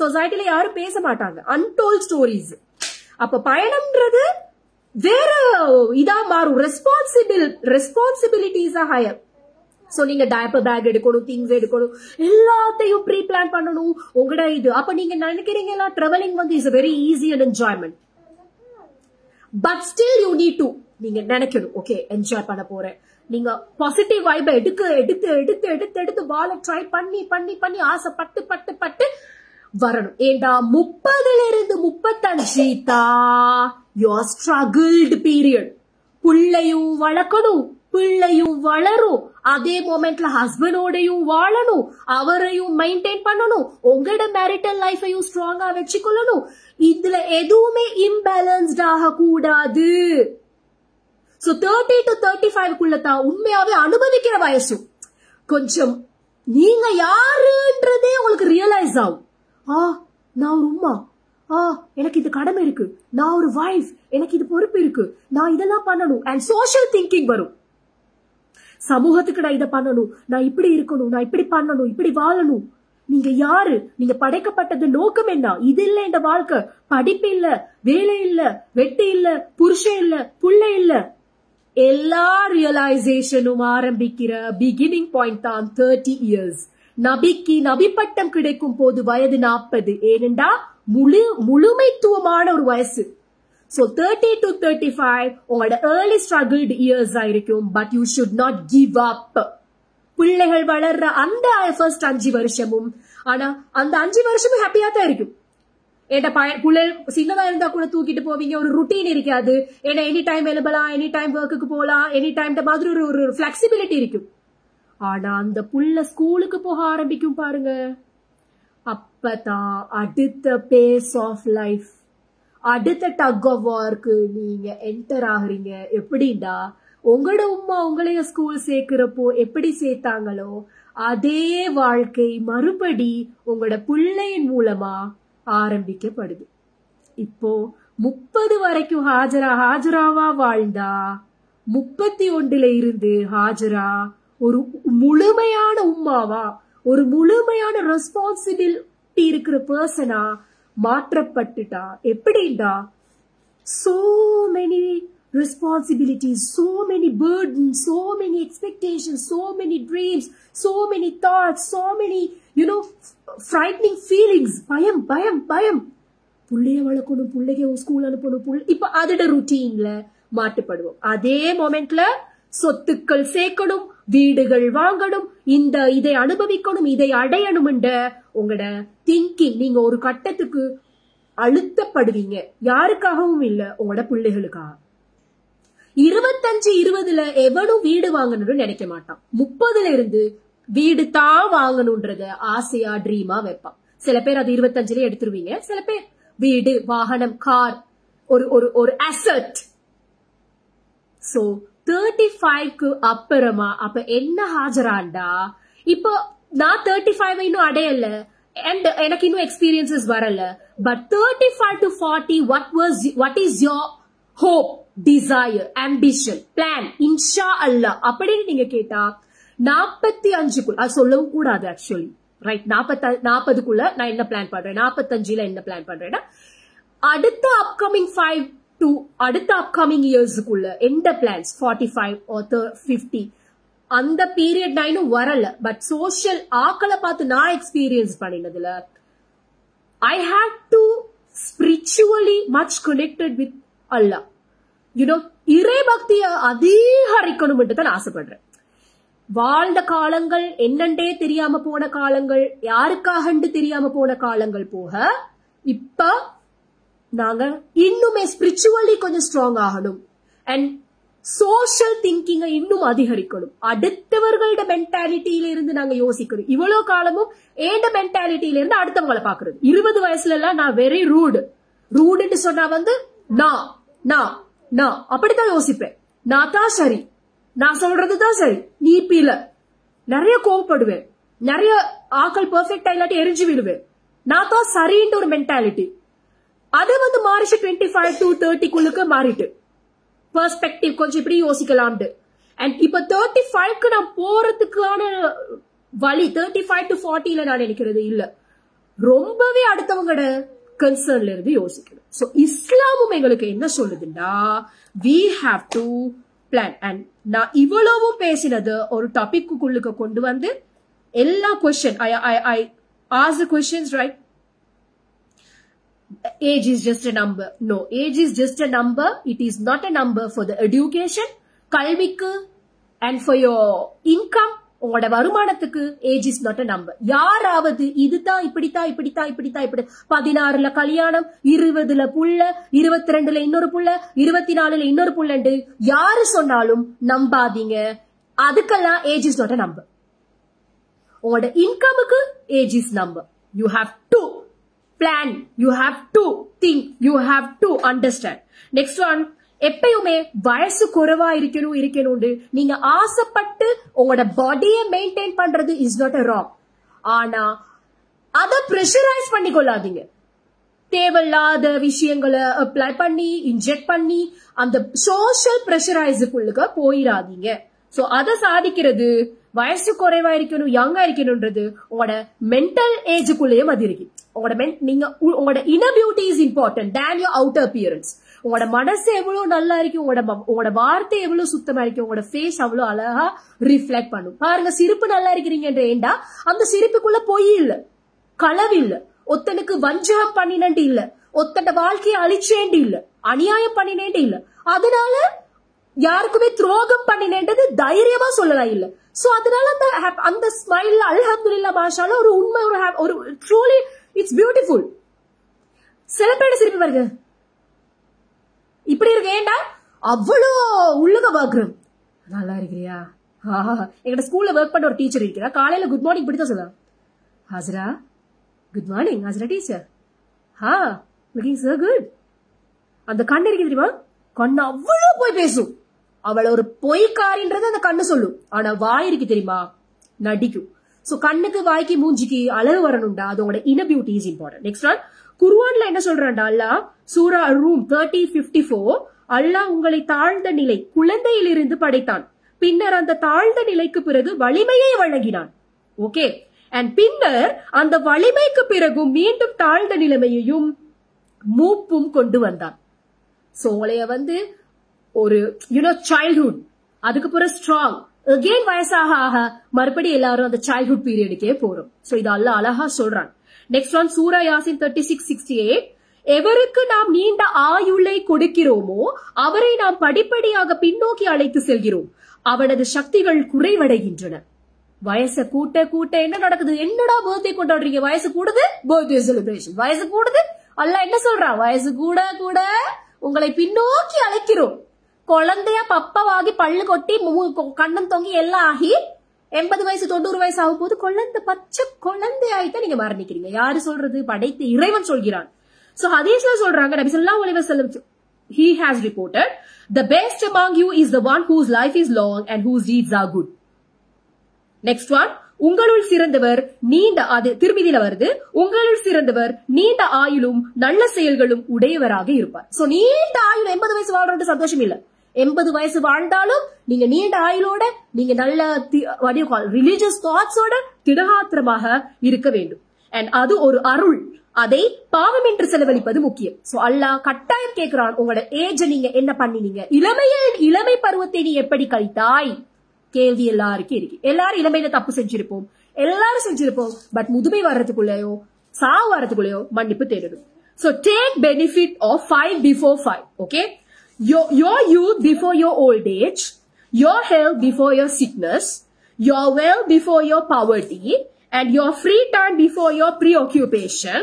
சொசைட்டில யாரும் பேச மாட்டாங்க, அன்டோல்ட் ஸ்டோரிஸ். அப்ப பயணம்ன்றது வேற இதா மாறும், ரெஸ்பான்சிபிலிட்டிஸா ஹையர். சோ நீங்க டயப்பர் பேக் எடுக்கணும், திங்ஸ் எடுக்கணும், எல்லாத்தையும் ப்ரீ பிளான் பண்ணணும் உங்களோட இது. அப்ப நீங்க நினைக்கிறீங்களா டிராவலிங் வந்து is very easy and enjoyment, but still you need to நீங்க நினைக்கணும் ஓகே என்ஜாய் பண்ண போறேன். நீங்க பாசிட்டிவ் வைபை எடுத்து வாழ ட்ரை பண்ணி ஆசைப்பட்டு வரணும். ஏண்டா 30ல இருந்து 35 தான் யோர் ஸ்ட்ரகிள்டு பீரியட். புள்ளையும் வளர்க்கணும், பிள்ளையும் வளரும், அதே மொமெண்ட்ல ஹஸ்பண்டோடையும் வாழணும், அவரையும் மெயின்டைன் பண்ணணும், உங்களோட மேரிட்டல் லைஃபையும் ஸ்ட்ராங்கா வச்சுக்கொள்ளணும். இதுல எதுவுமே இம்பேலன்ஸ்ட் ஆக கூடாது. சோ 30 to 35 தான் உண்மையாவே அனுபவிக்கிற வயசு. கொஞ்சம் நீங்க யாருன்றதே உங்களுக்கு ரியலைஸ் ஆகும். நான் ஒரு உம்மா, எனக்கு இது கடமை இருக்கு, நான் ஒரு வைஃப், எனக்கு இது பொறுப்பு இருக்கு, நான் இதெல்லாம் பண்ணணும். அண்ட் சோஷியல் திங்கிங் வரும். சமூகத்துக்கு நான் இதை பண்ணணும், நான் இப்படி இருக்கணும், நான் இப்படி பண்ணணும், இப்படி வாழணும். நீங்க யாரு? நீங்க படைக்கப்பட்டது நோக்கம் என்ன? இது இல்ல இந்த வாழ்க்கை. படிப்பு இல்ல, வேலை இல்ல, வெட்டி இல்ல, புருஷன் இல்ல, புள்ள இல்ல. எல்லா ரியலைசேஷனும் ஆரம்பிக்கிற பிகினிங் பாயிண்ட் தான் 30 years. நபிக்கு நபி பட்டம் கிடைக்கும் போது வயது 40. ஏனென்றா முழுமைத்துவமான ஒரு வயசு. So 30 to 35 உங்களோட early struggled years ஆயிருக்கும். But you should not give up. பிள்ளைகள் வளர்ற அந்த first 5 வருஷமும், ஆனா அந்த 5 வருஷமும் ஹாப்பியா தான் இருக்கும். ஏன்னா பிள்ளைகள் சின்னதா இருந்தா கூட தூக்கிட்டு போவீங்க, ஒரு ருட்டீன் இருக்காது. ஏன்னா எனி டைம் எழுபலாம், எனி டைம் ஒர்க்குக்கு போலாம், எனி டைம் மாதிரி ஒரு பிளெக்சிபிலிட்டி இருக்கும். ஆனா அந்த புள்ள ஸ்கூலுக்கு போக ஆரம்பிக்கும் பாருங்க, அப்பதான் அடுத்த பேஸ் ஆஃப் லைஃப், அடுத்த டக் ஆஃப் வார்க்கு நீங்க என்டர் ஆகுறீங்க. எப்படின்னா, உங்களோட உம்மா உங்களைய ஸ்கூல் சேர்க்கிறப்போ எப்படி சேர்த்தாங்களோ அதே வாழ்க்கை மறுபடி உங்களோட பிள்ளையின் மூலமா ஆரம்பிக்கப்படுது. இப்போ 30 வரைக்கும் ஹாஜராவா வாழ்ந்தா 31 இருந்து ஹாஜரா ஒரு முழுமையான உம்மாவா, ஒரு முழுமையான ரெஸ்பான்சிபிலிட்டி இருக்கிற பர்சனா மாற்றப்பட்டுட்டா. எப்படின்னா, so many responsibilities, so many burdens, so many expectations, so many dreams, so many thoughts, so many frightening feelings. பயம் புள்ளைய வளர்க்கணும், புள்ளைய ஸ்கூல் அனுப்பணும், இப்ப அதோட ருட்டீன்ல மாட்டுப்படுவோம். அதே மொமெண்ட்ல சொத்துக்கள் சேர்க்கணும், வீடுகள் வாங்கணும், இதை அனுபவிக்கணும், இதை அடையணும் என்ற உங்களோட திங்கிங் நீங்க ஒரு கட்டத்துக்கு அழுத்தப்படுவீங்க. யாருக்காகவும் இல்ல, உங்களோட பிள்ளைகளுக்காக. 25-20 எவனும் வீடு வாங்கணும்னு நினைக்க மாட்டான். 30 இருந்து வீடு தான் வாங்கணும்ன்றத ஆசையா ட்ரீமா வைப்பான். சில பேர் அது 25 எடுத்துருவீங்க. சில பேர் வீடு, வாகனம், கார், ஒரு அசெட். சோ 35க்கு அப்புறமா அப்ப என்ன ஹாஜராண்டா, இப்போ நான் 35 இன்னும் அடையல, and எனக்கு இன்னும் எக்ஸ்பீரியன்சஸ் வரல. But 35 to 40 what is your hope, desire, ambition, plan, இன்ஷா அல்லாஹ் அப்படின்னு நீங்க கேட்டா 45க்குள்ள, அது சொல்லவும் கூடாது ஆக்சுவலி, ரைட்? 40க்குள்ள நான் என்ன பிளான் பண்றேன், 45ல என்ன பிளான் பண்றேன்னா, அடுத்த அப்கமிங் இயர்ஸுக்குள்ள எந்த பிளான்ஸ் 45 or 50 அந்த பீரியட் நான் இன்னும் வரல. பட் சோஷியல் ஆக்களை பார்த்து நான் எக்ஸ்பீரியன்ஸ் பண்ணினதுல I had to spiritually much connected with Allah. இறை பக்திய அதிகரிக்கணும் தான் ஆசைப்படுறேன். வாழ்ந்த காலங்கள் என்னண்டே தெரியாம போன காலங்கள், யாருக்காகண்டு தெரியாம போன காலங்கள் போக, இப்ப நாங்க இன்னுமே ஸ்பிரிச்சுவலி கொஞ்சம் ஸ்ட்ராங் ஆகணும். அண்ட் சோஷியல் திங்கிங்க இன்னும் அதிகரிக்கணும். அடுத்தவர்களோட மென்டாலிட்டியில இருந்து நாங்க யோசிக்கணும். இவ்வளவு காலமும் ஏண்ட மென்டாலிட்டியில இருந்து அடுத்தவங்களை பாக்குறது. 20 வயசுல எல்லாம் நான் வெரி ரூடுன்னு சொன்னா நான் அப்படித்தான் யோசிப்பேன். நான் தான் சரி, நான் சொல்றதுதான் சரி, நீ பீல நிறைய கோவப்படுவேன், நிறைய ஆக்கள் பெர்ஃபெக்டா இல்லாட்டி எரிஞ்சு விடுவேன். நான் தான் சரின்ற ஒரு மென்டாலிட்டி. அது மாறிச்சு 25 to 30க்குள்ளுக்கு மாறிட்டு பெர்ஸ்பெக்டிவ் கொஞ்சம் இப்படி யோசிக்கலாம்னு. அண்ட் இப்ப 35க்கு நான் போறதுக்கான வழி 35 to 40ல நான் நினைக்கிறது இல்ல, ரொம்பவே அடுத்தவங்களோட கன்சர்ன்ல இருந்து யோசிக்கணும். சோ இஸ்லாமும் எங்களுக்கு என்ன சொல்லுதுன்னா, we have to plan. And நான் இவ்வளவும் பேசினது ஒரு டாபிக்குள்ளுக்கு கொண்டு வந்து எல்லா question I ask the questions, right? Age is just a number. No, age is just a number. It is not a number for the education, kalvikku, and for your income, உங்களோட வருமானத்துக்கு age is not a number. யாராவது இதுதான் இப்படித்தான் 16ல கல்யாணம், 20ல புள்ள, 22ல இன்னொரு புள்ள, 24ல இன்னொரு புள்ளண்டு யாரு சொன்னாலும் நம்பாதீங்க. அதுக்கெல்லாம் age is not a number. உங்களோட இன்கமுக்கு age is number. You have to plan, you have to think, you have to understand. Next one, எப்பயுமே வயசு குறைவா இருக்கணும் நீங்க ஆசைப்பட்டு உங்களோட பாடியை மெயின்டைன் பண்றது இஸ் நாட் அ ராங். ஆனா அத பிரஷரைஸ் பண்ணி கொள்ளாதீங்க. தேவையில்லாத விஷயங்களை அப்ளை பண்ணி இன்ஜெக்ட் பண்ணி அந்த சோஷியல் பிரஷரைஸுக்குள்ள போயிடாதீங்க. சோ அதை சாதிக்கிறது வயசு குறைவா இருக்கணும், யங்கா இருக்கணும்ன்றது உங்களோட மென்டல் ஏஜுக்குள்ளேயும் அது இருக்கு. உங்களோட inner beauty is important than your outer appearance. உங்களோட மனசு எவ்வளவு நல்லா இருக்கு, உங்களோட வார்த்தை எவ்வளவு சுத்தமா இருக்கு, உங்களோட ஃபேஸ் அவ்வளவு அழகா ரிஃப்ளெக்ட் பண்ணும். பாருங்க, சிரிப்பு நல்லா இருக்கிறீங்கன்ற ஏண்டா அந்த சிரிப்புக்குள்ள பொய் இல்ல, களவு இல்ல, ஒத்தனுக்கு வஞ்சகம் பண்ணினண்டு இல்ல, ஒத்தன வாழ்க்கையை அழிச்சேண்டு இல்ல, அநியாயம் பண்ணினேண்டு இல்ல, அதனால யாருக்குமே துரோகம் பண்ணினேன்றது தைரியமா சொல்லலாம் இல்ல. சோ அதனால அந்த ஸ்மைல் அல்ஹம்துலில்லாஹ் மாஷாஅல்லாஹ் ஒரு உண்மை, ஒரு ட்ரூலி இட்ஸ் பியூட்டிஃபுல். சில பேர் சிரிப்பு வருது இப்படி இருக்கு, ஏண்டா அவ்வளோ உள்ளக பாக்குறோம். நல்லா இருக்கிறியா? எங்கட ஸ்கூல்ல ஒர்க் பண்ண ஒரு டீச்சர் இருக்கிறா. காலையில குட் மார்னிங் இப்படித்தான் சொல்லுவா, Hajara good morning Hajara teacher, looking so good. அந்த கண்ணு இருக்கு தெரியுமா, கண்ணு அவ்வளவு போய் பேசும். அவளை ஒரு பொய்க்காரின்றது அந்த கண்ணு சொல்லும். ஆனா வாய் இருக்கு தெரியுமா, நடிக்கும். சோ கண்ணுக்கு வாய்க்கு மூஞ்சிக்கு அழகு வரணும்டா, அதோட inner beauty is important. Next one, குர்ஆன்ல என்ன சொல்றான்டா அல்லாஹ், சூரா ரூம் 30:54, அல்லாஹ் உங்களை தாழ்ந்த நிலை குழந்தையிலிருந்து படைத்தான், பின்னர் அந்த தாழ்ந்த நிலைக்கு பிறகு வலிமையை வழங்கினான். ஓகே, அண்ட் பின்னர் அந்த வலிமைக்கு பிறகும் மீண்டும் தாழ்ந்த நிலைமையையும் மூப்பும் கொண்டு வந்தான். சோ உங்களைய ஒரு சைல்ட்ஹுட், அதுக்கு பிறகு ஸ்ட்ராங், அகெயின் வயசாக ஆக மறுபடியும் எல்லாரும் அந்த சைல்ட்ஹுட் பீரியடுக்கே போறோம். சோ இது அல்லாஹ் அழகா சொல்றான். நெக்ஸ்ட் ஒன், சூரா யாசின் 36:68, எவருக்கு நாம் நீண்ட ஆயுளை கொடுக்கிறோமோ அவரை நாம் படிப்படியாக பின்னோக்கி அழைத்து செல்கிறோம், அவனது சக்திகள் குறைவடைகின்றன. வயசை கூட்ட கூட்ட என்ன நடக்குது? என்னடா பர்த்டே கொண்டாடுறீங்க, வயசு கூடுது, பர்த்டே செலிப்ரேஷன், வயசு கூடுது. அல்லாஹ் என்ன சொல்றான், வயசு கூட கூட உங்களை பின்னோக்கி அழைக்கிறோம். குழந்தைய பப்பவாகி பல்லு கொட்டி கண்ணம் தொங்கி எல்லாம் ஆகி 80 வயசு 90 வயசு ஆகும் போது பச்சை குழந்தையாயிட்ட நீங்க மரணிக்கிறீங்க. யாரு சொல்றது? படைத்த இறைவன் சொல்கிறான். சோ ஹதீஸ்ல சொல்றாங்க, நபி ஸல்லல்லாஹு அலைஹி வஸல்லம் he has reported, the best among you is the one whose life is long and whose deeds are good. Next one, உங்களுள் சிறந்தவர் திருமதியில வருது, உங்களுள் சிறந்தவர் நீண்ட ஆயுளும் நல்ல செயல்களும் உடையவராக இருப்பார். சோ நீண்ட ஆயுள் 80 வயசு வாழ்றது சந்தோஷம் இல்ல. 80 வயசு வாழ்ந்தாலும் நீங்க நீண்ட ஆயுளோட, நீங்க நல்ல ரிலீஜியஸ் தாட்ஸோட திடகாத்திரமாக இருக்க வேண்டும். அண்ட் அது ஒரு அருள், அதை பாவம் என்று செலவழிப்பது முக்கியம். சோ அல்லாஹ் கட்டாயம் கேட்கிறான், உங்களோட ஏஜ் நீங்க என்ன பண்ணினீங்க, இளமை பருவத்தை நீ எப்படி கழித்தாய்? கேள்வி எல்லாருக்கும் இருக்கு. எல்லாரும் இளமையில தப்பு செஞ்சிருப்போம், எல்லாரும் செஞ்சிருப்போம். பட் முதுமை வர்றதுக்குள்ளயோ சாவு வர்றதுக்குள்ளயோ மன்னிப்பு தேடணும். So take benefit of 5 before 5. Okay, your youth before your old age, your health before your sickness, your wealth before your poverty, and your free time before your preoccupation,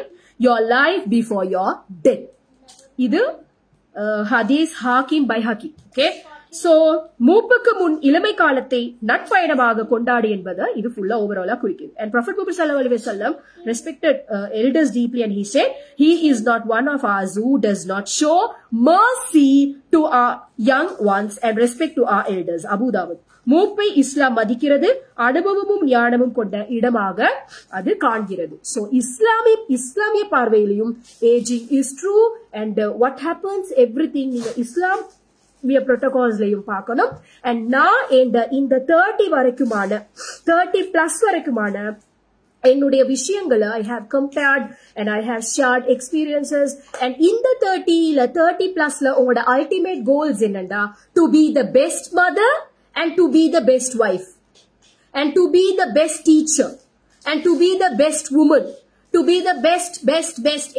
your life before your death. இது ஹதீஸ் ஹாக்கிம் பைஹகி. ஓகே, சோ மூப்புக்கு முன் இளமை காலத்தை நட்பயணமாக கொண்டாடு என்பது இது ஃபுல்லா ஓவராலா குறிக்குது. And Prophet Muhammad sallallahu alaihi wasallam respected elders deeply, and he said, he is not one of us who does not show mercy to our young ones and respect to our elders. Abu Dawud. மூப்பை இஸ்லாம் மதிக்கிறது, அனுபவமும் ஞானமும் கொண்ட இடமாக அது காண்கிறது. சோ இஸ்லாமிய பார்வையிலையும் ageing is true. And what happens everything நீங்க இஸ்லாம் ப்ரோட்டோகால்ஸ்லயும் பார்க்கணும். அண்ட் நான் இந்த 30+ வரைக்குமான என்னுடைய விஷயங்களை I have compared and I have shared experiences. and இந்த 30+ல உங்களோட ultimate goals என்னண்டா, to be the best mother and to be the best wife and to be the best teacher and to be the best woman, to be the best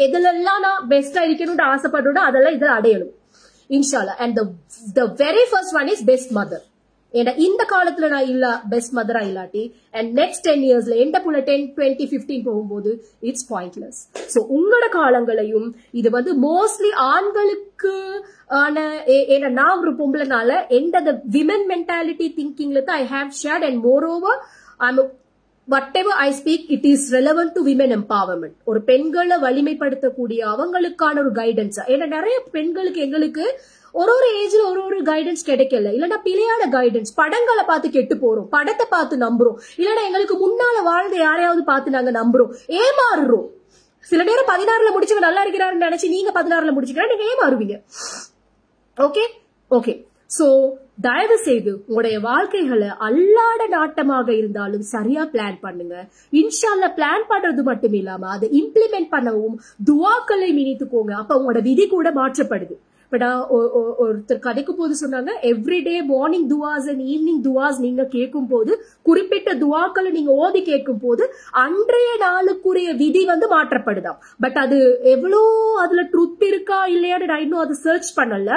எதெல்லாம் நான் பெஸ்டா இருக்கணும்னு ஆசைப்படுறோம் அதெல்லாம் இதில் அடையணும் இன்ஷால்லா. and the very first one is best mother. ஏன்னா இந்த காலத்துல நான் இல்ல பெஸ்ட் மதரா இல்லாட்டி அண்ட் நெக்ஸ்ட் 10 இயர்ஸ்ல எந்த புள்ள 10, 20, 15 போகும்போது இட்ஸ் பாயிண்ட்லெஸ். சோ உங்களோட காலங்களையும் இது வந்து மோஸ்ட்லி ஆண்களுக்கு ஆன, ஏன்னா நான் ஒரு பொம்பளைனால எந்த விமன் மென்டாலிட்டி திங்கிங்ல தான் I have shared and moreover whatever I speak, it is relevant to women empowerment. ஒரு பெண்களை வலிமைப்படுத்தக்கூடிய அவங்களுக்கான ஒரு கைடன்ஸ். ஏன்னா நிறைய பெண்களுக்கு எங்களுக்கு ஒரு ஏஜ்ல ஒரு கைடன்ஸ் கிடைக்கல, இல்லன்னா பிழையான கைடன்ஸ். படங்களை பார்த்து கெட்டு போறோம், படத்தை பார்த்து நம்புறோம், இல்லன்னா எங்களுக்கு முன்னால வாழ்ந்த யாரையாவது பார்த்து நாங்க நம்புறோம், ஏமாறுறோம். சில நேரம் 16ல முடிச்சவங்க நல்லா இருக்கிறாருன்னு நினைச்சு நீங்க 16ல முடிச்சுக்கிறா நீங்க ஏமாறுவீங்க. Okay okay. சோ தயவு செய்து உங்களுடைய வாழ்க்கைகளை அல்லாட நாட்டமாக இருந்தாலும் சரியா பிளான் பண்ணுங்க. இன்ஷால்லா பிளான் பண்றது மட்டும் இல்லாம அதை இம்ப்ளிமெண்ட் பண்ணவும் துவாக்களை நினைத்துக்கோங்க. அப்ப உங்களோட விதி கூட மாற்றப்படுது. ஒருத்தர் கதைக்கு போது சொன்னாங்க, எவ்ரிடே மார்னிங் துவாஸ் அண்ட் ஈவினிங் துவாஸ் நீங்க கேட்கும் போது, குறிப்பிட்ட துவாக்களை நீங்க ஓதி கேட்கும் போது அன்றைய நாளுக்குரிய விதி வந்து மாற்றப்படுதாம். பட் அது எவ்வளோ அதுல ட்ரூத் இருக்கா இல்லையான்னு நான் இன்னும் அதை சர்ச் பண்ணல.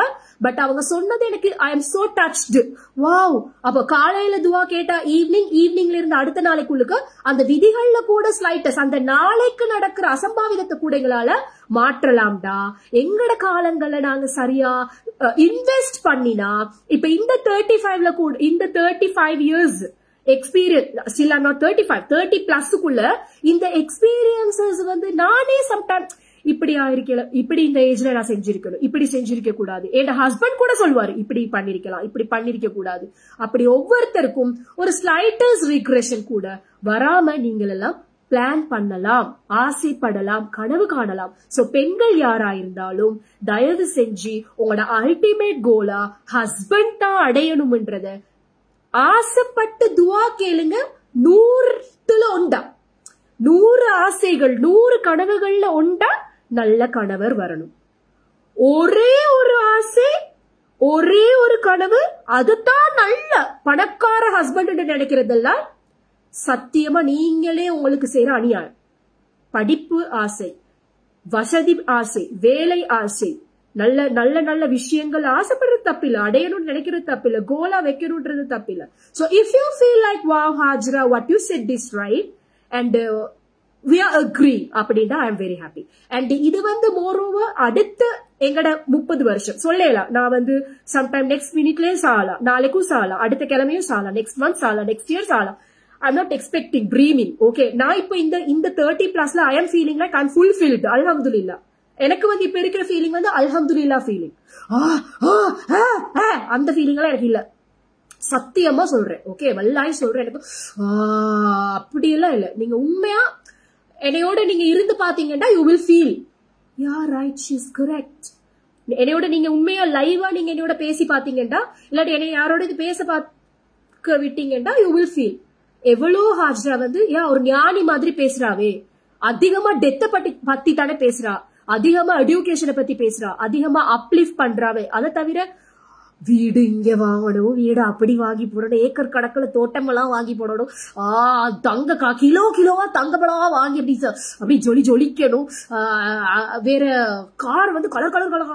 பட் அவங்க சொன்னது எனக்கு I am so touched. Wow. அப்ப காலையில துவா கேட்டா ஈவினிங்ல இருந்து அடுத்த நாளைக்குள்ளுக்கு அந்த விதிகள்ல கூட ஸ்லைட்டஸ் அந்த நாளைக்கு நடக்கிற அசம்பாவிதத்தை கூட எங்களால மாற்றலாம்டா. எங்கட காலங்களை நாங்க சரியா இன்வெஸ்ட் பண்ணினா இப்ப இந்த 35ல கூட இந்த 35 years experience, still I'm not 35, 30 பிளஸ்க்குள்ள இந்த எக்ஸ்பீரியன்சஸ் வந்து நானே சம்டைம்ஸ் இப்படி ஆயிருக்கல, இப்படி இந்த ஏஜ்ல நான் செஞ்சிருக்கணும், இப்படி செஞ்சிருக்க கூடாது. என் ஹஸ்பண்ட் கூட சொல்லுவாரு இப்படி பண்ணிருக்கலாம், இப்படி பண்ணிருக்க கூடாது. அப்படி ஒவ்வொருத்தருக்கும் ஒரு ஸ்லைட்டஸ் ரிக்ரெஷன் கூட வராம நீங்கள் எல்லாம் பிளான் பண்ணலாம், ஆசைப்படலாம், கனவு காணலாம். சோ பெண்கள் யாரா இருந்தாலும் தயவு செஞ்சு உங்களோட அல்டிமேட் கோலா ஹஸ்பண்ட் தான் அடையணும்ன்றத ஆசைப்பட்டு துவா கேளுங்க. 100ல ஒண்டா, 100 ஆசைகள் 100 கனவுகள்ல ஒண்டா நல்ல கணவர் வரணும். ஒரே ஒரு ஆசை, ஒரே ஒரு கனவு, அதுதான் நல்ல பணக்கார ஹஸ்பண்ட் நினைக்கிறதெல்லாம் சத்தியமா நீங்களே உங்களுக்கு செய்யற அநியாயம். படிப்பு ஆசை, வசதி ஆசை, வேலை ஆசை, நல்ல நல்ல நல்ல விஷயங்கள் ஆசைப்படுறது தப்பில்ல, அடையணும்னு நினைக்கிறது தப்பில்ல, கோலா வைக்கணும்ன்றது தப்பில்ல. So if you feel like wow Hajra, what you said is right and we are agree அப்படின்னா I am very happy. And இது வந்து moreover அடுத்த எங்கட 30 வருஷம் சொல்லலாம். நான் வந்து sometime next minuteலயே சாகலாம், நாளைக்கும் சாகலாம், அடுத்த கிழமையும் சாகலாம், next month சாகலாம், next year சாகலாம். I'm not expecting, dreaming. Okay, நான் இப்போ இந்த 30 பிளஸ்ல I am feeling like I'm fulfilled. அல்ஹம்துலில்லாஹ். எனக்கு வந்து இப்ப இருக்கிற ஃபீலிங் வந்து அல்ஹம்துலில்லாஹ் ஃபீலிங். அந்த ஃபீலிங் எல்லாம் எனக்கு இல்ல, சத்தியமா சொல்றேன். ஓகே, வல்லாய் சொல்றேன். எனக்கு அப்படியெல்லாம் இல்ல. நீங்க உண்மையா என்னையோட நீங்க இருந்து பாத்தீங்கன்னா you will feel yeah right, she is correct. என்னையோட நீங்க உண்மையா லைவா நீங்க என்னையோட பேசி பாத்தீங்கன்னா, இல்லாட்டி என்னை யாரோட இது பேச பார்க்க விட்டீங்கன்னா யூ வில் ஃபீல் எவ்வளோ ஹாஜ்ரா வந்து ஒரு ஞானி மாதிரி பேசுறாவே, அதிகமா டெத்த பத்தி தானே பேசுறா, அதிகமா எஜுகேஷனை பத்தி பேசுறா, அதிகமா அப்லிஃப்ட் பண்றாவே. அதை தவிர வீடு இங்க வாங்கணும், வீடு அப்படி வாங்கி போடணும், ஏக்கர் கணக்குல தோட்டம் எல்லாம் வாங்கி போடணும், தங்க கிலோவா தங்கப்பழமா வாங்கி அப்படி ஜொலிக்கணும், வேற கார் வந்து கலர்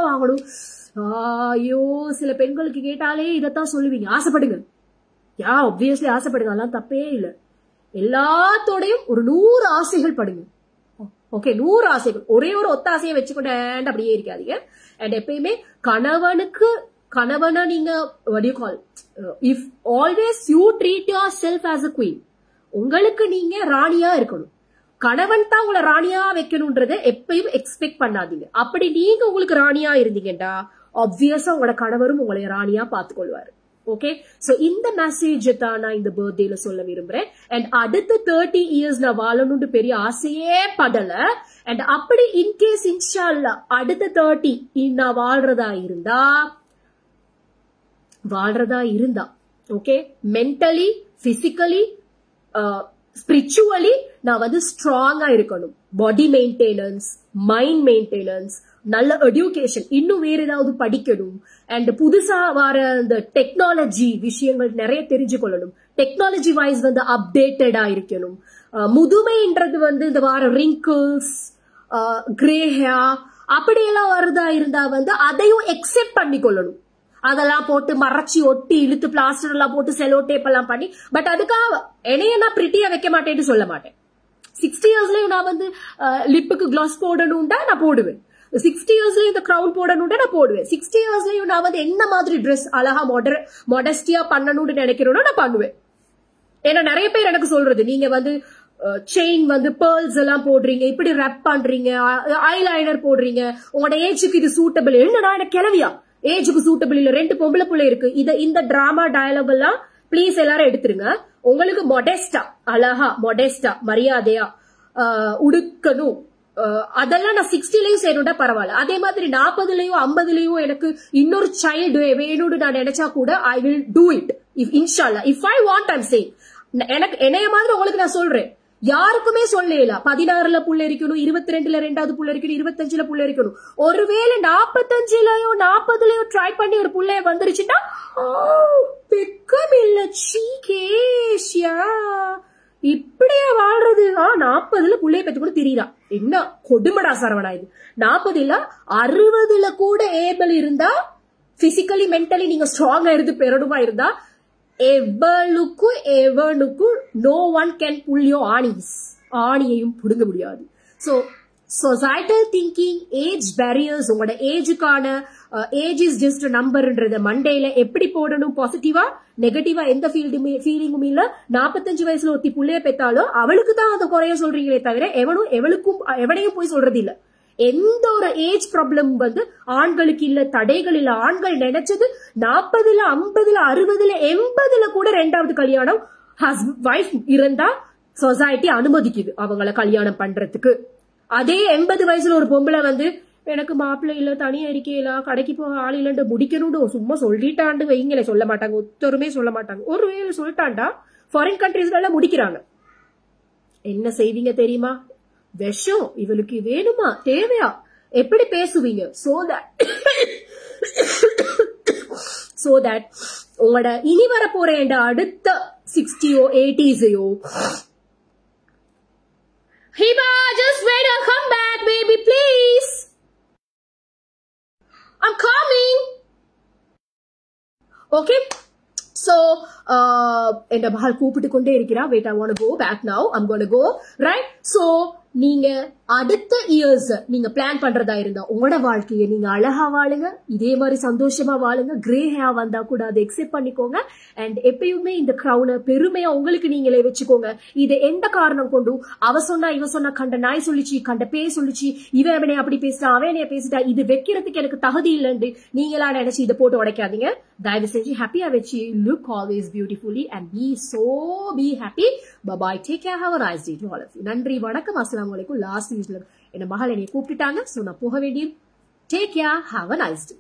வாங்கணும். ஐயோ, சில பெண்களுக்கு கேட்டாலே இதத்தான் சொல்லுவீங்க. ஆசைப்படுங்க, ஆப்வியஸ்லி ஆசைப்படுங்க, அதெல்லாம் தப்பே இல்லை. எல்லாத்தோடையும் ஒரு 100 ஆசைகள் படுங்க. ஓகே, 100 ஆசைகள், ஒரே ஒரு ஒத்த ஆசையை வச்சுக்கொண்டு அப்படியே இருக்காதீங்க. அண்ட் எப்பயுமே கணவனா நீங்க what do you call, if always you treat yourself as a queen, உங்களுக்கு நீங்க ராணியா இருக்கணும். கணவன் தான் உங்களை ராணியா வைக்கணும்ன்றத எப்பயும் எக்ஸ்பெக்ட் பண்ணாதீங்க. அப்படி நீங்க உங்களுக்கு ராணியா இருந்தீங்கன்னா ஆப்வியஸா உங்களோட கணவரும் உங்களை ராணியா பார்த்துக்கொள்வாரு. ஓகே, சோ இந்த மெசேஜ் தான் நான் இந்த பர்த்டேல சொல்ல விரும்புறேன். அண்ட் அடுத்த 30 இயர்ஸ் நான் வாழணும்னு பெரிய ஆசையே படல. அண்ட் அப்படி இன்கேஸ் இன்ஷா அல்லாஹ் அடுத்த 30 நான் வாழ்றதா இருந்தா ஓகே, மென்டலி, பிசிக்கலி, ஸ்பிரிச்சுவலி நான் வந்து ஸ்ட்ராங்கா இருக்கணும். பாடி மெயின்டெனன்ஸ், மைண்ட் மெயின்டெனன்ஸ், நல்ல எஜுகேஷன், இன்னும் வேற ஏதாவது படிக்கணும். அண்ட் புதுசா வர இந்த டெக்னாலஜி விஷயங்கள் நிறைய தெரிஞ்சு கொள்ளணும். டெக்னாலஜி வைஸ் வந்து அப்டேட்டடா இருக்கணும். முதுமைன்றது வந்து இந்த வார ரிங்கிள்ஸ், கிரே ஹேர் அப்படியெல்லாம் வருதா இருந்தா வந்து அதையும் எக்ஸெப்ட் பண்ணி கொள்ளணும். அதெல்லாம் போட்டு மறைச்சி ஒட்டி இழுத்து பிளாஸ்டர் எல்லாம் போட்டு செலோ டேப் எல்லாம் பண்ணி. பட் அதுக்காக என்னைய நான் பிரிட்டியா வைக்க மாட்டேன்னு சொல்ல மாட்டேன். 60 இயர்ஸ்லயும் நான் வந்து லிப்புக்கு கிளாஸ் போடணும்டா நான் போடுவேன். 60 இயர்ஸ்லயும் இந்த கிரவுன் போடணும்டா நான் போடுவேன். 60 இயர்ஸ்லயும் நான் வந்து என்ன மாதிரி ட்ரெஸ் அழகா மொடஸ்டியா பண்ணணும்னு நினைக்கிறோம்னா நான் பண்ணுவேன். ஏன்னா நிறைய பேர் எனக்கு சொல்றது, நீங்க வந்து செயின் வந்து பேர்ல்ஸ் எல்லாம் போடுறீங்க, இப்படி ரேப் பண்றீங்க, ஐலைனர் போடுறீங்க, உங்களோட ஏஜுக்கு இது சூட்டபிள். என்னடா எனக்கு கிளவியா ஏஜுக்கு சூட்டபிள் இல்ல, 2 பொம்பளை பிள்ளை இருக்கு. இந்த டிராமா டயலாக் எல்லாம் பிளீஸ் எல்லாரும் எடுத்துருங்க. உங்களுக்கு மொடெஸ்டா அழகா மொடெஸ்டா மரியாதையா உடுக்கணும், அதெல்லாம் நான் 60லயும் செய்யணும்டா பரவாயில்ல. அதே மாதிரி 40லயும் 50லயும் எனக்கு இன்னொரு சைல்டு வேணும்னு நான் நினைச்சா கூட ஐ வில் டூ இட் இன்ஷால்லா. If I want I'm saying. எனக்கு என்னைய மாதிரி உங்களுக்கு நான் சொல்றேன், யாருக்குமே சொல்லல 16ல புள்ள இருக்கணும், 22ல 2வது புள்ள இருக்கணும், 25ல புள்ள இருக்கணும். ஒருவேளை 45லயும் 40லயும் ட்ரை பண்ணி ஒரு புள்ளைய வந்துருச்சுன்னா பெக்கம் இல்ல சீகேஷியா இப்படியா வாழ்றது. 40ல புள்ளைய பெற்று கூட தெரியறா, என்ன கொடுமடா சரவணா இது. 40ல 60ல கூட ஏபிள் இருந்தா, பிசிக்கலி மென்டலி நீங்க ஸ்ட்ராங்கா இருந்து பெறணுமா இருந்தா, எவனுக்கும் no one can pull your ஆணியையும் புடுங்க முடியாது. So societal thinking, age barriers, உங்களோட ஏஜுக்கான ஏஜ் இஸ் ஜஸ்ட் நம்பர்ன்றத மண்டேல எப்படி போடணும், பாசிட்டிவா நெகட்டிவா எந்த ஃபீலிங்கும் இல்ல. 45 வயசுல ஒருத்தி புள்ளைய பெத்தாலும் அவளுக்கு தான் அதை குறைய சொல்றீங்களே தவிர எவனையும் போய் சொல்றது இல்ல. எந்த ஒரு ஏஜ் ப்ராப்ளம் வந்து ஆண்களுக்கு இல்ல, தடைகள் இல்ல. ஆண்கள் நினைச்சது 40ல 50ல 60ல 80ல கூட 2வது கல்யாணம் வைஃப் இருந்தா சொசைட்டி அனுமதிக்குது அவங்கள கல்யாணம் பண்றதுக்கு. அதே 80 வயசுல ஒரு பொம்பளை வந்து எனக்கு மாப்பிள்ளை இல்ல, தனியா இருக்கேல, கடைக்கு போக ஆள் இல்லன்னு முடிக்கணும்னு சும்மா சொல்லிட்டாண்டு வைங்களே, சொல்ல மாட்டாங்க, ஒருத்தருமே சொல்ல மாட்டாங்க. ஒருவேளை சொல்லிட்டாண்டா ஃபாரின் கண்ட்ரீஸ்ல முடிக்கிறாங்க. என்ன செய்வீங்க தெரியுமா? விஷம் இவளுக்கு வேணுமா தேவையா எப்படி பேசுவீங்க? so that உங்களோட இனி வர போற அடுத்த 60யோ 80ஸ்யோ Hiba, just wait, I'll come back, baby, please. I'm coming. Okay. So, and Bahal கூப்பிட்டு கொண்டே இருக்கிறா. Wait, I want to go back now. I'm going to go. Right? So, நீங்க அடுத்த இயர்ஸ் நீங்க பிளான் பண்றதா இருந்தா உங்களோட வாழ்க்கையை நீங்க அழகா வாழுங்க, இதே மாதிரி சந்தோஷமா வாழுங்க. கிரே ஹேர் வந்தா கூட அதை எக்ஸெப்ட் பண்ணிக்கோங்க. அண்ட் எப்பயுமே இந்த கிரௌனை பெருமையா உங்களுக்கு நீங்களே வச்சுக்கோங்க. இது எந்த காரணம் கொண்டும் அவ சொன்னா இவ சொன்னா, கண்ட நாய் சொல்லிச்சு, கண்ட பேய் சொல்லிச்சு, இவன் அவனே அப்படி பேசிட்டா, அவனே பேசிட்டா, இது வைக்கிறதுக்கு எனக்கு தகுதி இல்லைன்னு நீங்களா நினைச்சு இதை போட்டு உடைக்காதீங்க. தயவு செஞ்சு ஹாப்பியா வச்சு look always beautifully and be happy. Bye bye, take care, have a nice day to all of you. நன்றி, வணக்கம், அஸ்ஸலாமு அலைக்கும். லாஸ்ட் நியூஸ்ல என்ன மகள் என்னைய கூப்பிட்டாங்க, சோ நான் போக வேண்டியது. Take care, have a nice day.